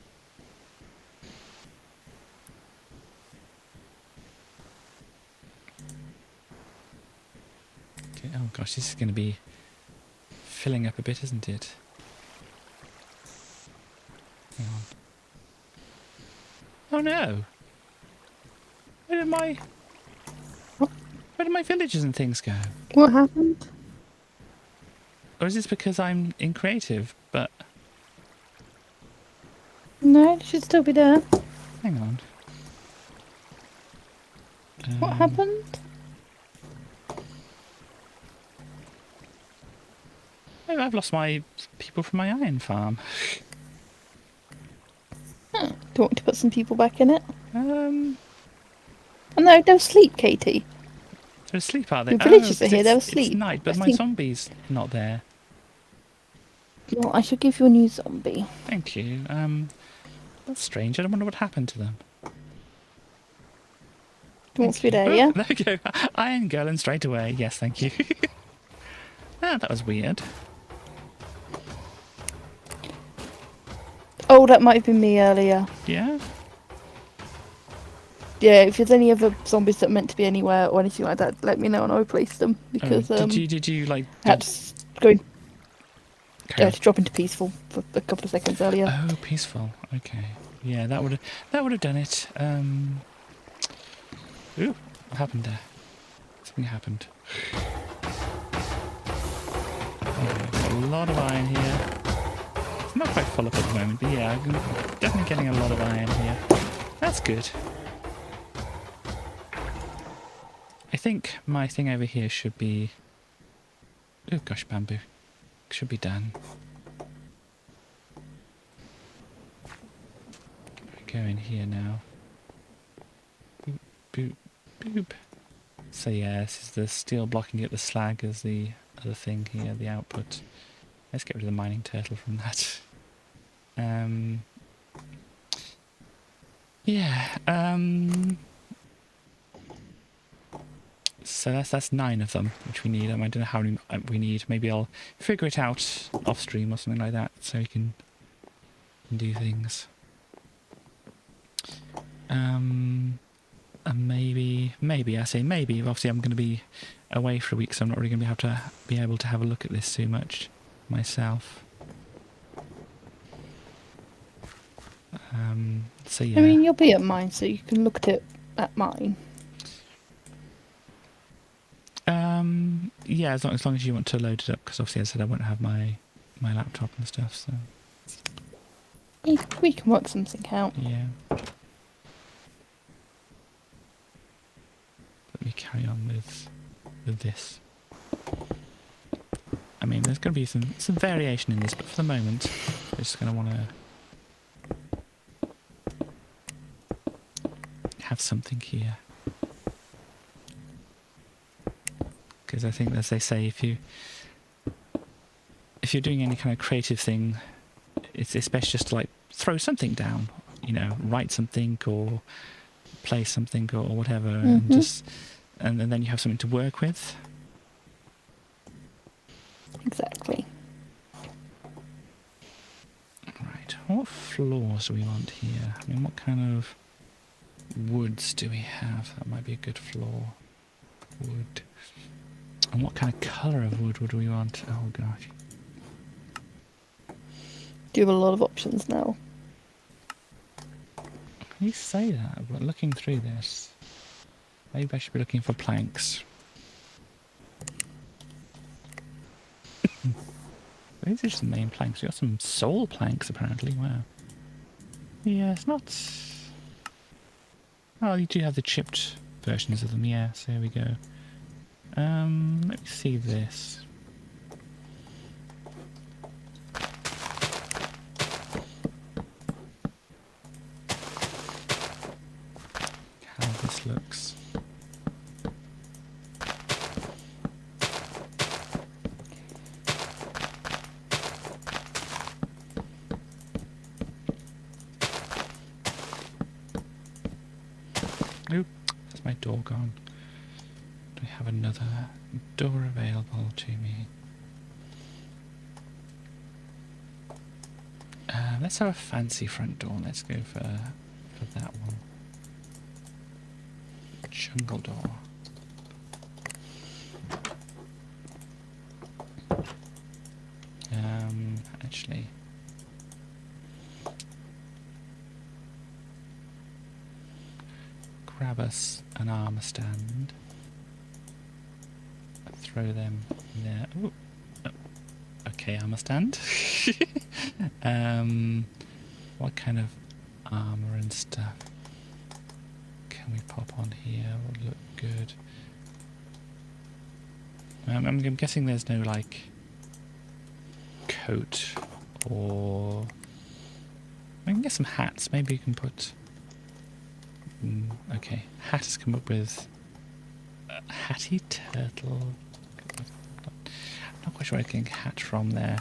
Okay, oh gosh, this is going to be filling up a bit, isn't it? Hang on. Oh no! Where did my villagers and things go? What happened? Or is this because I'm in creative, but... No, it should still be there. Hang on. What happened? Maybe I've lost my people from my iron farm. Huh. Do you want me to put some people back in it? Um, Oh, no, they're asleep, Katie. they're asleep, are they? Your villagers are 'cause here, they're It's asleep. night, but I my think- zombie's not there. Well, I shall give you a new zombie. Thank you. That's strange. I wonder what happened to them. Do you want to be Thank there, you. yeah? Oh, there we go. Iron Golem straight away. Yes, thank you. That was weird. Oh, that might have been me earlier. Yeah? Yeah, if there's any other zombies that are meant to be anywhere or anything like that, let me know and I'll replace them. Because did you like... I had to go in, Carry on. to drop into peaceful for a couple of seconds earlier. Oh, peaceful. Okay. Yeah, that would have done it. Ooh, what happened there? Something happened. Okay, got a lot of iron here. It's not quite full up at the moment, but yeah, I'm definitely getting a lot of iron here. That's good. I think my thing over here should be... Oh gosh, bamboo. Should be done. Go in here now. Boop, boop, boop. So yeah, this is the steel blocking it, the slag is the other thing here, the output. Let's get rid of the mining turtle from that. Yeah, so that's 9 of them, which we need. I don't know how many we need. Maybe I'll figure it out off stream or something like that, so we can do things. And maybe I say maybe. Obviously, I'm going to be away for a week, so I'm not really going to be able to have a look at this too much myself. So yeah. I mean, you'll be at mine, so you can look at it at mine. Yeah, as long as you want to load it up, because obviously, as I said, I won't have my laptop and stuff. So We can work something out. yeah. Let me carry on with this. I mean, there's going to be some variation in this, but for the moment, we're just going to want to have something here. Because I think, as they say, if you're doing any kind of creative thing, it's best just to like throw something down, you know, write something or play something or whatever, and then you have something to work with. Exactly. Right, what floors do we want here? I mean, what kind of woods do we have? That might be a good floor. Wood. And what kind of colour of wood would we want? Oh gosh. Do you have a lot of options now? You say that, but looking through this, maybe I should be looking for planks. These are just the main planks. We got some soul planks apparently. Wow. Yeah, it's not. Oh, you do have the chipped versions of them. Yeah, so there we go. Let me see this. How this looks. Oop, that's my door gone. Do we have another door available to me? Let's have a fancy front door. Let's go for that one. Jungle door. Actually, grab us an armor stand. Throw them there. Ooh. Oh. Okay, armor stand. What kind of armor and stuff can we pop on here? Would look good. I'm guessing there's no like coat or I can get some hats. Maybe you can put... okay, hat has come up with... Hatty Turtle. Not quite sure where I can get a hat from there.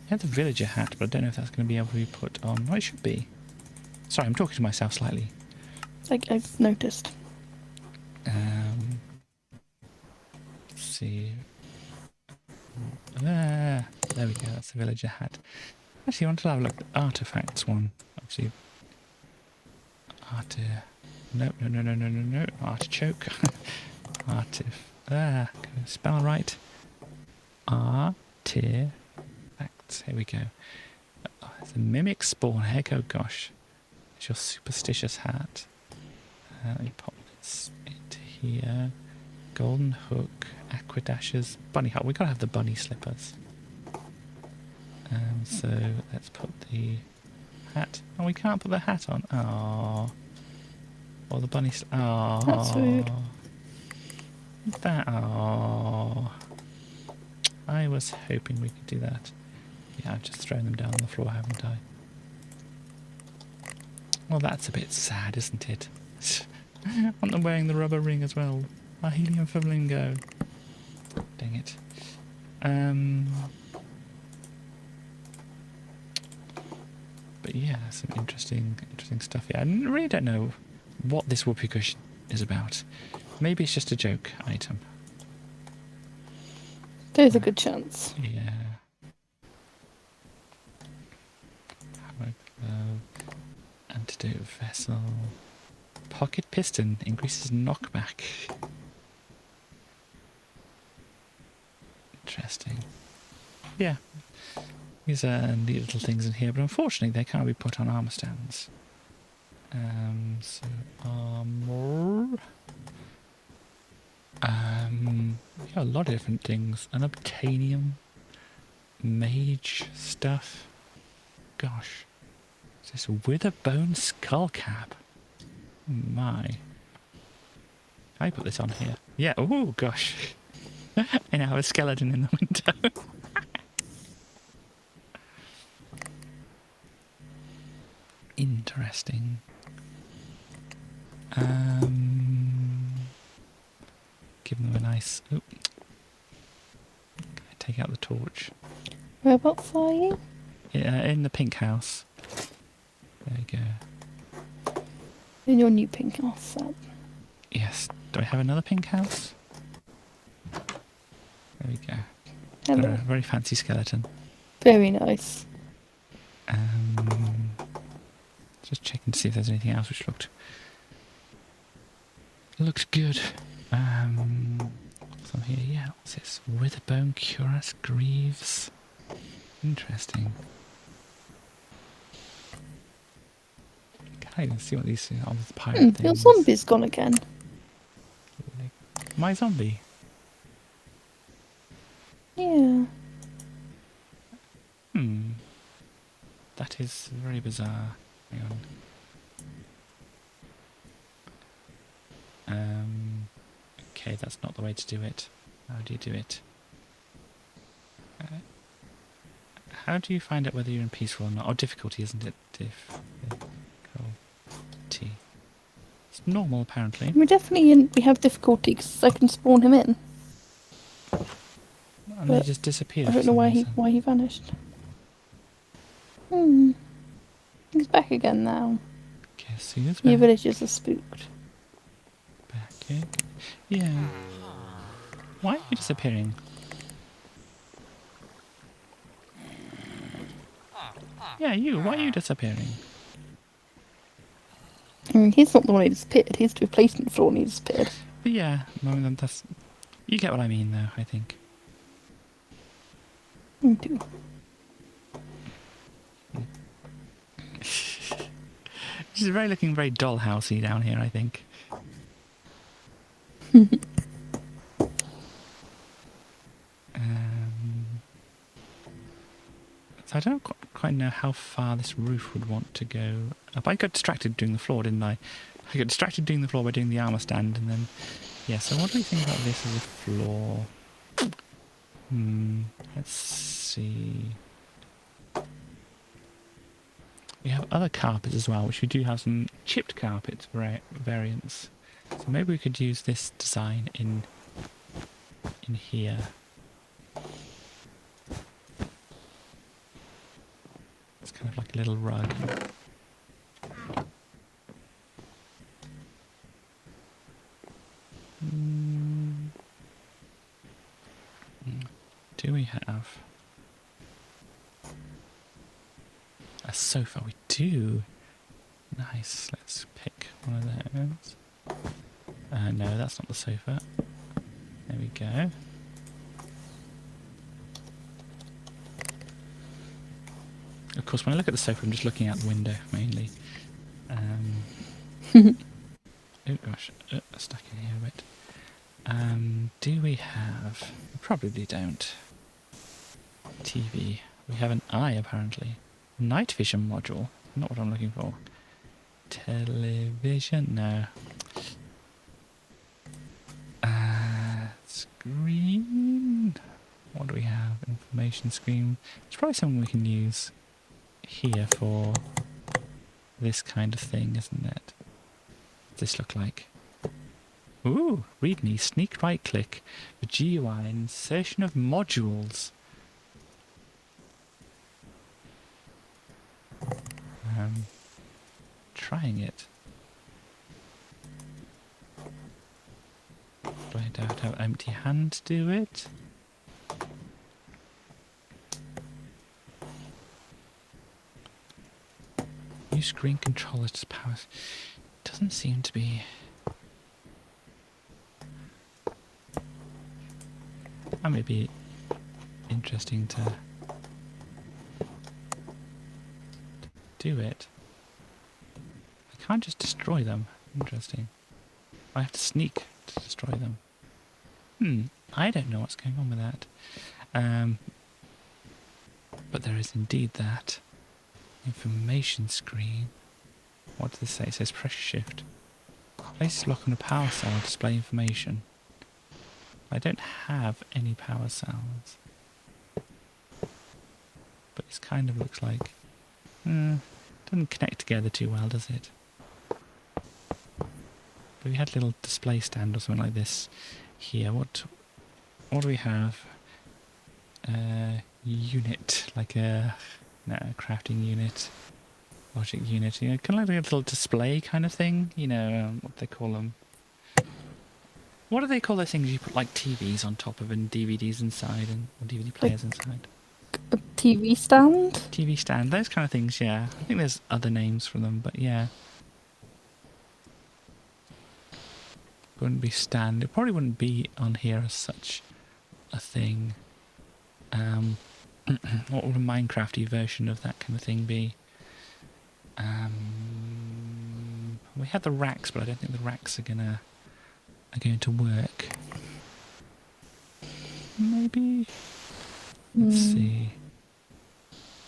I have the villager hat, but I don't know if that's going to be able to be put on. Oh, it should be. Sorry, I'm talking to myself slightly. I've noticed. Let's see. There we go, that's the villager hat. Actually, I want to have a look at the artifacts one. Actually, no, artichoke. Can I spell right? Artifacts. Here we go. Oh, it's a mimic spawn egg. Oh gosh, it's your superstitious hat. Let me pop this into here. Golden hook, aquadashers, bunny hat. We've got to have the bunny slippers. So let's put the hat. Oh, we can't put the hat on. Oh, or the bunny. Oh, That's rude. That. Oh, I was hoping we could do that. Yeah, I've just thrown them down on the floor, haven't I? Well, that's a bit sad, isn't it? I want them wearing the rubber ring as well. A helium flamingo. Dang it. But yeah, some interesting stuff here. I really don't know what this whoopee cushion is about. Maybe it's just a joke item. There's a good chance. Yeah. Hammer glove. Antidote vessel. Pocket piston increases knockback. Interesting. Yeah. These are neat little things in here, but unfortunately they can't be put on armor stands. So armor. Yeah, a lot of different things. Unobtainium. Mage stuff. Gosh. Is this Witherbone skull cap? My. Can I put this on here? Yeah, oh gosh. I now have a skeleton in the window. Interesting. Give them a nice... Oh. Take out the torch. Whereabouts are you? Yeah, in the pink house. There you go. In your new pink house set. Yes. Do I have another pink house? There we go. Hello. Got a very fancy skeleton. Very nice. Just checking to see if there's anything else which looked good. Some here, yeah. What's this? Witherbone, cuirass, greaves. Interesting. Can't even see what these are. The pirate things. Your zombie's gone again. My zombie. Yeah. That is very bizarre. Hang on. Okay, that's not the way to do it. How do you do it? How do you find out whether you're in peaceful or not? Oh, difficulty, isn't it? Difficulty. It's normal, apparently. We have difficulty because I can spawn him in. And they just disappeared. I don't know why he vanished. He's back again now. Guess who's Your back? villagers are spooked. Back again. Yeah. Why are you disappearing? Yeah, you. Why are you disappearing? He's not the one who disappeared. He's the replacement for the one who disappeared. But yeah, no, that's... You get what I mean, though, I think. Me too. She's looking very dollhousey down here, I think. So I don't quite know how far this roof would want to go up. I got distracted doing the floor, didn't I? I got distracted doing the floor by doing the armour stand, and then... Yeah, so what do we think about this as a floor? Let's see... We have other carpets as well, which we do have some chipped carpet variants. So maybe we could use this design in here. It's kind of like a little rug. Do we have a sofa? We do. Nice. Let's pick one of those. No, that's not the sofa. There we go. Of course, when I look at the sofa, I'm just looking out the window mainly. Oh gosh, stuck in here a bit. Do we have? We probably don't. TV. We have an eye apparently. Night vision module. Not what I'm looking for. Television. No. Screen. What do we have? Information screen. It's probably something we can use here for this kind of thing, isn't it? What does this look like? Ooh, README, sneak right click, the GUI, insertion of modules. Trying it. Do I have to have empty hand to do it? Use screen controller to power. Doesn't seem to be. That may be interesting to do it. I can't just destroy them. Interesting. I have to sneak to destroy them. I don't know what's going on with that. But there is indeed that. Information screen. What does this say? It says press shift. Place lock on a power cell, display information. I don't have any power cells. But this kind of looks like... doesn't connect together too well, does it? But we had a little display stand or something like this here. What do we have? Unit, like a crafting unit, logic unit. You know, kind of like a little display kind of thing. You know, what they call them. What do they call those things you put like TVs on top of and DVDs inside and or DVD players inside? A TV stand? TV stand, those kind of things, yeah. I think there's other names for them, but yeah. Wouldn't be stand. It probably wouldn't be on here as such a thing. What would a Minecrafty version of that kind of thing be? We had the racks, but I don't think the racks are going to work. Maybe. Let's see.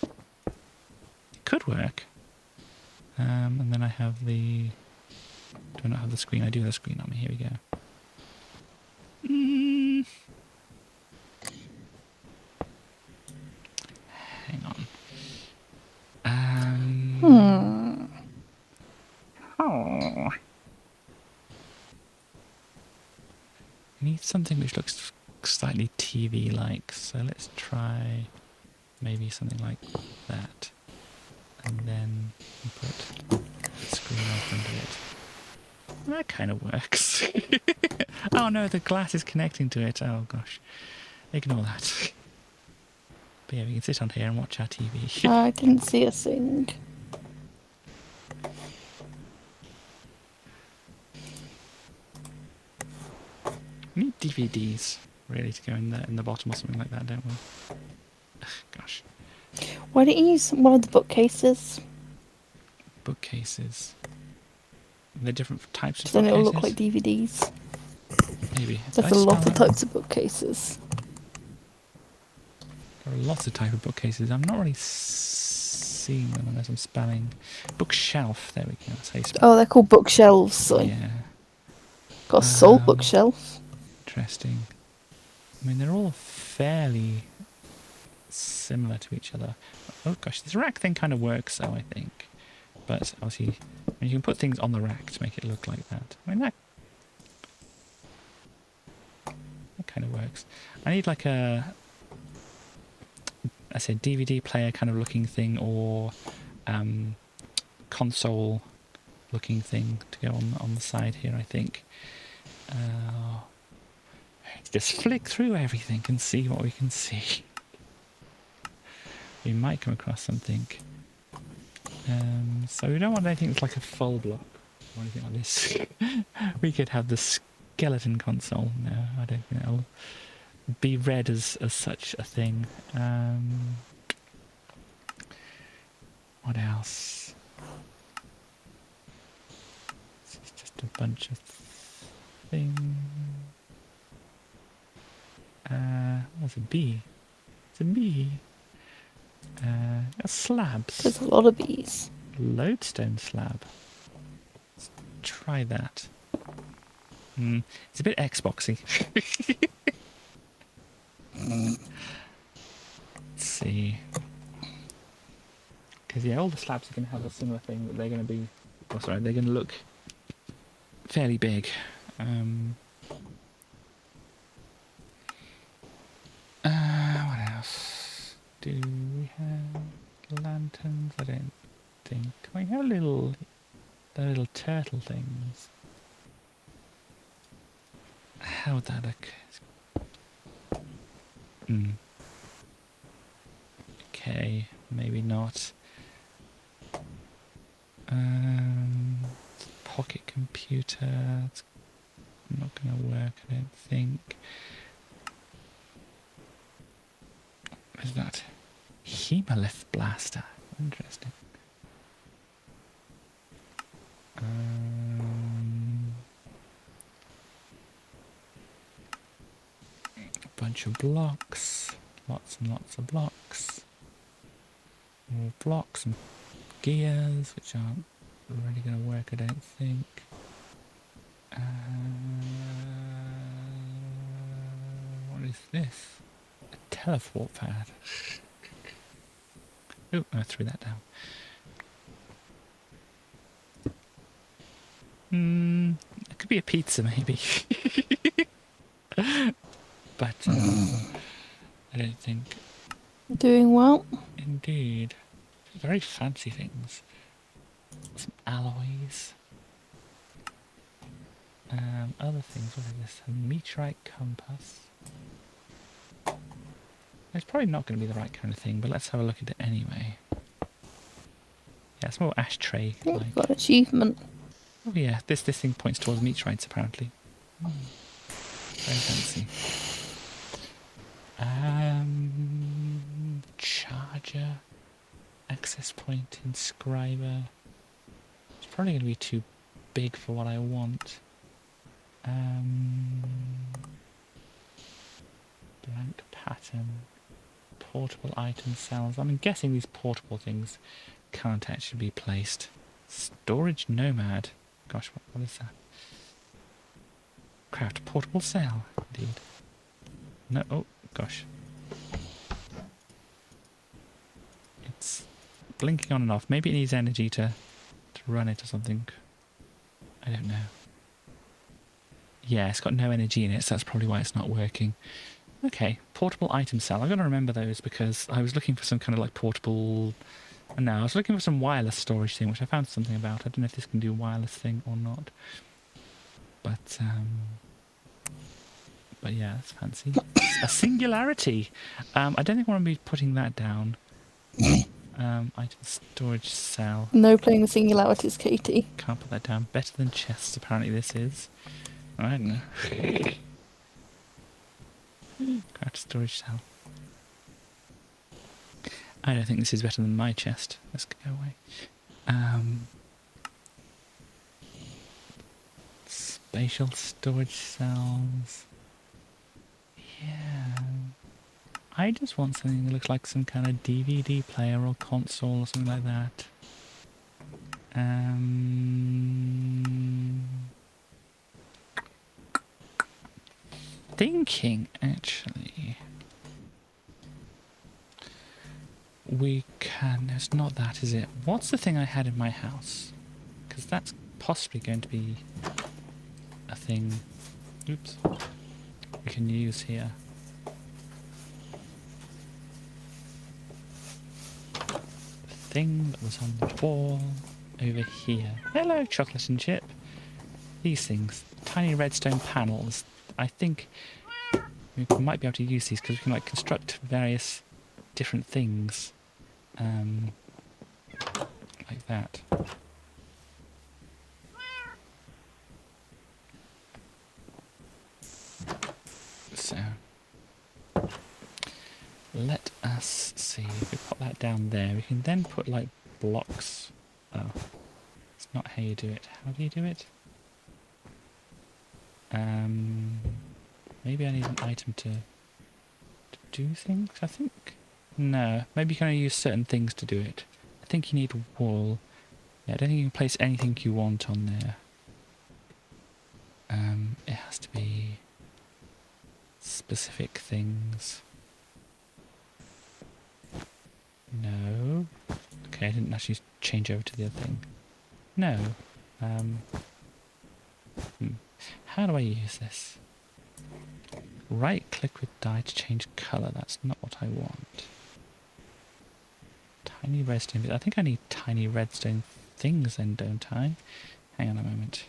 It could work. And then I have the... Do I not have the screen? I do have the screen on me. Here we go. Hang on. Oh. I need something which looks slightly TV-like, so let's try maybe something like that. And then put the screen in front of it. That kind of works. Oh no, the glass is connecting to it. Oh gosh. Ignore that. But yeah, we can sit on here and watch our TV. I didn't see a thing. We need DVDs really to go in the bottom or something like that, don't we? Ugh, gosh. Why don't you use one of the bookcases? Bookcases. They're different types of Then bookcases. it'll look like DVDs. Maybe. There's a lot of types of bookcases. There are lots of types of bookcases. I'm not really seeing them unless I'm spelling. Bookshelf. There we go. That's how you spell. Oh, they're called bookshelves. So Yeah. got a soul bookshelf. Interesting. I mean, they're all fairly similar to each other. Oh gosh, this rack thing kind of works though, I think. But obviously, you can put things on the rack to make it look like that. I mean, that kind of works. I need like I said, DVD player kind of looking thing, or console looking thing to go on the side here, I think. Just flick through everything and see what we can see. We might come across something. So we don't want anything that's like a full block or anything like this. We could have the skeleton console. No, I don't think it'll be read as such a thing. What else? This is just a bunch of things. What's a bee? It's a bee. Slabs. There's a lot of bees. Lodestone slab. Let's try that. It's a bit Xboxy. Let's see. Because yeah, all the slabs are going to have a similar thing, but they're going to be... Oh, sorry, they're going to look fairly big. What else? Do we have lanterns? I don't think. We have the little turtle things. How would that look? Okay, maybe not. Pocket computer. It's not going to work, I don't think. What is that? Hemolith blaster. Interesting. A bunch of blocks. Lots and lots of blocks. More blocks and gears, which aren't really going to work, I don't think. What is this? A teleport pad. Oh, I threw that down. It could be a pizza, maybe. But I don't think. Doing well. Indeed. Very fancy things. Some alloys. Other things, what is this? A meteorite compass. It's probably not going to be the right kind of thing, but let's have a look at it anyway. Yeah, it's more ashtray like. Got achievement. Oh yeah, this thing points towards meteorites apparently. Very fancy. Charger. Access point, inscriber. It's probably going to be too big for what I want. Blank pattern. Portable item cells. I'm guessing these portable things can't actually be placed. Storage nomad. Gosh, what is that? Craft a portable cell. Indeed. No, oh, gosh. It's blinking on and off. Maybe it needs energy to run it or something. I don't know. Yeah, it's got no energy in it, so that's probably why it's not working. Okay, portable item cell. I've got to remember those because I was looking for some kind of like portable... No, I was looking for some wireless storage thing, which I found something about. I don't know if this can do a wireless thing or not. But yeah, that's fancy. A singularity. I don't think I want to be putting that down. Item storage cell. No playing the singularities, Katie. Can't put that down. Better than chests, apparently this is. I don't know. Craft storage cell. I don't think this is better than my chest. Let's go away. Spatial storage cells. Yeah. I just want something that looks like some kind of DVD player or console or something like that. Thinking, actually. we can... It's not that, is it? What's the thing I had in my house? Because that's possibly going to be a thing... Oops. We can use here. The thing that was on the wall over here. Hello, chocolate and chip. These things. Tiny redstone panels. I think we might be able to use these because we can like construct various different things. Like that. So let us see, if we put that down there, we can then put like blocks. Oh, it's not how you do it. How do you do it? Maybe I need an item to do things, I think? No, maybe you can only use certain things to do it. I think you need wool. Yeah, I don't think you can place anything you want on there. It has to be specific things. No. Okay, I didn't actually change over to the other thing. No. How do I use this? Right click with dye to change colour. That's not what I want. Tiny redstone bits. I think I need tiny redstone things then, don't I? Hang on a moment.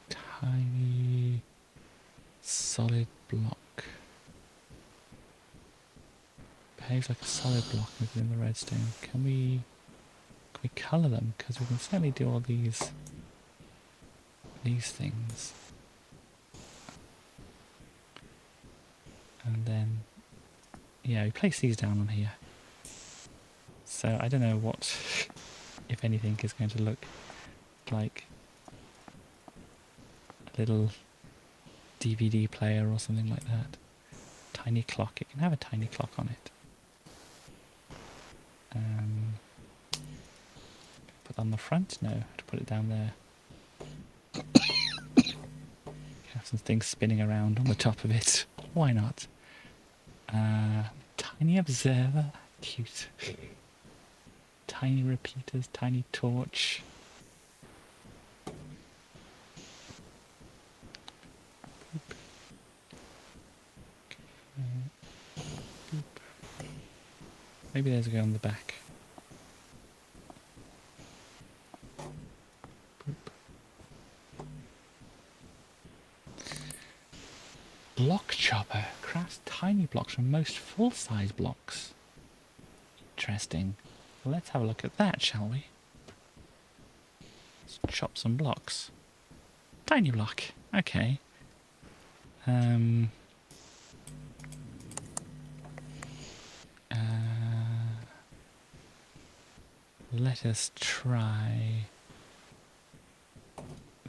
Tiny solid block. Behaves like a solid block within the redstone. Can we colour them? Because we can certainly do all these things. And then, yeah, we place these down on here. So I don't know what, if anything, is going to look like a little DVD player or something like that. Tiny clock. It can have a tiny clock on it. Put that on the front? No, I have to put it down there. Have some things spinning around on the top of it. Why not? Tiny observer. Cute. Tiny repeaters, tiny torch. Boop. Okay. Boop. Maybe there's a go on the back. Block chopper crafts tiny blocks from most full-size blocks. Interesting. Well, let's have a look at that, shall we? Let's chop some blocks. Tiny block. Okay. Let us try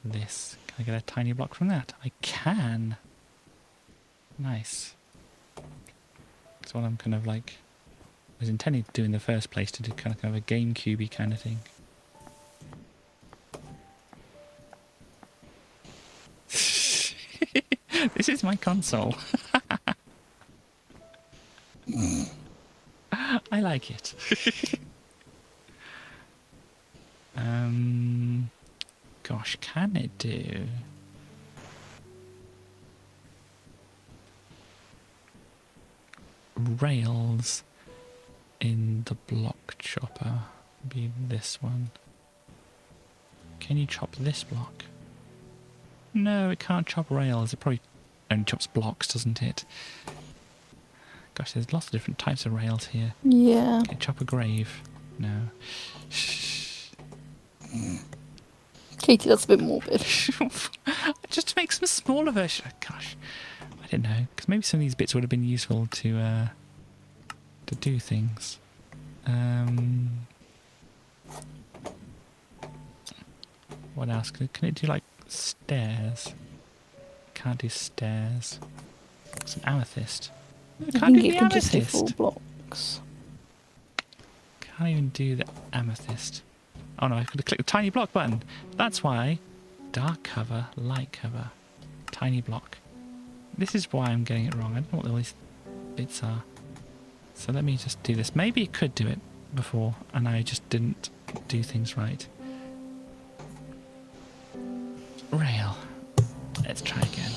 this. Can I get a tiny block from that? I can. Nice. That's what I'm kind of like was intending to do in the first place, to do kind of a GameCube-y kind of thing. This is my console. I like it. Gosh, can it do? Rails in the block chopper. Be this one. Can you chop this block? No, it can't chop rails. It probably only chops blocks, doesn't it? Gosh, there's lots of different types of rails here. Yeah. Can it chop a grave? No. Katie, that's a bit morbid. Just to make some smaller version. Gosh, I don't know, because maybe some of these bits would have been useful to do things. What else? Can it do like stairs? Can't do stairs. It's an amethyst. No, I can't think do it the can just do amethyst. full blocks. Can't even do the amethyst. Oh no, I've got to click the tiny block button. That's why. Dark cover, light cover, tiny block. This is why I'm getting it wrong. I don't know what all these bits are. So let me just do this. Maybe it could do it before, and I just didn't do things right. Rail. Let's try again.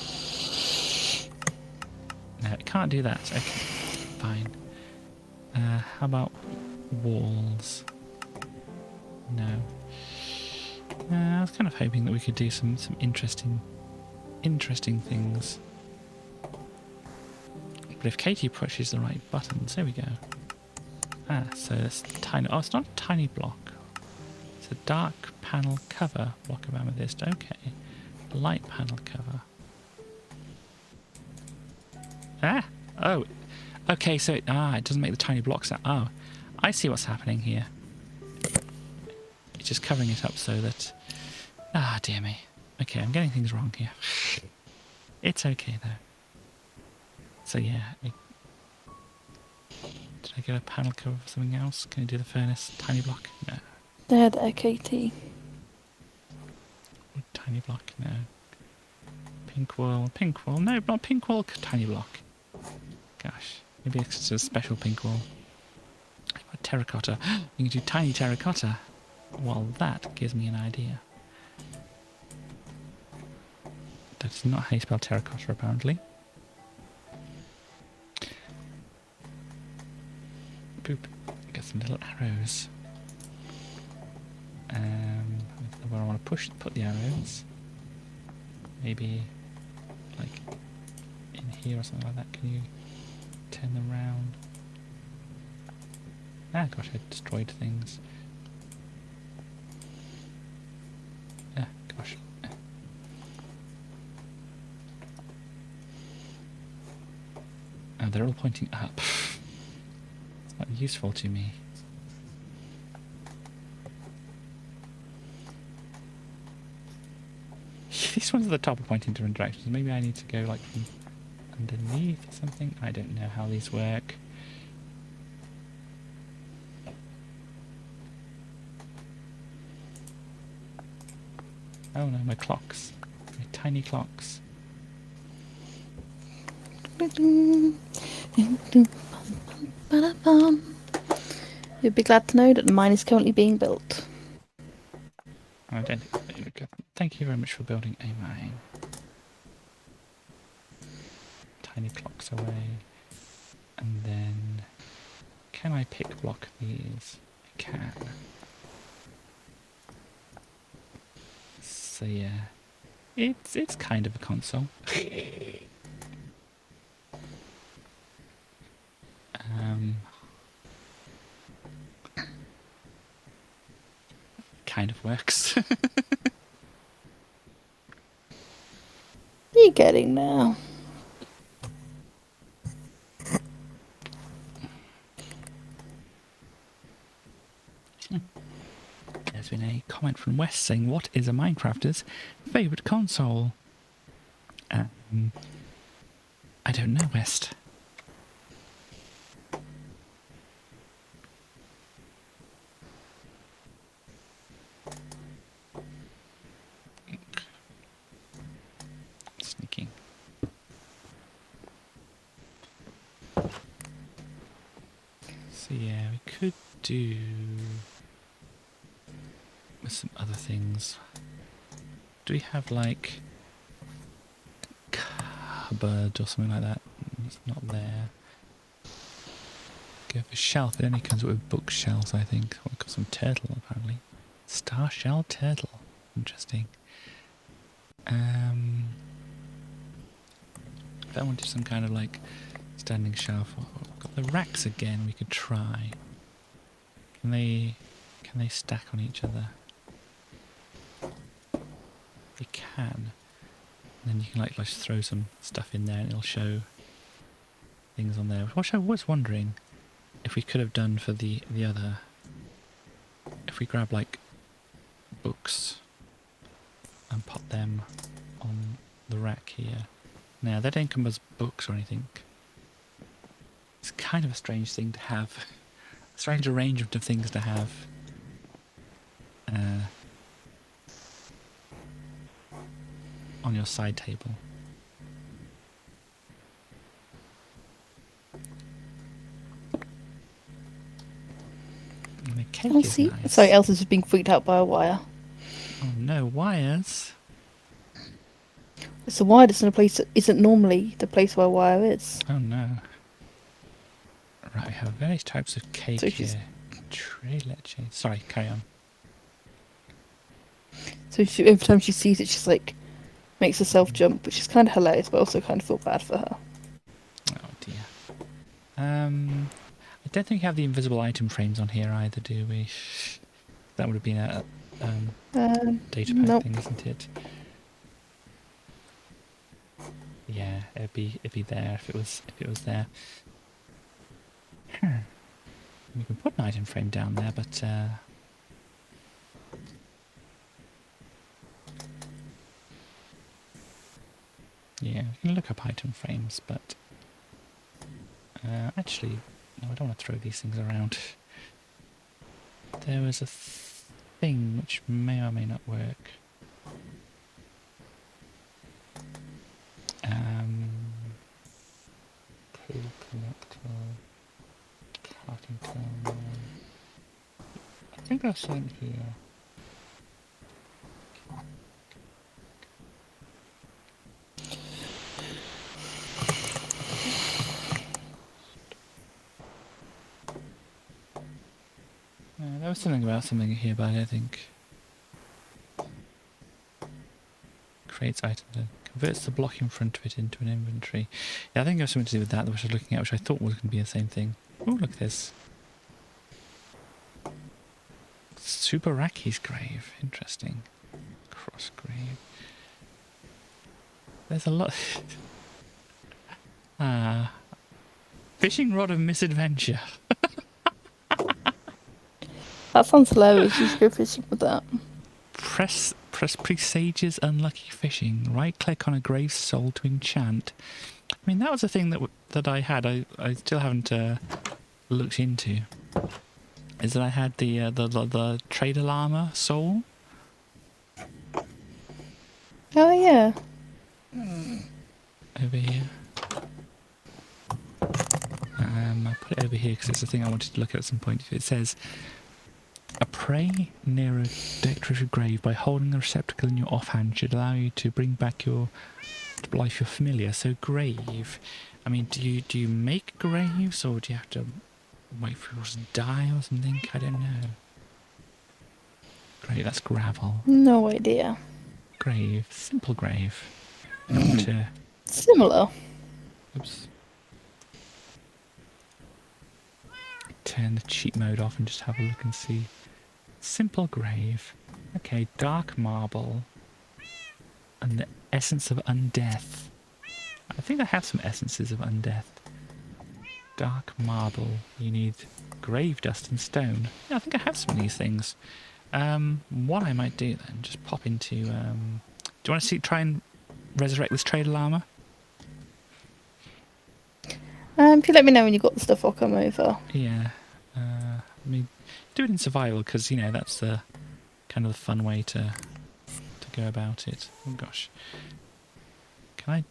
No, it can't do that. Okay, fine. How about walls? No. I was kind of hoping that we could do some interesting things. But if Katie pushes the right buttons, there we go. So it's tiny. Oh, it's not a tiny block. It's a dark panel cover block of amethyst. Okay. Light panel cover. Oh. Okay, so it doesn't make the tiny blocks out. Oh, I see what's happening here. It's just covering it up so that... dear me. Okay, I'm getting things wrong here. It's okay, though. So, yeah. Did I get a panel cover for something else? Can I do the furnace? Tiny block? No. There, KT. Tiny block? No. Pink wool? Pink wool? No, not pink wool. Tiny block. Gosh. Maybe it's a special pink wool. Terracotta. You can do tiny terracotta. Well, that gives me an idea. That's not how you spell terracotta, apparently. Boop. Get some little arrows. Where I want to put the arrows. Maybe, like, in here or something like that. Can you turn them around? Gosh, I destroyed things. Gosh. Oh, they're all pointing up. It's not useful to me. These ones at the top are pointing in different directions. Maybe I need to go like from underneath or something. I don't know how these work. Oh no, my clocks. My tiny clocks. You'd be glad to know that mine is currently being built. I don't. Thank you very much for building a mine. Tiny clocks away. And then... Can I pick block these? I can. So yeah. It's kind of a console. Kind of works. You're getting now. There's been a comment from West saying, "What is a Minecrafter's favourite console?" I don't know, West. Sneaking. So yeah, we could do with some other things. Do we have like a cupboard or something like that? It's not there. Go for shelf. It only comes with bookshelves, I think. We've got some turtle apparently. Star shell turtle. Interesting. If I wanted some kind of like standing shelf, we've got the racks again. We could try. Can they stack on each other? They can. And then you can like just throw some stuff in there, and it'll show things on there. What I was wondering if we could have done for the other. If we grab like books and put them on the rack here. Now, they don't come as books or anything. It's kind of a strange thing to have. A strange arrangement of things to have. On your side table. cake Oh, is see? nice. Sorry, Elsa's just being freaked out by a wire. Oh no, wires. It's a wire that's in a place that isn't normally the place where a wire is. Oh no. Right, we have various types of cake So she's- here. Tre leche. Sorry, carry on. So every time she sees it, she's like, makes herself jump, which is kind of hilarious, but also kind of feel bad for her. Oh dear. I don't think we have the invisible item frames on here either, do we? That would have been a data pack Nope. thing, isn't it? Yeah, it'd be there if it was there. We can put an item frame down there, but yeah, we can look up item frames, but actually, no, I don't want to throw these things around. There was a thing which may or may not work. Cable connector, carting terminal. I think there's something here. There was something about something here, but I don't think. Creates items and converts the block in front of it into an inventory. Yeah, I think it was something to do with that, which I was looking at, which I thought was going to be the same thing. Oh, look at this. Super Raki's grave. Interesting. Cross grave. There's a lot. Fishing rod of misadventure. That sounds hilarious. You should go fishing with that. Press presages unlucky fishing. Right click on a grave soul to enchant. I mean, that was a thing that I had. I still haven't looked into. Is that I had the trader llama soul. Oh yeah. Over here. I'll put it over here because it's the thing I wanted to look at some point. It says, a prey near a decorated grave by holding the receptacle in your offhand should allow you to bring back to life your familiar. So grave. I mean, do you make graves or do you have to wait for yours to die or something? I don't know. Grave, that's gravel. No idea. Grave, simple grave. I want to. Similar. Oops. Turn the cheat mode off and just have a look and see. Simple grave. Okay, dark marble. And the essence of undeath. I think I have some essences of undeath. Dark marble. You need grave dust and stone. Yeah, I think I have some of these things. What I might do then, just pop into... do you want to try and resurrect this trader llama? If you let me know when you've got the stuff, I'll come over. Yeah. I mean, do it in survival because, you know, that's the kind of the fun way to go about it. Oh gosh. Can I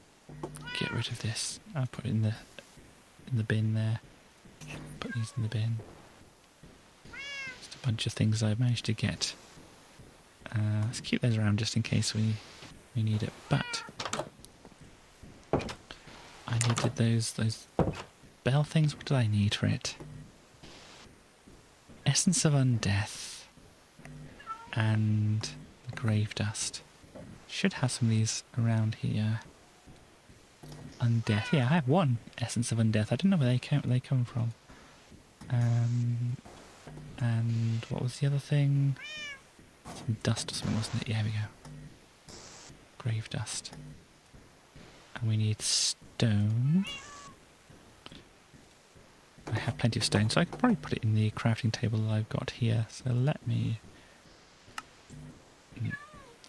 get rid of this? I'll put it in the bin there. Put these in the bin. Just a bunch of things I've managed to get. Let's keep those around just in case we need it. But I needed those bell things. What did I need for it? Essence of undeath and grave dust. Should have some of these around here. Undeath. Yeah, I have one essence of undeath. I don't know where they come from. And what was the other thing? Some dust or something, wasn't it? Yeah, here we go. Grave dust. And we need stone. I have plenty of stone, so I could probably put it in the crafting table that I've got here. So let me...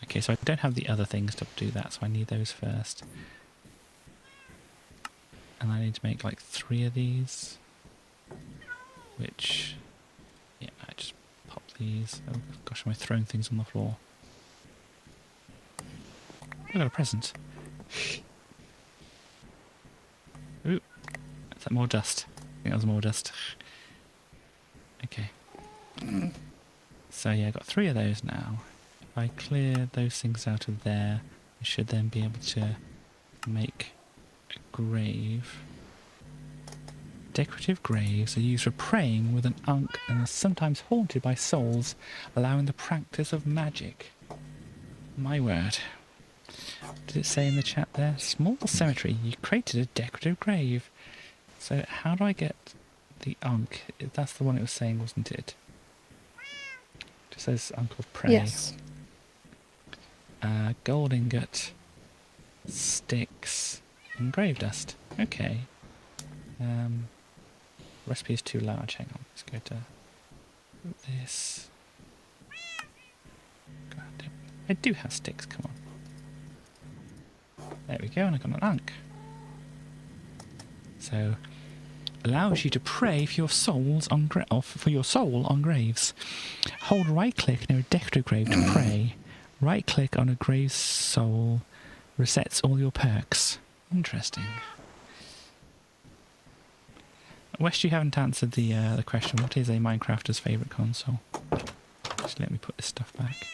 Okay, so I don't have the other things to do that, so I need those first. And I need to make like 3 of these. Which... Yeah, I just pop these. Oh gosh, am I throwing things on the floor? I got a present. Ooh, is that more dust? I think that was more dust. Okay. So yeah, I've got 3 of those now. If I clear those things out of there, I should then be able to make a grave. Decorative graves are used for praying with an ankh and are sometimes haunted by souls, allowing the practice of magic. My word. What did it say in the chat there? Small cemetery. You created a decorative grave. So how do I get the ankh? That's the one it was saying, wasn't it? It says Ankh of Prey. Yes. Gold ingot, sticks, and grave dust. Okay. Recipe is too large. Hang on. Let's go to this. God, I do have sticks. Come on. There we go, and I got an ankh. So, allows you to pray for your souls on for your soul on graves. Hold right click near a decorative grave to pray. Right click on a grave soul resets all your perks. Interesting. West, you haven't answered the question. What is a Minecrafter's favourite console? Just let me put this stuff back.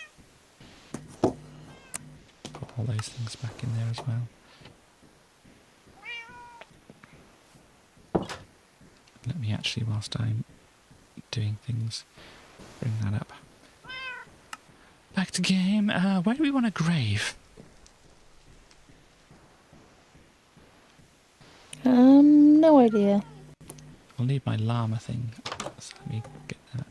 Put all those things back in there as well. Let me actually, whilst I'm doing things, bring that up. Back to game. Where do we want a grave? No idea. I'll need my llama thing. So let me get that.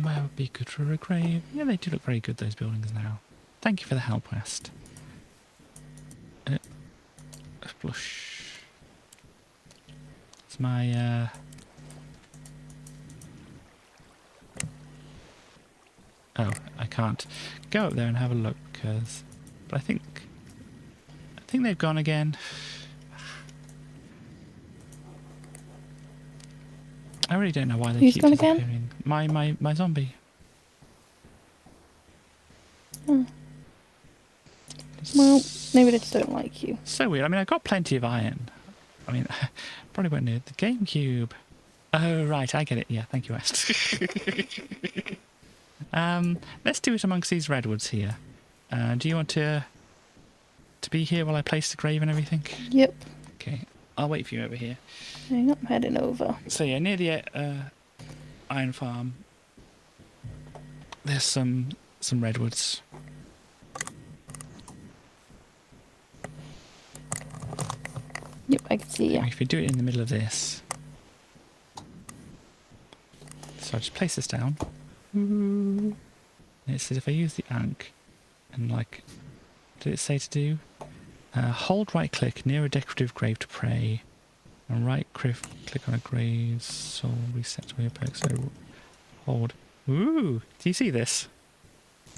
Where would be good for a grave? Yeah, they do look very good, those buildings now. Thank you for the help, West. Flush. It's my, Oh, I can't go up there and have a look because... But I think they've gone again. I really don't know why they keep disappearing. My zombie. Oh. Well, maybe they just don't like you. So weird. I mean, I've got plenty of iron. I mean, probably won't need the GameCube. Oh, right, I get it. Yeah, thank you, West. Let's do it amongst these redwoods here. Do you want to be here while I place the grave and everything? Yep. Okay, I'll wait for you over here. Hang on, I'm heading over. So yeah, near the iron farm, there's some redwoods. Yep, I can see you. If you do it in the middle of this, so I just place this down. And it says if I use the ankh and like, did it say to do? Hold right click near a decorative grave to pray, and right click on a grave soul resets all your perks. So hold. Ooh, do you see this?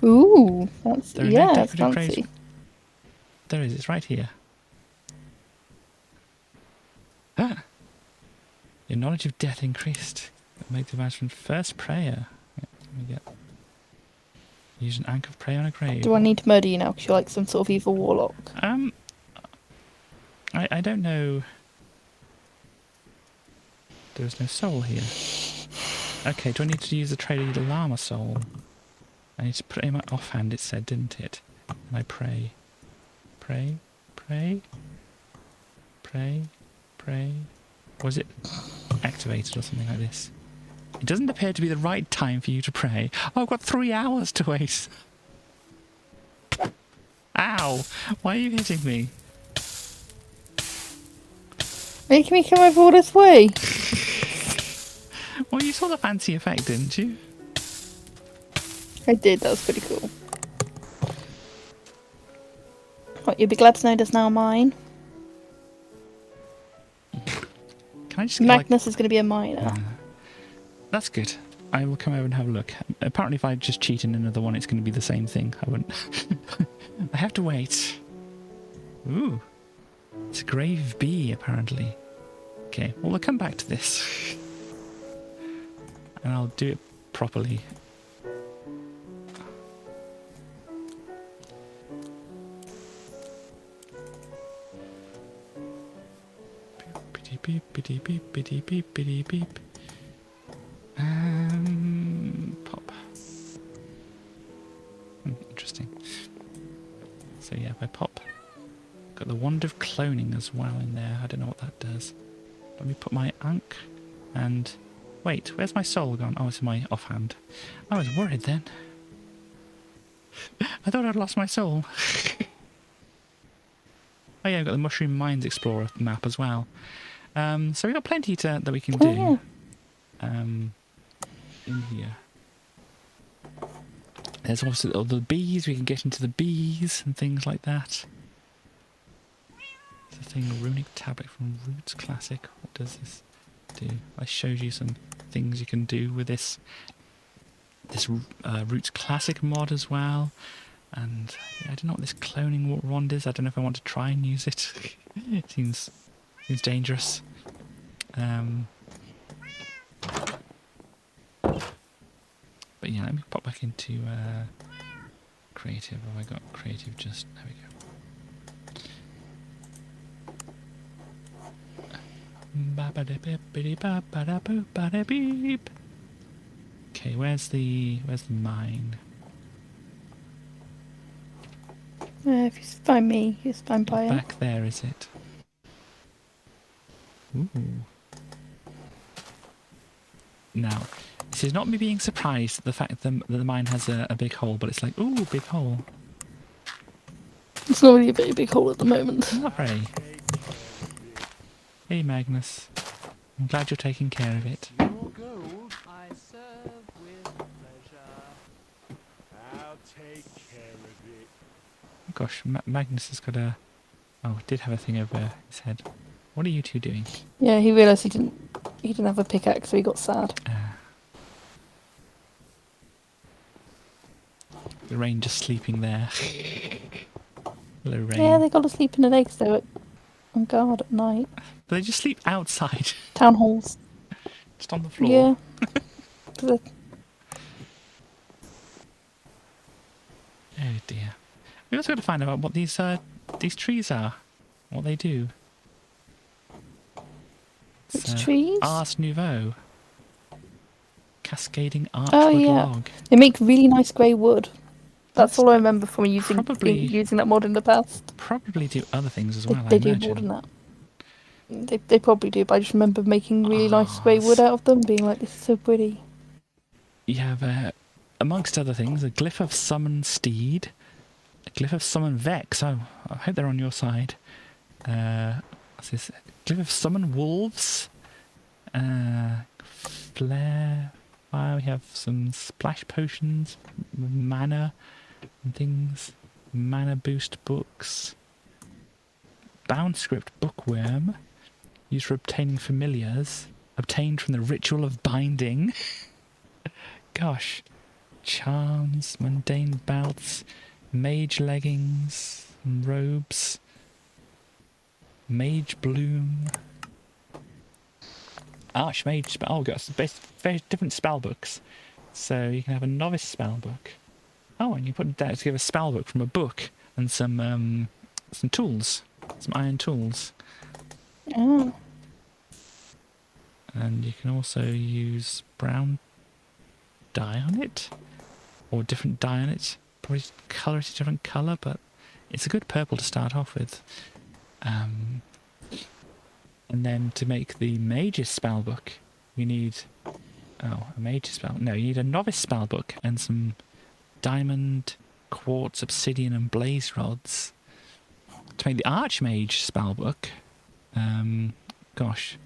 Ooh, that's There are yeah, no that's decorative fancy. graves. There is. It's right here. Ah, your knowledge of death increased. Make the advancement first prayer. Yeah, let me get. Use an ankh of prayer on a grave. Do I need to murder you now because you're like some sort of evil warlock? I don't know. There's no soul here. Okay, do I need to use the Trader Llama soul? I need to put it in my offhand, it said, didn't it? And I pray. Pray, pray, pray, pray. Was it activated or something like this? It doesn't appear to be the right time for you to pray. Oh, I've got 3 hours to waste. Ow! Why are you hitting me? Making me come over all this way. Well, you saw the fancy effect, didn't you? I did, that was pretty cool. What, you'll be glad to know that's now mine. Can I just get, Magnus is going to be a miner. That's good. I will come over and have a look. Apparently if I just cheat in another one, it's going to be the same thing. I wouldn't... I have to wait. Ooh. It's a grave bee, apparently. Okay, well, I'll come back to this. And I'll do it properly. Beep beep beep beep beep beep beep beep. Pop. Interesting. So yeah, if I pop, got the wand of cloning as well in there. I don't know what that does. Let me put my Ankh and wait. Where's my soul gone? Oh, it's in my offhand. I was worried then. I thought I'd lost my soul. Oh yeah, I've got the Mushroom Mines Explorer map as well. So we've got plenty that we can do. Oh, yeah. In here. There's also all the bees, we can get into the bees and things like that. There's a thing, Runic Tablet from Roots Classic. What does this do? I showed you some things you can do with this Roots Classic mod as well. And yeah, I don't know what this cloning wand is. I don't know if I want to try and use it. It seems dangerous. But yeah, let me pop back into creative. Have I got creative just... There we go. Okay, where's the mine? If you find me, you find by it. Back there, is it? Ooh. Now, this is not me being surprised at the fact that the mine has a big hole, but it's like, ooh, big hole. It's not really a very big hole at the moment. Not very. Hey, Magnus. I'm glad you're taking care of it. Your gold I serve with pleasure. I'll take care of it. Gosh, Magnus has got a... Oh, did have a thing over his head. What are you two doing? Yeah, he realised he didn't have a pickaxe, so he got sad. The rain just sleeping there. Hello, rain. Yeah, they got to sleep in the day because they're on guard at night. But they just sleep outside, Town halls. just on the floor. Yeah. 'Cause Oh dear. We also got to find out what these trees are, what they do. Which trees? Ars Nouveau. Cascading archwood Oh, yeah. log. They make really nice grey wood. That's all I remember from using probably- that mod in the past. Probably do other things as They, well, I they do imagine. more than that. They probably do, but I just remember making really nice grey wood out of them, being like, this is so pretty. You have, amongst other things, a glyph of summon steed, a glyph of summon vex. Oh, I hope they're on your side. What's this? Glyph of summon wolves. Flare. We have some splash potions, mana and things. Mana boost books. Bound script bookworm. Used for obtaining familiars. Obtained from the ritual of binding. Gosh. Charms, mundane belts, mage leggings, and robes. Mage bloom. Archmage spell. Oh, got very different spell books. So you can have a novice spell book. Oh, and you put that together a spell book from a book and some tools, some iron tools. Oh. And you can also use brown dye on it, or different dye on it. Probably colour it a different colour, but it's a good purple to start off with. And then to make the mage's spellbook, you need... Oh, a mage's spell... No, you need a novice spellbook and some diamond, quartz, obsidian and blaze rods. To make the archmage spellbook, gosh,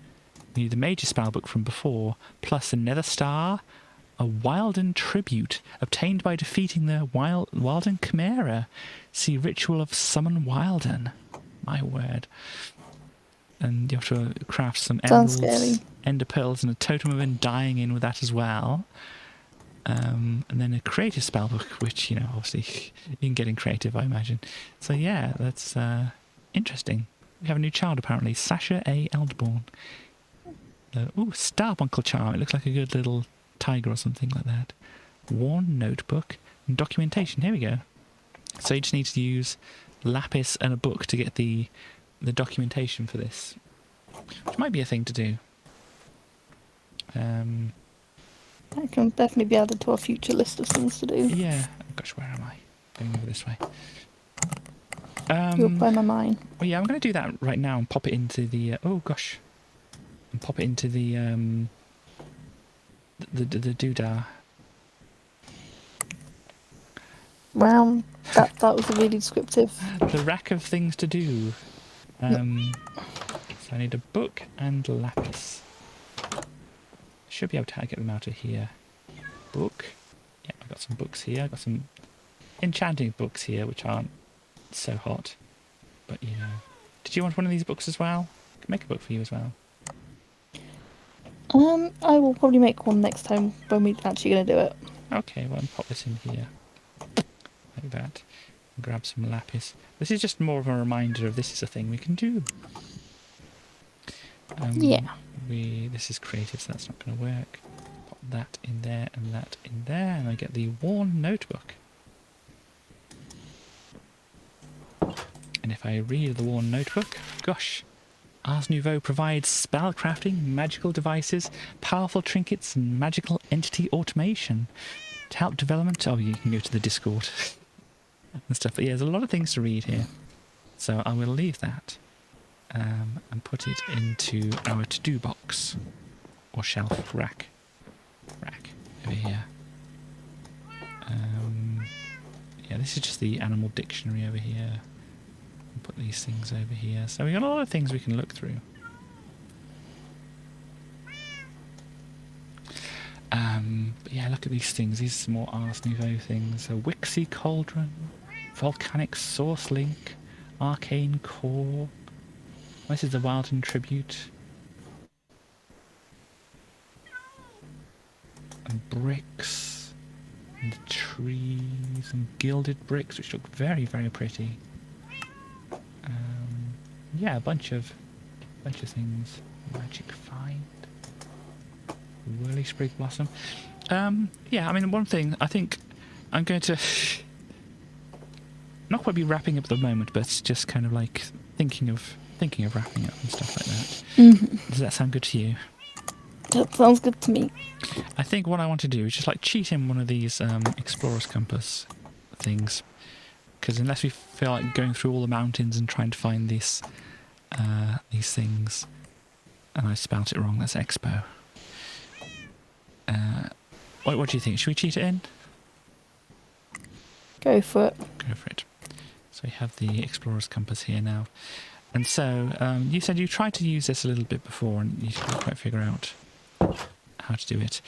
you need the mage's spellbook from before, plus a nether star, a Wilden tribute obtained by defeating the Wilden Chimera. See Ritual of Summon Wilden. My word. And you have to craft some Sounds emeralds, scary. ender pearls, and a totem of undying in with that as well. And then a creative spellbook, which, you know, obviously you can get in creative, I imagine. So yeah, that's interesting. We have a new child apparently, Sasha A. Eldborn. Ooh, Starbuncle Charm. It looks like a good little tiger or something like that. Worn notebook and documentation. Here we go. So you just need to use lapis and a book to get the documentation for this. which might be a thing to do. That can definitely be added to our future list of things to do. Yeah. Oh gosh, where am I? Going over this way. You'll blow my mind. Well, yeah, I'm going to do that right now and pop it into the. Oh gosh. And pop it into the doodah. Wow, that was really descriptive. The rack of things to do. So I need a book and lapis. Should be able to get them out of here. Book. Yeah, I've got some books here. I've got some enchanting books here, which aren't so hot. But, you know. Did you want one of these books as well? I can make a book for you as well. I will probably make one next time when we're actually going to do it. Okay, well, pop this in here. Like that. And grab some lapis. This is just more of a reminder of this is a thing we can do. Yeah. This is creative, so that's not going to work. Pop that in there and that in there, and I get the worn notebook. And if I read the worn notebook, gosh, Ars Nouveau provides spellcrafting, magical devices, powerful trinkets, and magical entity automation to help development. Oh, you can go to the Discord and stuff. But yeah, there's a lot of things to read here, so I will leave that. And put it into our to-do box or shelf rack over here. Yeah, this is just the animal dictionary over here. And put these things over here. So we got a lot of things we can look through. But yeah, look at these things. These are some more Ars Nouveau things. A Wixie Cauldron, Volcanic Source Link, Arcane Core. This is the Wilden Tribute. And bricks. And trees and gilded bricks, which look very, very pretty. Yeah, a bunch of things. Magic Find. Whirly Sprig Blossom. Yeah, I mean, one thing, I think I'm going to not quite be wrapping up at the moment, but it's just kind of like thinking of wrapping up and stuff like that. Does that sound good to you? That sounds good to me. I think what I want to do is just like cheat in one of these Explorer's Compass things, because unless we feel like going through all the mountains and trying to find these things, and I spelt it wrong, that's Expo. What do you think? Should we cheat it in? Go for it. Go for it. So we have the Explorer's Compass here now. And so, you said you tried to use this a little bit before and you couldn't quite figure out how to do it.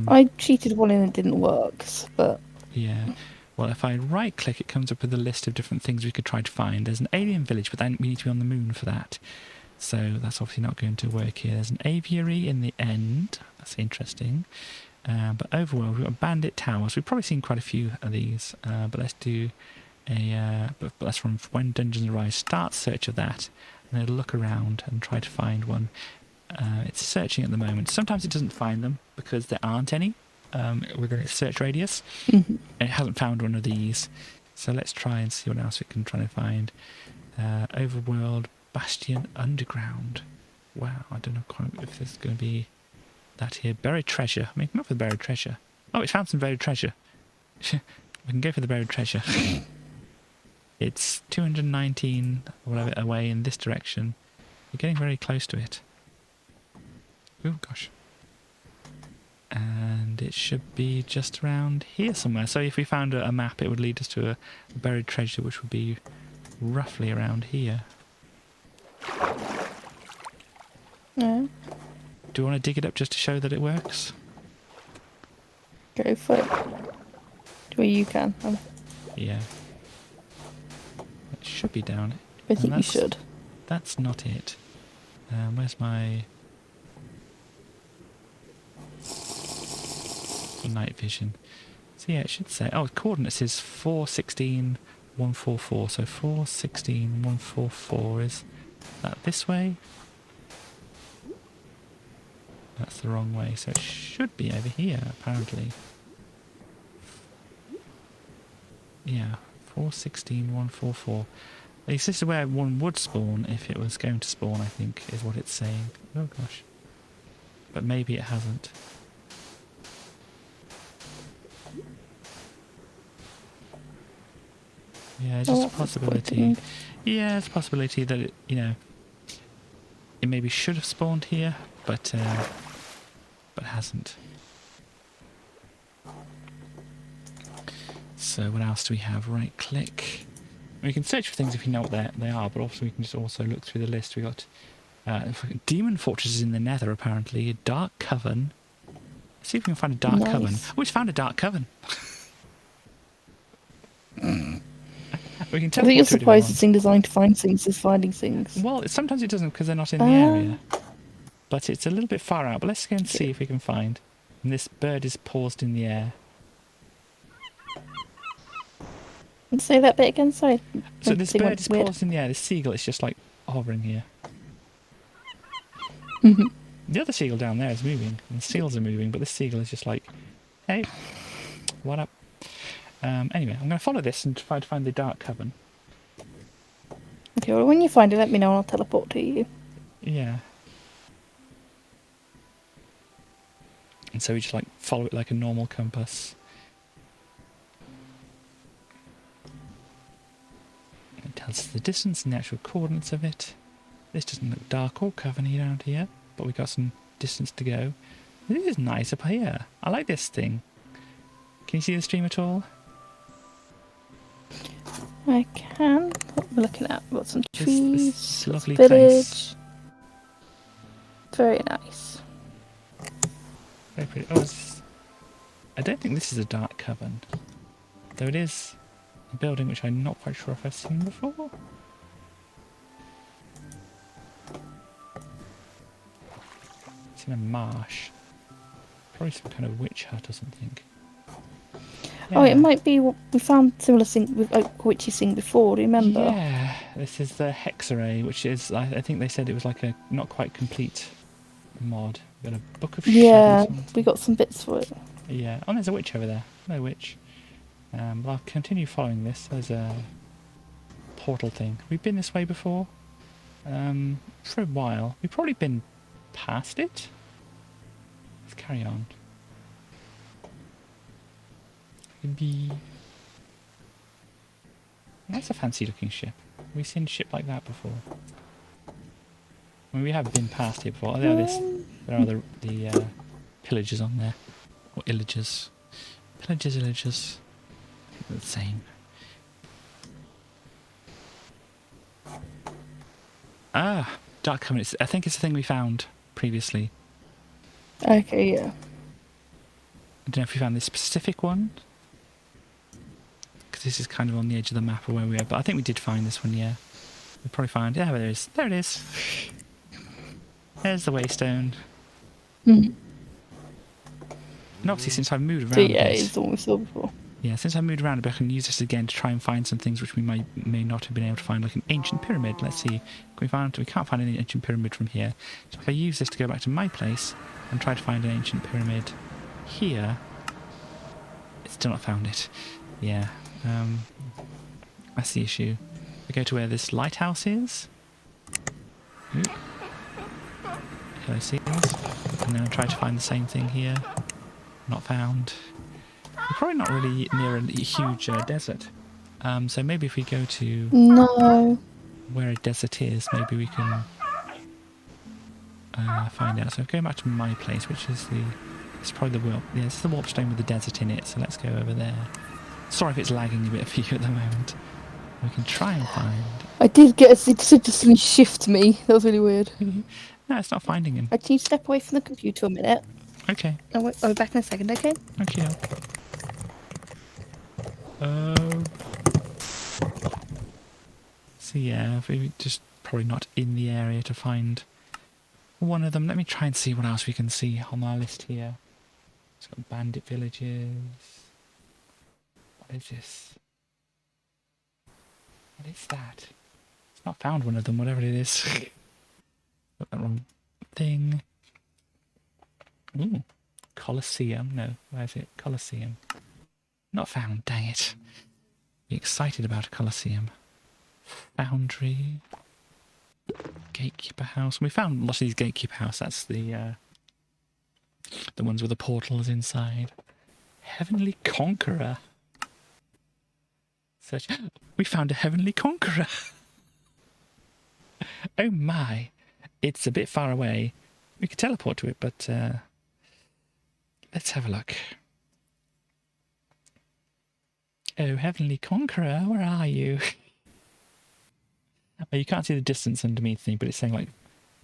I cheated one and it didn't work, but... Yeah. Well, if I right-click, it comes up with a list of different things we could try to find. There's an alien village, but then we need to be on the moon for that. So that's obviously not going to work here. There's an aviary in the end. That's interesting. But overworld, we've got bandit towers. We've probably seen quite a few of these, but let's do... but that's from When Dungeons Arise. Start search of that, and it'll look around and try to find one. It's searching at the moment. Sometimes it doesn't find them because there aren't any within its search radius. And it hasn't found one of these, so let's try and see what else we can try to find. Overworld, Bastion, Underground. Wow, I don't know quite if there's going to be that here. Buried treasure. I mean, come up with buried treasure. Oh, it found some buried treasure. We can go for the buried treasure. It's 219 or whatever away in this direction. We're getting very close to it. Oh gosh. And it should be just around here somewhere. So if we found a map, it would lead us to a buried treasure, which would be roughly around here. Yeah. Do you want to dig it up just to show that it works? Go for it. Well, you can. Yeah. It should be down. I think you should. That's not it. Where's my night vision? So yeah, it should say... Oh, coordinates is 416,144. So 416,144 is that this way? That's the wrong way. So it should be over here, apparently. Yeah, 416,144. At least this is where one would spawn if it was going to spawn, I think, is what it's saying. Oh gosh. But maybe it hasn't. Yeah, just Oh, a that's possibility. disappointing. Yeah, it's a possibility that it, it maybe should have spawned here, but hasn't. So what else do we have? Right click. We can search for things if you know what they are, but also we can just also look through the list. We got demon fortresses in the Nether, apparently. A dark coven. Let's see if we can find a dark Nice. coven. Oh, we just found a dark coven. We can I think teleport you're to it if we surprised want. this thing designed to find things is finding things. Well, sometimes it doesn't because they're not in the Ah. area. But it's a little bit far out. But let's go and see if we can find. And this bird is paused in the air. And say that bit again, sorry. So this Thing bird went is weird. paused in the air. This seagull is just like hovering here. Mhm. The other seagull down there is moving. And the seals are moving, but this seagull is just like, hey, what up? Anyway, I'm going to follow this and try to find the dark coven. Okay, well, when you find it, let me know and I'll teleport to you. Yeah. And so we just like follow it like a normal compass. It tells us the distance and the actual coordinates of it. This doesn't look dark or coveny around here, but we've got some distance to go. This is nice up here. I like this thing. Can you see the stream at all? I can. What we're looking at, we've got some This trees, lovely village. place. Very nice. Very pretty. Oh, I don't think this is a dark coven. Though it is a building which I'm not quite sure if I've seen before. It's in a marsh. Probably some kind of witch hut or something. Oh, Yeah. it might be. We found similar thing with Oak Witchy thing before. Do you remember? Yeah, this is the Hexarray, which is, I think they said it was like a not quite complete mod. We got a Book of Yeah, Shadows. we got some bits for it. Yeah. Oh, there's a witch over there. No witch. But I'll continue following this. There's a portal thing. We've been this way before. For a while. We've probably been past it. Let's carry on. Maybe. That's a fancy looking ship. Have we seen a ship like that before? I mean, we have been past here before. Oh, there are the pillagers on there. Or illagers. Pillagers, illagers. They're the same. Ah! Dark Coven. I think it's the thing we found previously. Okay, yeah. I don't know if we found this specific one. Because this is kind of on the edge of the map of where we are. But I think we did find this one, yeah. We probably found... Yeah, there it is. There it is. There's the Waystone. Mhm. And obviously since I've moved around So a yeah, bit... it's the one we saw before. Yeah, since I moved around a bit, I can use this again to try and find some things which we may not have been able to find, like an ancient pyramid. Let's see. We can't find any ancient pyramid from here. So if I use this to go back to my place and try to find an ancient pyramid here, it's still not found it. Yeah, that's the issue. I go to where this lighthouse is. Ooh. Hello, seals. And then I try to find the same thing here. Not found. We're probably not really near a huge desert. So maybe if we go to No. where a desert is, maybe we can find out. So going back to my place, which is it's probably the warp. Yeah, it's the warp stone with the desert in it. So let's go over there. Sorry if it's lagging a bit for you at the moment. We can try and find. I did get it to just shift me. That was really weird. No, it's not finding him. I can you step away from the computer a minute? Okay. I'll be back in a second, okay? Okay. So yeah, we just probably not in the area to find one of them. Let me try and see what else we can see on our list here. It's got bandit villages. What is this? What is that? It's not found one of them, whatever it is. Got that wrong thing. Ooh. Colosseum. No, where is it? Colosseum. Not found, dang it. Be excited about a Colosseum. foundry. Gatekeeper house. We found lots of these gatekeeper house. That's the ones with the portals inside. Heavenly Conqueror. Search. We found a Heavenly Conqueror. Oh my. It's a bit far away. We could teleport to it, but let's have a look. Oh, Heavenly Conqueror, where are you? Oh, you can't see the distance underneath me, but it's saying like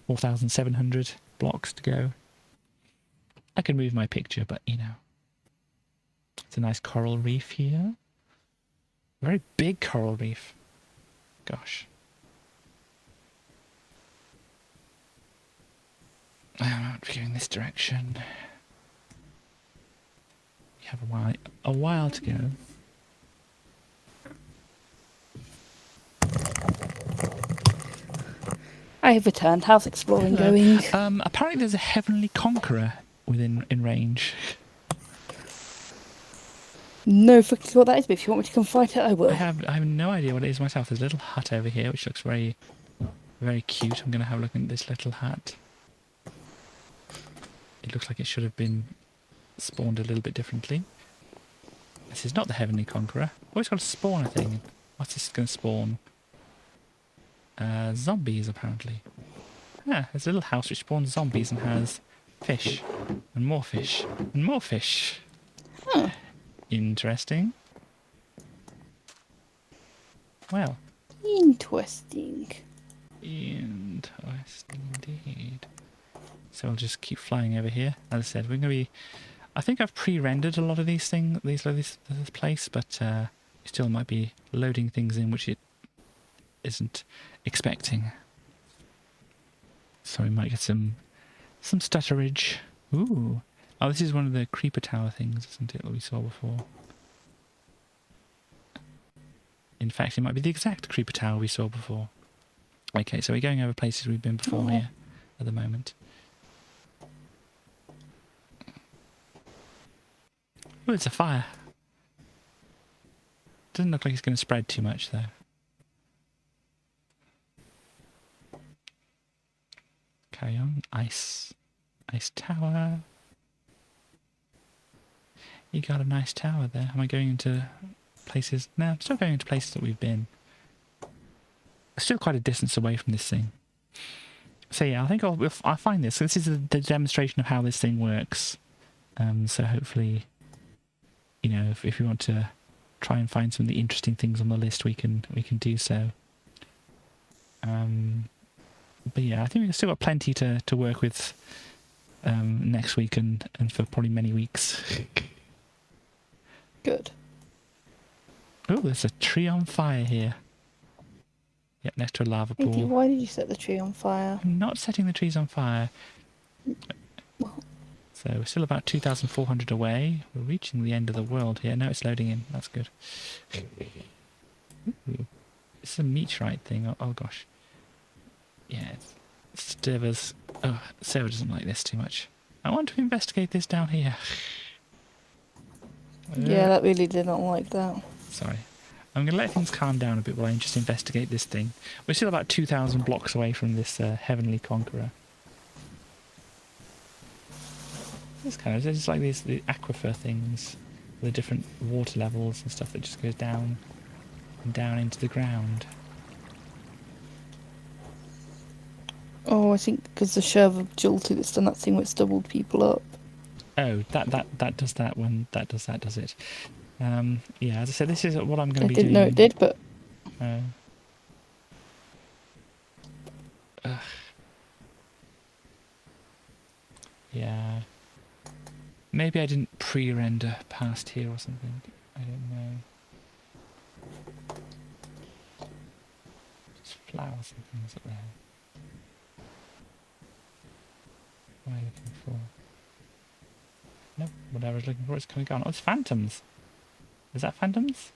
4,700 blocks to go. I can move my picture, but you know. It's a nice coral reef here. Very big coral reef. Gosh. I'm going this direction. We have a while to go. I have returned. How's exploring going? Apparently there's a Heavenly Conqueror in range. No freaking clue what that is, but if you want me to come fight it, I will. I have no idea what it is myself. There's a little hut over here which looks very, very cute. I'm going to have a look at this little hut. It looks like it should have been spawned a little bit differently. This is not the Heavenly Conqueror. Oh, it's got to spawn a thing. What's this going to spawn? Zombies, apparently. Ah, there's a little house which spawns zombies and has fish. And more fish. And more fish. Huh. Interesting. Well. Interesting. Interesting indeed. So we'll just keep flying over here. As I said, we're going to be... I think I've pre-rendered a lot of these things, this place, but it still might be loading things in which it isn't expecting. So we might get some stutterage. Ooh. Oh, this is one of the creeper tower things, isn't it, that we saw before? In fact, it might be the exact creeper tower we saw before. Okay, so we're going over places we've been before here at the moment. Oh, it's a fire. Doesn't look like it's going to spread too much, though. Carry on. Ice tower. You got a nice tower there. Am I going into places? No, I'm still going into places that we've been. Still quite a distance away from this thing. So yeah, I think I'll find this. So this is the demonstration of how this thing works. So hopefully, you know, if we want to try and find some of the interesting things on the list, we can do so. But yeah, I think we've still got plenty to work with next week and for probably many weeks. Good. Oh, there's a tree on fire here. Yep, next to a lava pool. Why did you set the tree on fire? I'm not setting the trees on fire. Well. So we're still about 2,400 away. We're reaching the end of the world here. No, it's loading in. That's good. Ooh, it's a meteorite thing. Oh gosh. Yeah, servers. Oh, the server doesn't like this too much. I want to investigate this down here. Yeah, that really did not like that. Sorry. I'm going to let things calm down a bit while I just investigate this thing. We're still about 2,000 blocks away from this Heavenly Conqueror. It's kind of just like the aquifer things, the different water levels and stuff that just goes down and down into the ground. Oh, I think because the Sherv of Jolty that's done that thing where it's doubled people up. Oh, that does that when that does that, does it? Yeah, as I said, this is what I'm going to I be didn't doing. know it did, but... Yeah. Maybe I didn't pre-render past here or something. I don't know. Just flowers and things up there. What am I looking for? Nope, whatever I was looking for is coming on. Oh, it's phantoms. Is that phantoms?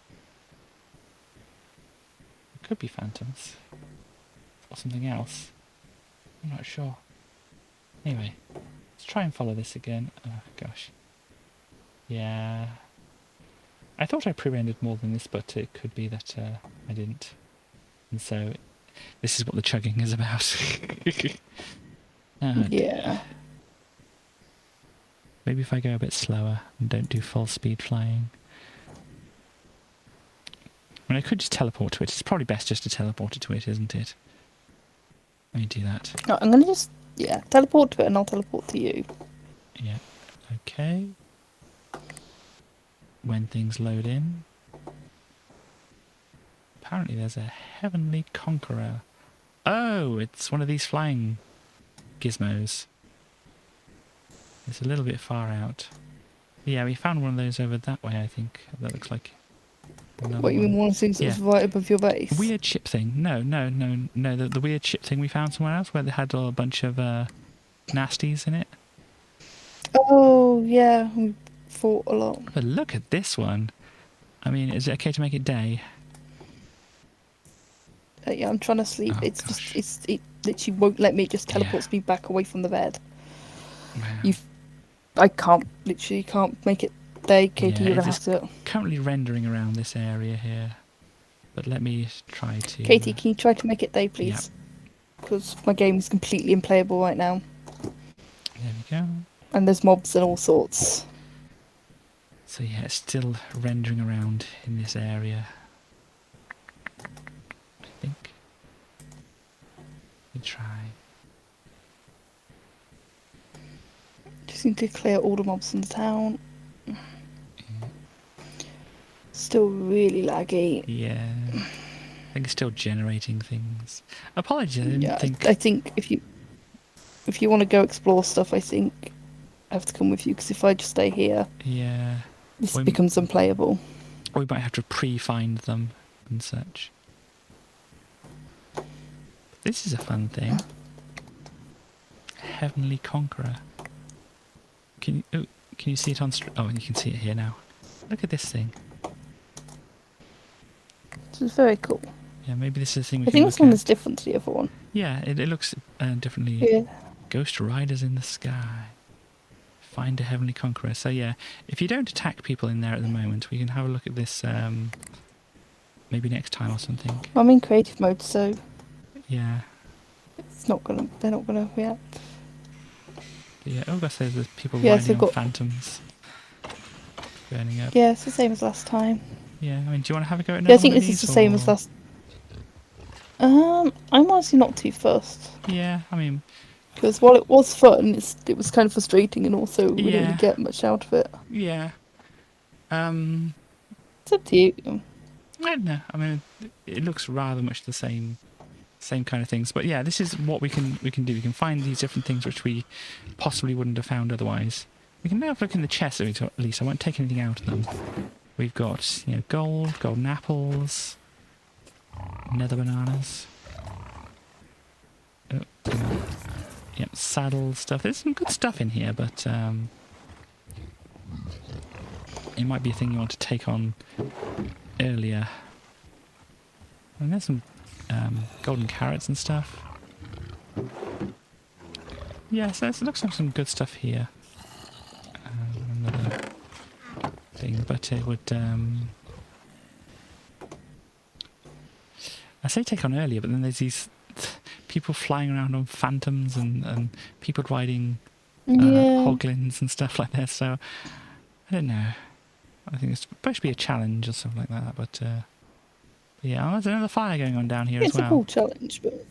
It could be phantoms. Or something else. I'm not sure. Anyway, let's try and follow this again. Oh, gosh. Yeah. I thought I pre-rendered more than this, but it could be that I didn't. And so this is what the chugging is about. Oh, dear. Yeah. Maybe if I go a bit slower and don't do full speed flying. I mean, I could just teleport to it. It's probably best just to teleport it to it, isn't it? Let me do that. No, I'm gonna just teleport to it, and I'll teleport to you. Yeah. Okay. When things load in. Apparently there's a Heavenly Conqueror. Oh, it's one of these flying gizmos. It's a little bit far out. Yeah, we found one of those over that way, I think. That looks like another What you mean, one. one of the things that's Yeah. right above your base? Weird ship thing. No. The weird ship thing we found somewhere else where they had a bunch of nasties in it. Oh yeah, we fought a lot. But look at this one. I mean, is it okay to make it day? Yeah, I'm trying to sleep. Oh, It's gosh. just it literally won't let me. It just Yeah. teleports me back away from the bed. Wow. I can't make it day, Katie. Yeah, you're gonna it's have to. Currently rendering around this area here. But let me try to... Katie, can you try to make it day, please? Because my game is completely unplayable right now, There we go. and there's mobs and all sorts. So yeah, it's still rendering around in this area. I think. Let me try. Just need to clear all the mobs in the town. Still really laggy. Yeah. I think it's still generating things. Apologies, I didn't Yeah, think... I think if you want to go explore stuff, I think I have to come with you, because if I just stay here, Yeah. this Well, becomes unplayable. Or we might have to pre-find them and such. This is a fun thing. Heavenly Conqueror. Can you see it on... Oh, you can see it here now. Look at this thing. This is very cool. Yeah, maybe this is the thing we I can think look this one at. is different to the other one. Yeah, it looks differently. Yeah. Ghost Riders in the Sky. Find a Heavenly Conqueror. So yeah, if you don't attack people in there at the moment, we can have a look at this maybe next time or something. I'm in creative mode, so Yeah. they're not gonna react. But yeah, oh gosh, there's people Yeah, riding so on got- phantoms. Burning up. Yeah, it's the same as last time. Yeah, I mean, do you want to have a go at Yeah, I another think one of this is these, the same as or- last. I'm honestly not too fussed, Yeah, I mean, because while it was fun, it was kind of frustrating, and also we didn't Yeah. really get much out of it. yeah. It's up to you. I don't know. I mean, it looks rather much the same kind of things. But yeah, this is what we can do. We can find these different things which we possibly wouldn't have found otherwise. We can now have a look in the chest at least. I won't take anything out of them. We've got, gold, golden apples, nether bananas. Oh, yep, saddle stuff. There's some good stuff in here, but it might be a thing you want to take on earlier. And there's some golden carrots and stuff. Yeah, so it looks like some good stuff here. Another thing, but it would... I say take on earlier, but then there's these people flying around on phantoms and people riding Yeah. hoglins and stuff like that, so I don't know. I think it's supposed to be a challenge or something like that, but yeah, there's another fire going on down here It's as a well. cool challenge, but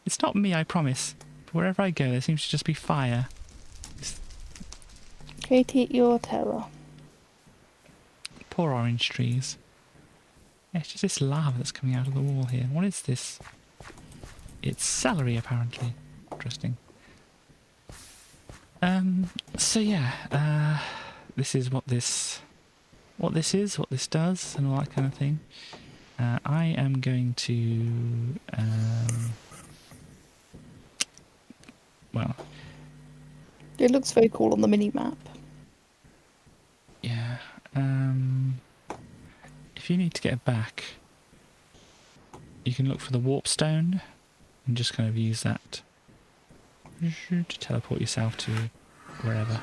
It's not me, I promise. But wherever I go, there seems to just be fire. Katie, your terror. Poor orange trees. Yeah, it's just this lava that's coming out of the wall here. What is this? It's celery, apparently. Interesting. So yeah, this is what this is, what this does, and all that kind of thing. I am going to, well, It looks very cool on the mini map. yeah, if you need to get back, you can look for the warp stone and just kind of use that to teleport yourself to wherever.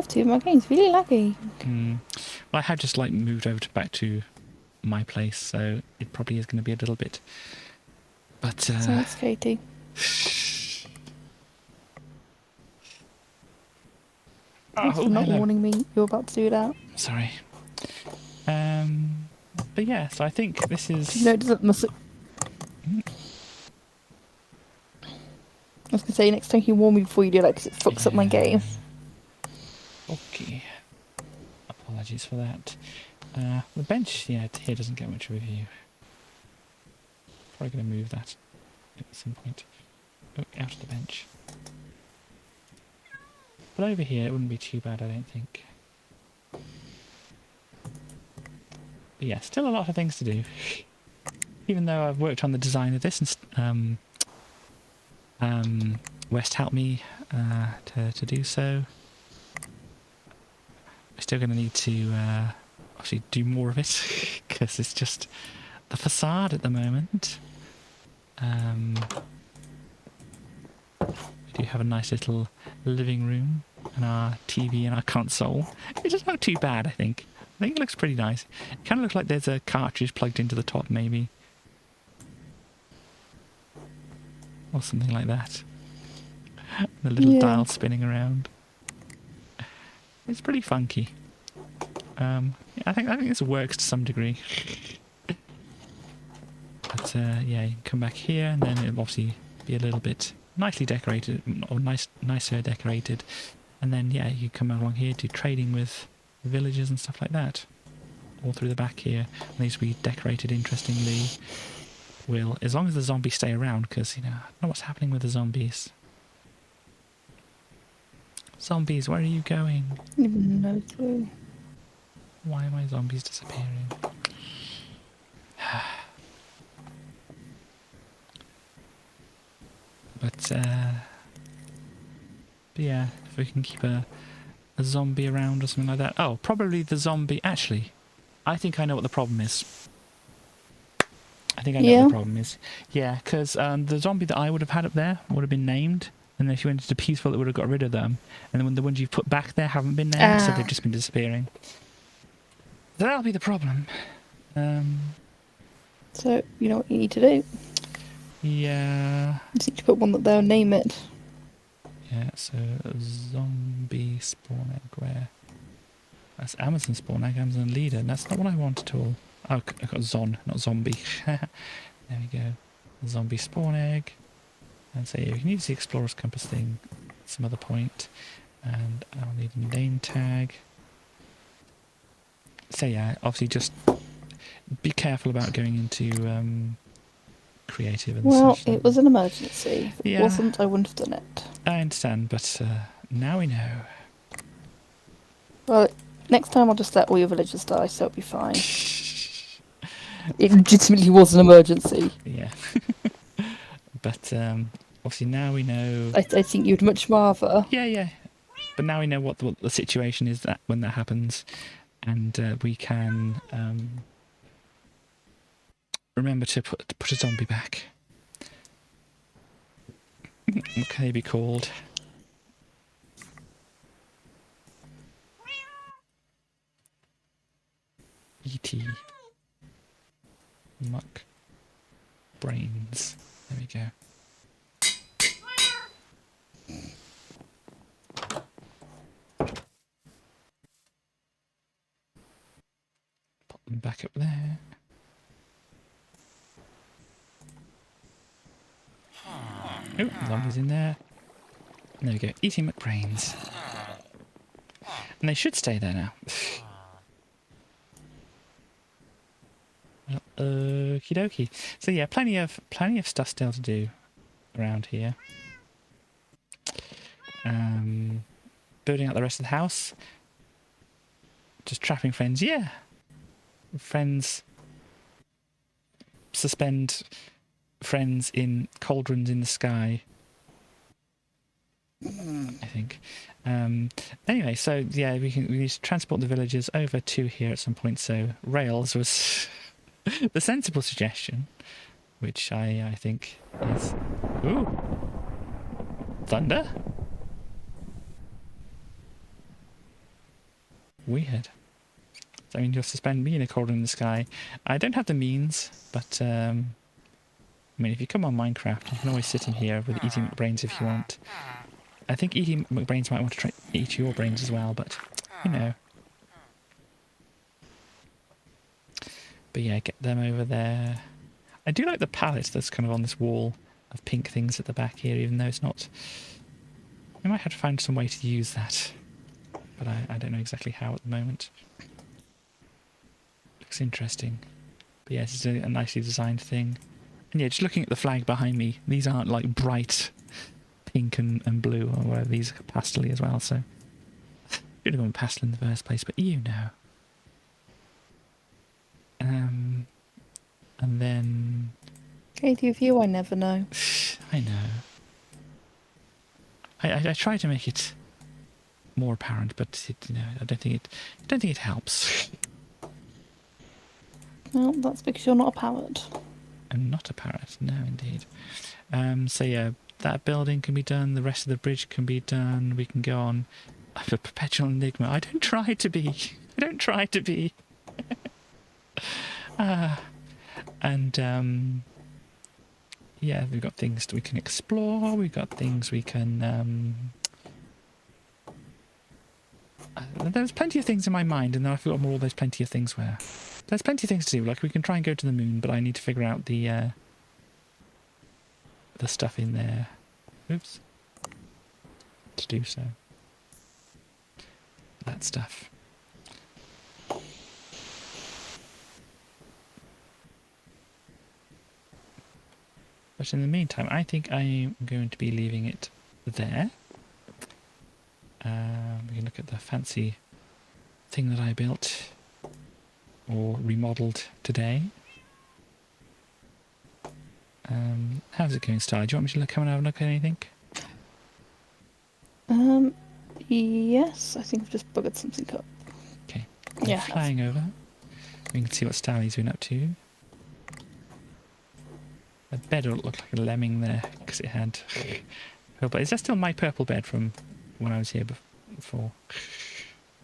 love to. My game's really laggy. Well, I have just like moved over back to my place, so it probably is going to be a little bit. But Thanks, Katie. Thanks for not hello. warning me you're about to do that. Sorry. But yeah, so I think this is. No, it doesn't. I was gonna say next time you warn me before you do that because it fucks up my game. Okay. Apologies for that. The bench, here doesn't get much review. Probably going to move that at some point. Oh, out of the bench. But over here, it wouldn't be too bad, I don't think. But yeah, still a lot of things to do. Even though I've worked on the design of this, and West helped me to do so. I'm still going to need to actually do more of it because it's just the facade at the moment. We do have a nice little living room and our TV and our console. It doesn't look too bad, I think. I think it looks pretty nice. It kind of looks like there's a cartridge plugged into the top, maybe. Or something like that. The little dial spinning around. It's pretty funky. Yeah, I think this works to some degree. But yeah, you can come back here, and then it'll obviously be a little bit nicely decorated, or nicer decorated. And then yeah, you come along here, do trading with villagers and stuff like that, all through the back here. And these will be decorated interestingly. Will, as long as the zombies stay around, because you know, I don't know what's happening with the zombies. Zombies, where are you going? No clue. Why are my zombies disappearing? But yeah, if we can keep a zombie around or something like that. Oh, probably the zombie. Actually, I think I know what the problem is. I think I know what the problem is. Yeah, because the zombie that I would have had up there would have been named, and then if you went into peaceful, it would have got rid of them. And then when the ones you've put back there haven't been named, so they've just been disappearing. So that'll be the problem. So, you know what you need to do? Yeah. You just need to put one that they'll name it. Yeah, so zombie spawn egg, where? That's Amazon spawn egg, Amazon leader, and that's not what I want at all. Oh, I got Zon, not zombie. There we go. Zombie spawn egg. And so yeah, we can use the explorer's compass thing at some other point. And I'll need a name tag. So yeah, obviously just be careful about going into creative and Well, such. it was an emergency. If it Yeah. wasn't, I wouldn't have done it. I understand, but now we know. Well, next time I'll just let all your villagers die, so it'll be fine. It legitimately was an emergency. Yeah. But obviously now we know. I think you'd much rather. Yeah. But now we know what the situation is that when that happens, and we can remember to put a zombie back. What can they be called? E.T. Muck Brains. There we go. Pop them back up there. Oh, zombies in there. And there we go. E.T. McBrains. And they should stay there now. Well, okie dokie. So yeah, plenty of stuff still to do around here. Building out the rest of the house. Just trapping friends. Yeah. Friends. Suspend friends in cauldrons in the sky. I think. Anyway, so yeah, we need to transport the villagers over to here at some point. So rails was the sensible suggestion, which I think is. Ooh, thunder. Weird. So, I mean, you'll suspend me in a corner in the sky. I don't have the means, but I mean, if you come on Minecraft, you can always sit in here with eating brains if you want. I think eating brains might want to try eat your brains as well, but you know. But yeah, get them over there. I do like the palette that's kind of on this wall of pink things at the back here, even though it's not... I might have to find some way to use that, but I don't know exactly how at the moment. Looks interesting. But yeah, it's a nicely designed thing. And yeah, just looking at the flag behind me, these aren't like bright pink and blue or whatever. These are pastel as well, so should have gone pastel in the first place, but you know. And then Katie, with you, I never know. I know. I try to make it more apparent, but you know, I don't think it helps. Well, that's because you're not a parrot. I'm not a parrot, no, indeed. So yeah, that building can be done. The rest of the bridge can be done. We can go on. I'm a perpetual enigma. I don't try to be. I don't try to be. And yeah, we've got things that we can explore. We've got things we can. There's plenty of things in my mind, and then I forgot what all those plenty of things were. There's plenty of things to do. Like we can try and go to the moon, but I need to figure out the stuff in there. Oops. To do so. That stuff. But in the meantime, I think I'm going to be leaving it there. We can look at the fancy thing that I built or remodeled today. How's it going, Starly? Do you want me to come and have a look at anything? Yes, I think I've just buggered something up. Okay. Yeah. Flying over. We can see what Starly's been up to. The bed will look like a lemming there because it had purple. Is that still my purple bed from when I was here before?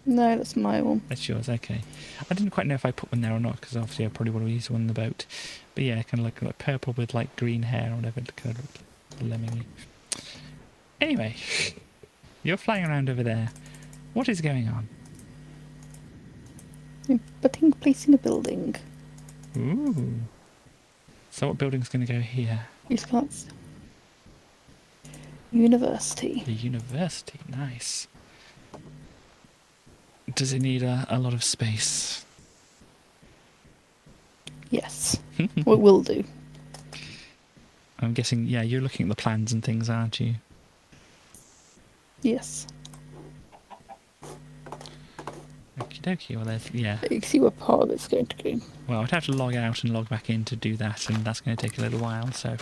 No, that's my one. That's yours, okay. I didn't quite know if I put one there or not because obviously I probably would have used one in the boat. But yeah, kind of like purple with like green hair or whatever. It kind of looked lemmingy. Anyway, you're flying around over there. What is going on? Placing a building. Ooh. So what building's going to go here? You can't. University. The university, nice. Does it need a lot of space? Yes. Well, it will do. I'm guessing, yeah, you're looking at the plans and things, aren't you? Yes. Okie dokie, well there's, yeah. You can see where part of it's going to go. Well, I'd have to log out and log back in to do that, and that's going to take a little while, so...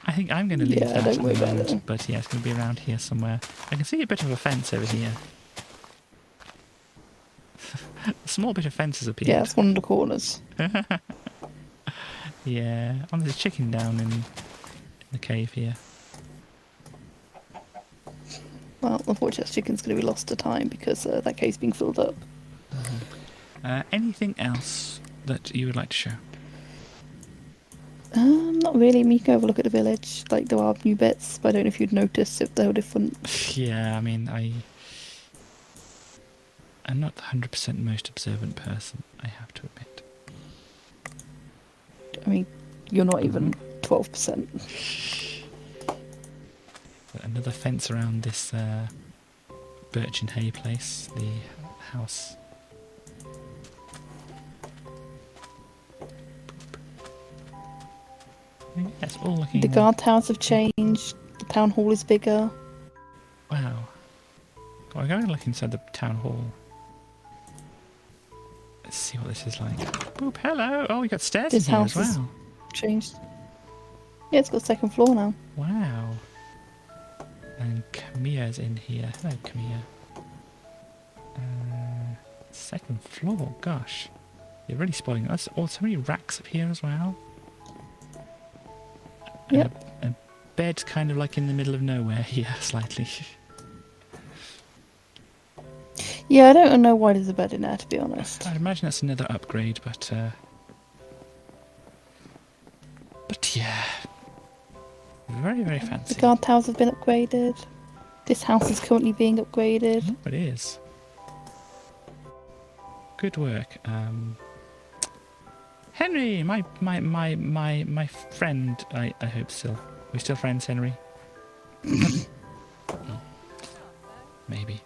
I think I'm going to leave that at the moment, but yeah, it's going to be around here somewhere. I can see a bit of a fence over here. A small bit of fence has appeared. Yeah, it's one of the corners. Yeah, oh, there's a chicken down in the cave here. Well, unfortunately, that chicken's going to be lost to time because that cave's being filled up. Anything else that you would like to show? Not really. I mean, you can have a look at the village. Like, there are new bits, but I don't know if you'd notice if they were different. Yeah, I mean, I'm not the 100% most observant person, I have to admit. I mean, you're not even 12%. Another fence around this birch and hay place, the house. Yeah, it's all looking... The guard towers have changed. The town hall is bigger. Wow. I'm going to look inside the town hall. Let's see what this is like. Boop, hello! Oh, we got stairs This in here house as is well. changed. Yeah, it's got a second floor now. Wow. And Kamiya's in here. Hello, Kamiya. Second floor, gosh. You're really spoiling us. Oh, so many racks up here as well. Yep. A bed kind of like in the middle of nowhere here, slightly. Yeah, I don't know why there's a bed in there, to be honest. I'd imagine that's another upgrade, but yeah, very, very The fancy. guard towers have been upgraded. This house is currently being upgraded. Oh, it is. Good work. Henry, my friend, I hope still. We're still friends, Henry? Maybe.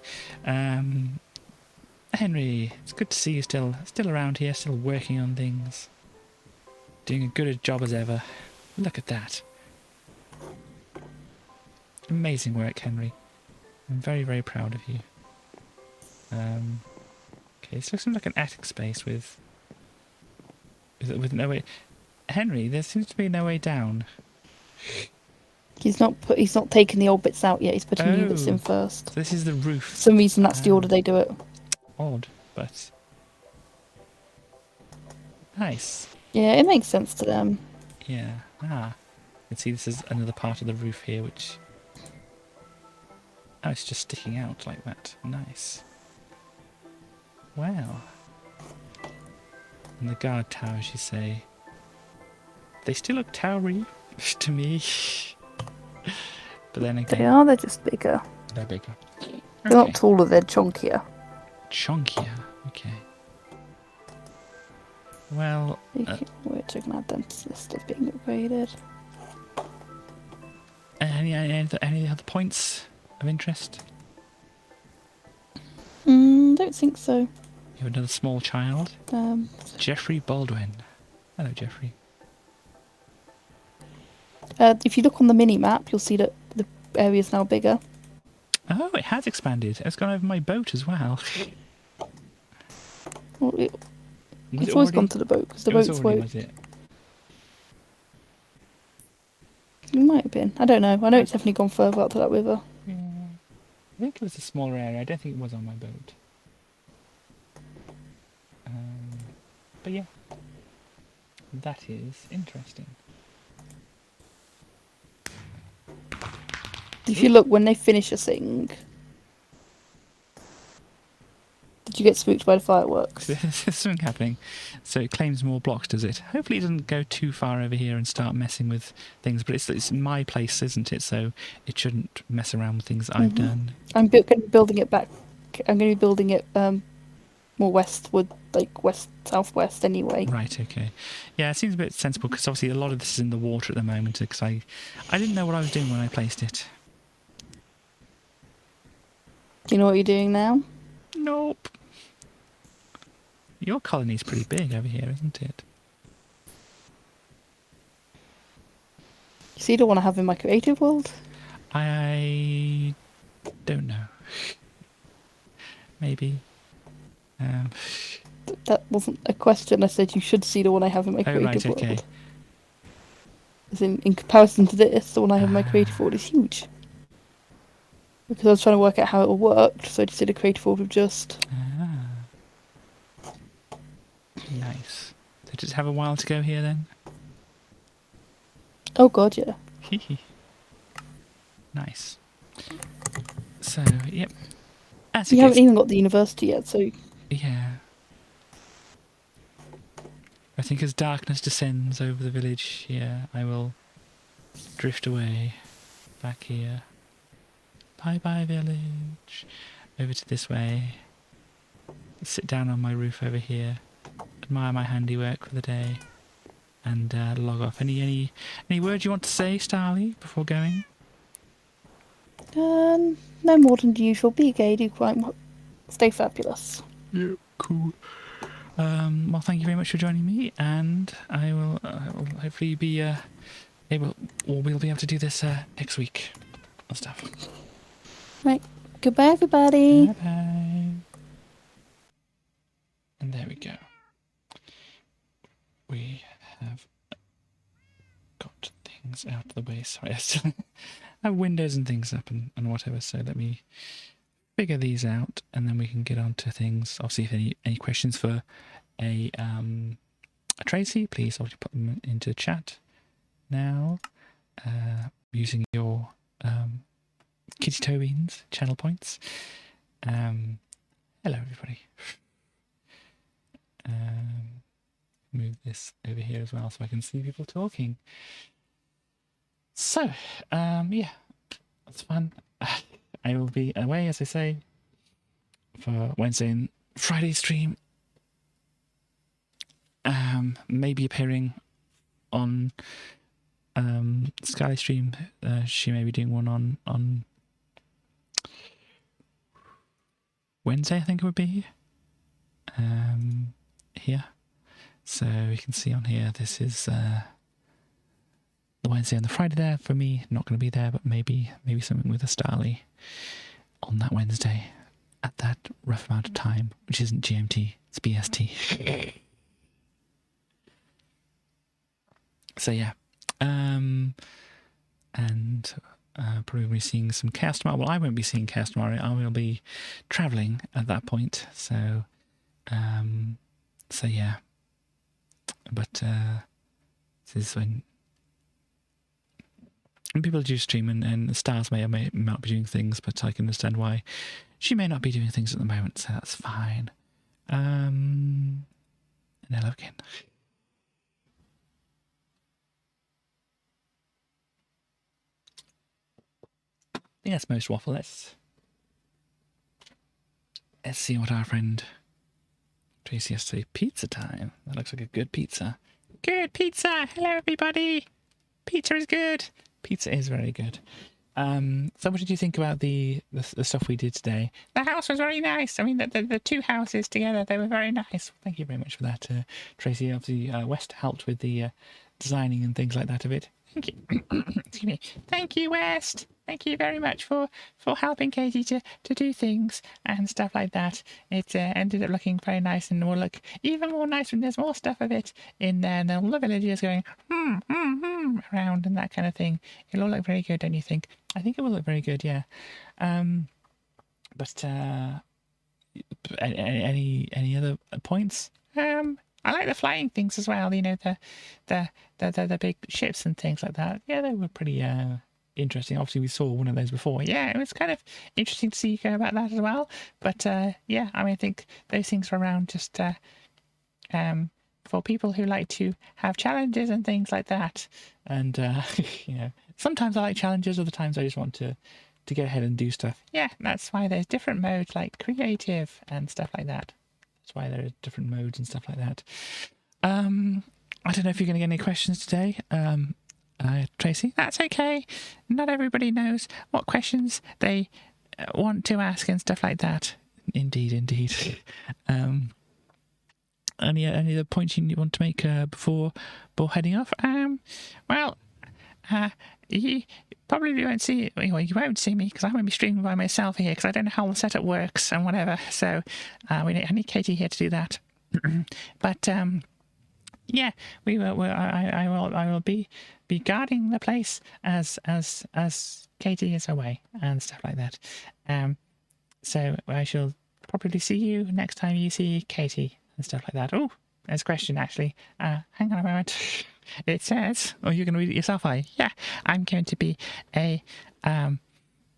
Henry, it's good to see you still around here, still working on things. Doing a good a job as ever. Look at that. Amazing work, Henry. I'm very, very proud of you. Okay, this looks like an attic space with no way. Henry, there seems to be no way down. He's not taken the old bits out yet. He's putting new bits in Oh. first. So this is the For roof. some reason, that's the order they do it. Odd, but nice. Yeah, it makes sense to them. Yeah. Ah. You can see this is another part of the roof here, which... Oh, it's just sticking out like that. Nice. Wow. And the guard towers, you say. They still look towery to me. But then again, They're just bigger. they're bigger. They're not taller, they're chunkier. Chunkier. Okay. Well, We're talking about them list of being upgraded. any other points of interest? Don't think so. You have another small child, Jeffrey Baldwin. Hello, Jeffrey. If you look on the mini map, you'll see that the area's now bigger. Oh, it has expanded. It's gone over my boat as well. Well, Was it's it always already- gone to the boat because the it was boat's already, woke. was it? It might have been. I don't know. I know it's definitely gone further out to that river. Yeah. I think it was a smaller area. I don't think it was on my boat. But yeah, that is interesting. If you look, when they finish a thing... Did you get spooked by the fireworks? There's something happening. So it claims more blocks, does it? Hopefully it doesn't go too far over here and start messing with things. But it's my place, isn't it? So it shouldn't mess around with things I've done. I'm going to be building it back. I'm going to be building it more westward, like west-southwest anyway. Right, okay. Yeah, it seems a bit sensible because obviously a lot of this is in the water at the moment because I didn't know what I was doing when I placed it. Do you know what you're doing now? Nope. Your colony's pretty big over here, isn't it? You see, you don't want to have in my creative world? I don't know. Maybe. That wasn't a question. I said you should see the one I have in my Oh, creative right, world. okay. As in comparison to this, the one I have in my creative world is huge. Because I was trying to work out how it all worked, so I just did a creative world with just... Ah. Nice. So just have a while to go here then? Oh god, yeah. Nice. So, yep. As it You gets, haven't even got the university yet, so... yeah. I think as darkness descends over the village here, I will drift away back here. Bye-bye, village. Over to this way. Sit down on my roof over here. Admire my handiwork for the day. And log off. Any words you want to say, Starly, before going? No more than usual. Be gay, do crime. Stay fabulous. Yeah, cool. Well, thank you very much for joining me, and I will hopefully be able, or we'll be able to do this next week and stuff. Right. Goodbye, everybody. Bye bye. And there we go. We have got things out of the way. Sorry, I still have windows and things up and whatever. So let me figure these out, and then we can get on to things. Obviously, if any questions for a Tracy, please obviously put them into chat now using your Kitty Toe Beans channel points. Hello, Hello, everybody. Move this over here as well so I can see people talking. So, yeah, that's fun. I will be away, as I say, for Wednesday and Friday stream. Maybe appearing on Sky stream. She may be doing one on Wednesday, I think it would be. Here. So you can see on here, this is the Wednesday and the Friday there for me. Not going to be there, but maybe something with a Starly on that Wednesday at that rough amount of time, which isn't GMT, it's BST. So yeah, and probably be seeing some Chaos tomorrow. Well, I won't be seeing Chaos tomorrow. I will be travelling at that point. So, so yeah. But this is when people do stream, and the stars may or may not be doing things, but I can understand why she may not be doing things at the moment, so that's fine. And hello again. Yes, most waffle. Let's see what our friend Tracy has to say. Pizza time. That looks like a good pizza. Good pizza. Hello, everybody. Pizza is good. Pizza is very good. So what did you think about the stuff we did today? The house was very nice. I mean, the two houses together, they were very nice. Thank you very much for that, Tracy. Obviously, West helped with the designing and things like that a bit. Thank you. Excuse me. Thank you, West. Thank you very much for helping Katie to do things and stuff like that. It ended up looking very nice, and will look even more nice when there's more stuff of it in there, and all the villagers going around and that kind of thing. It'll all look very good, don't you think? I think it will look very good, yeah. But any other points? I like the flying things as well. You know, the big ships and things like that. Yeah, they were pretty interesting. Obviously, we saw one of those before. Yeah, it was kind of interesting to see you go about that as well. But yeah, I mean, I think those things are around just for people who like to have challenges and things like that. And you know, sometimes I like challenges, other times I just want to go ahead and do stuff. Yeah, that's why there's different modes like creative and stuff like that. That's why there are different modes and stuff like that. I don't know if you're going to get any questions today, Tracy. That's okay. Not everybody knows what questions they want to ask and stuff like that. Indeed. Any other points you want to make before heading off? Well, you probably won't see. Well, you won't see me because I'm going to be streaming by myself here because I don't know how the setup works and whatever. So I need Katie here to do that. But yeah, we will. I will be guarding the place as Katie is away and stuff like that. So I shall probably see you next time you see Katie and stuff like that. Oh, there's a question actually. Hang on a moment. It says, oh, you're going to read it yourself, are you? Yeah, I'm going to be a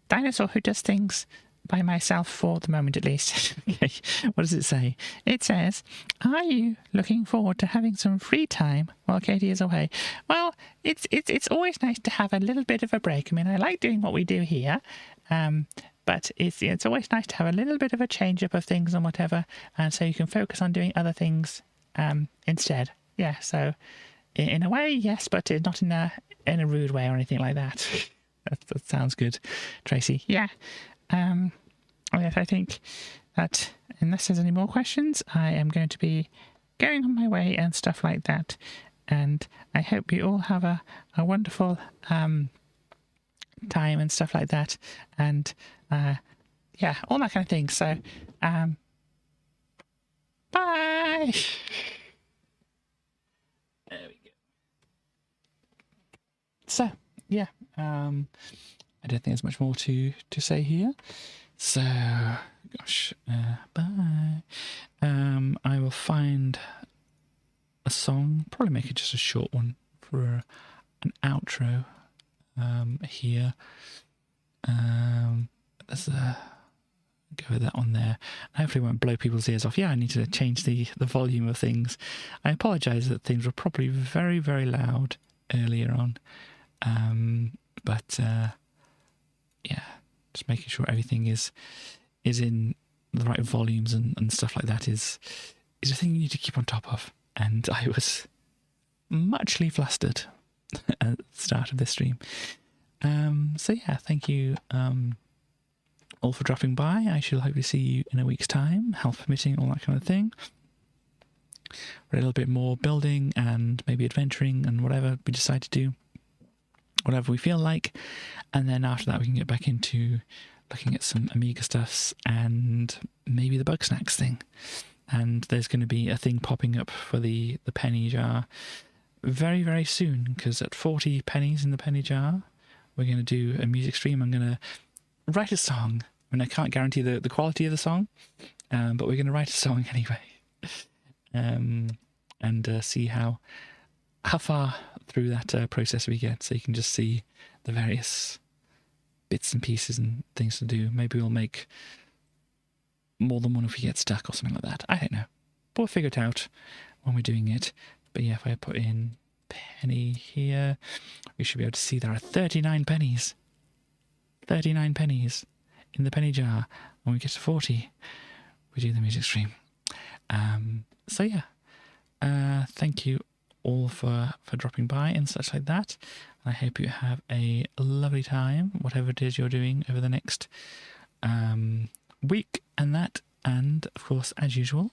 dinosaur who does things by myself for the moment, at least. What does it say? It says, are you looking forward to having some free time while Katie is away? Well, it's always nice to have a little bit of a break. I mean, I like doing what we do here, but it's always nice to have a little bit of a change up of things and whatever, and so you can focus on doing other things instead. Yeah, so in a way, yes, but not in a rude way or anything like that. That sounds good, Tracy. Yeah. Yes, I think that unless there's any more questions, I am going to be going on my way and stuff like that. And I hope you all have a wonderful time and stuff like that. And yeah, all that kind of thing. So, bye. There we go. So, yeah, I don't think there's much more to say here. So, gosh, bye. I will find a song, probably make it just a short one for an outro here. There's a go with that on there. Hopefully it won't blow people's ears off. Yeah, I need to change the volume of things. I apologise that things were probably very, very loud earlier on. But yeah, just making sure everything is in the right volumes and stuff like that is a thing you need to keep on top of. And I was muchly flustered at the start of this stream. So yeah, thank you all for dropping by. I shall hopefully see you in a week's time, health permitting, all that kind of thing. For a little bit more building and maybe adventuring and whatever we decide to do, whatever we feel like. And then after that we can get back into looking at some Amiga stuffs and maybe the Bug Snacks thing. And there's going to be a thing popping up for the penny jar very, very soon, because at 40 pennies in the penny jar, we're going to do a music stream. I'm going to write a song. I mean, I can't guarantee the quality of the song, but we're going to write a song anyway. And see how far through that process we get, so you can just see the various bits and pieces and things to do. Maybe we'll make more than one if we get stuck or something like that. I don't know. But we'll figure it out when we're doing it. But yeah, if I put in penny here, we should be able to see there are 39 pennies. 39 pennies in the penny jar. When we get to 40, we do the music stream. So yeah, thank you all for dropping by and such like that. And I hope you have a lovely time, whatever it is you're doing over the next week and that. And of course, as usual,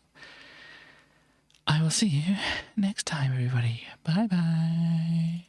I will see you next time, everybody. Bye bye.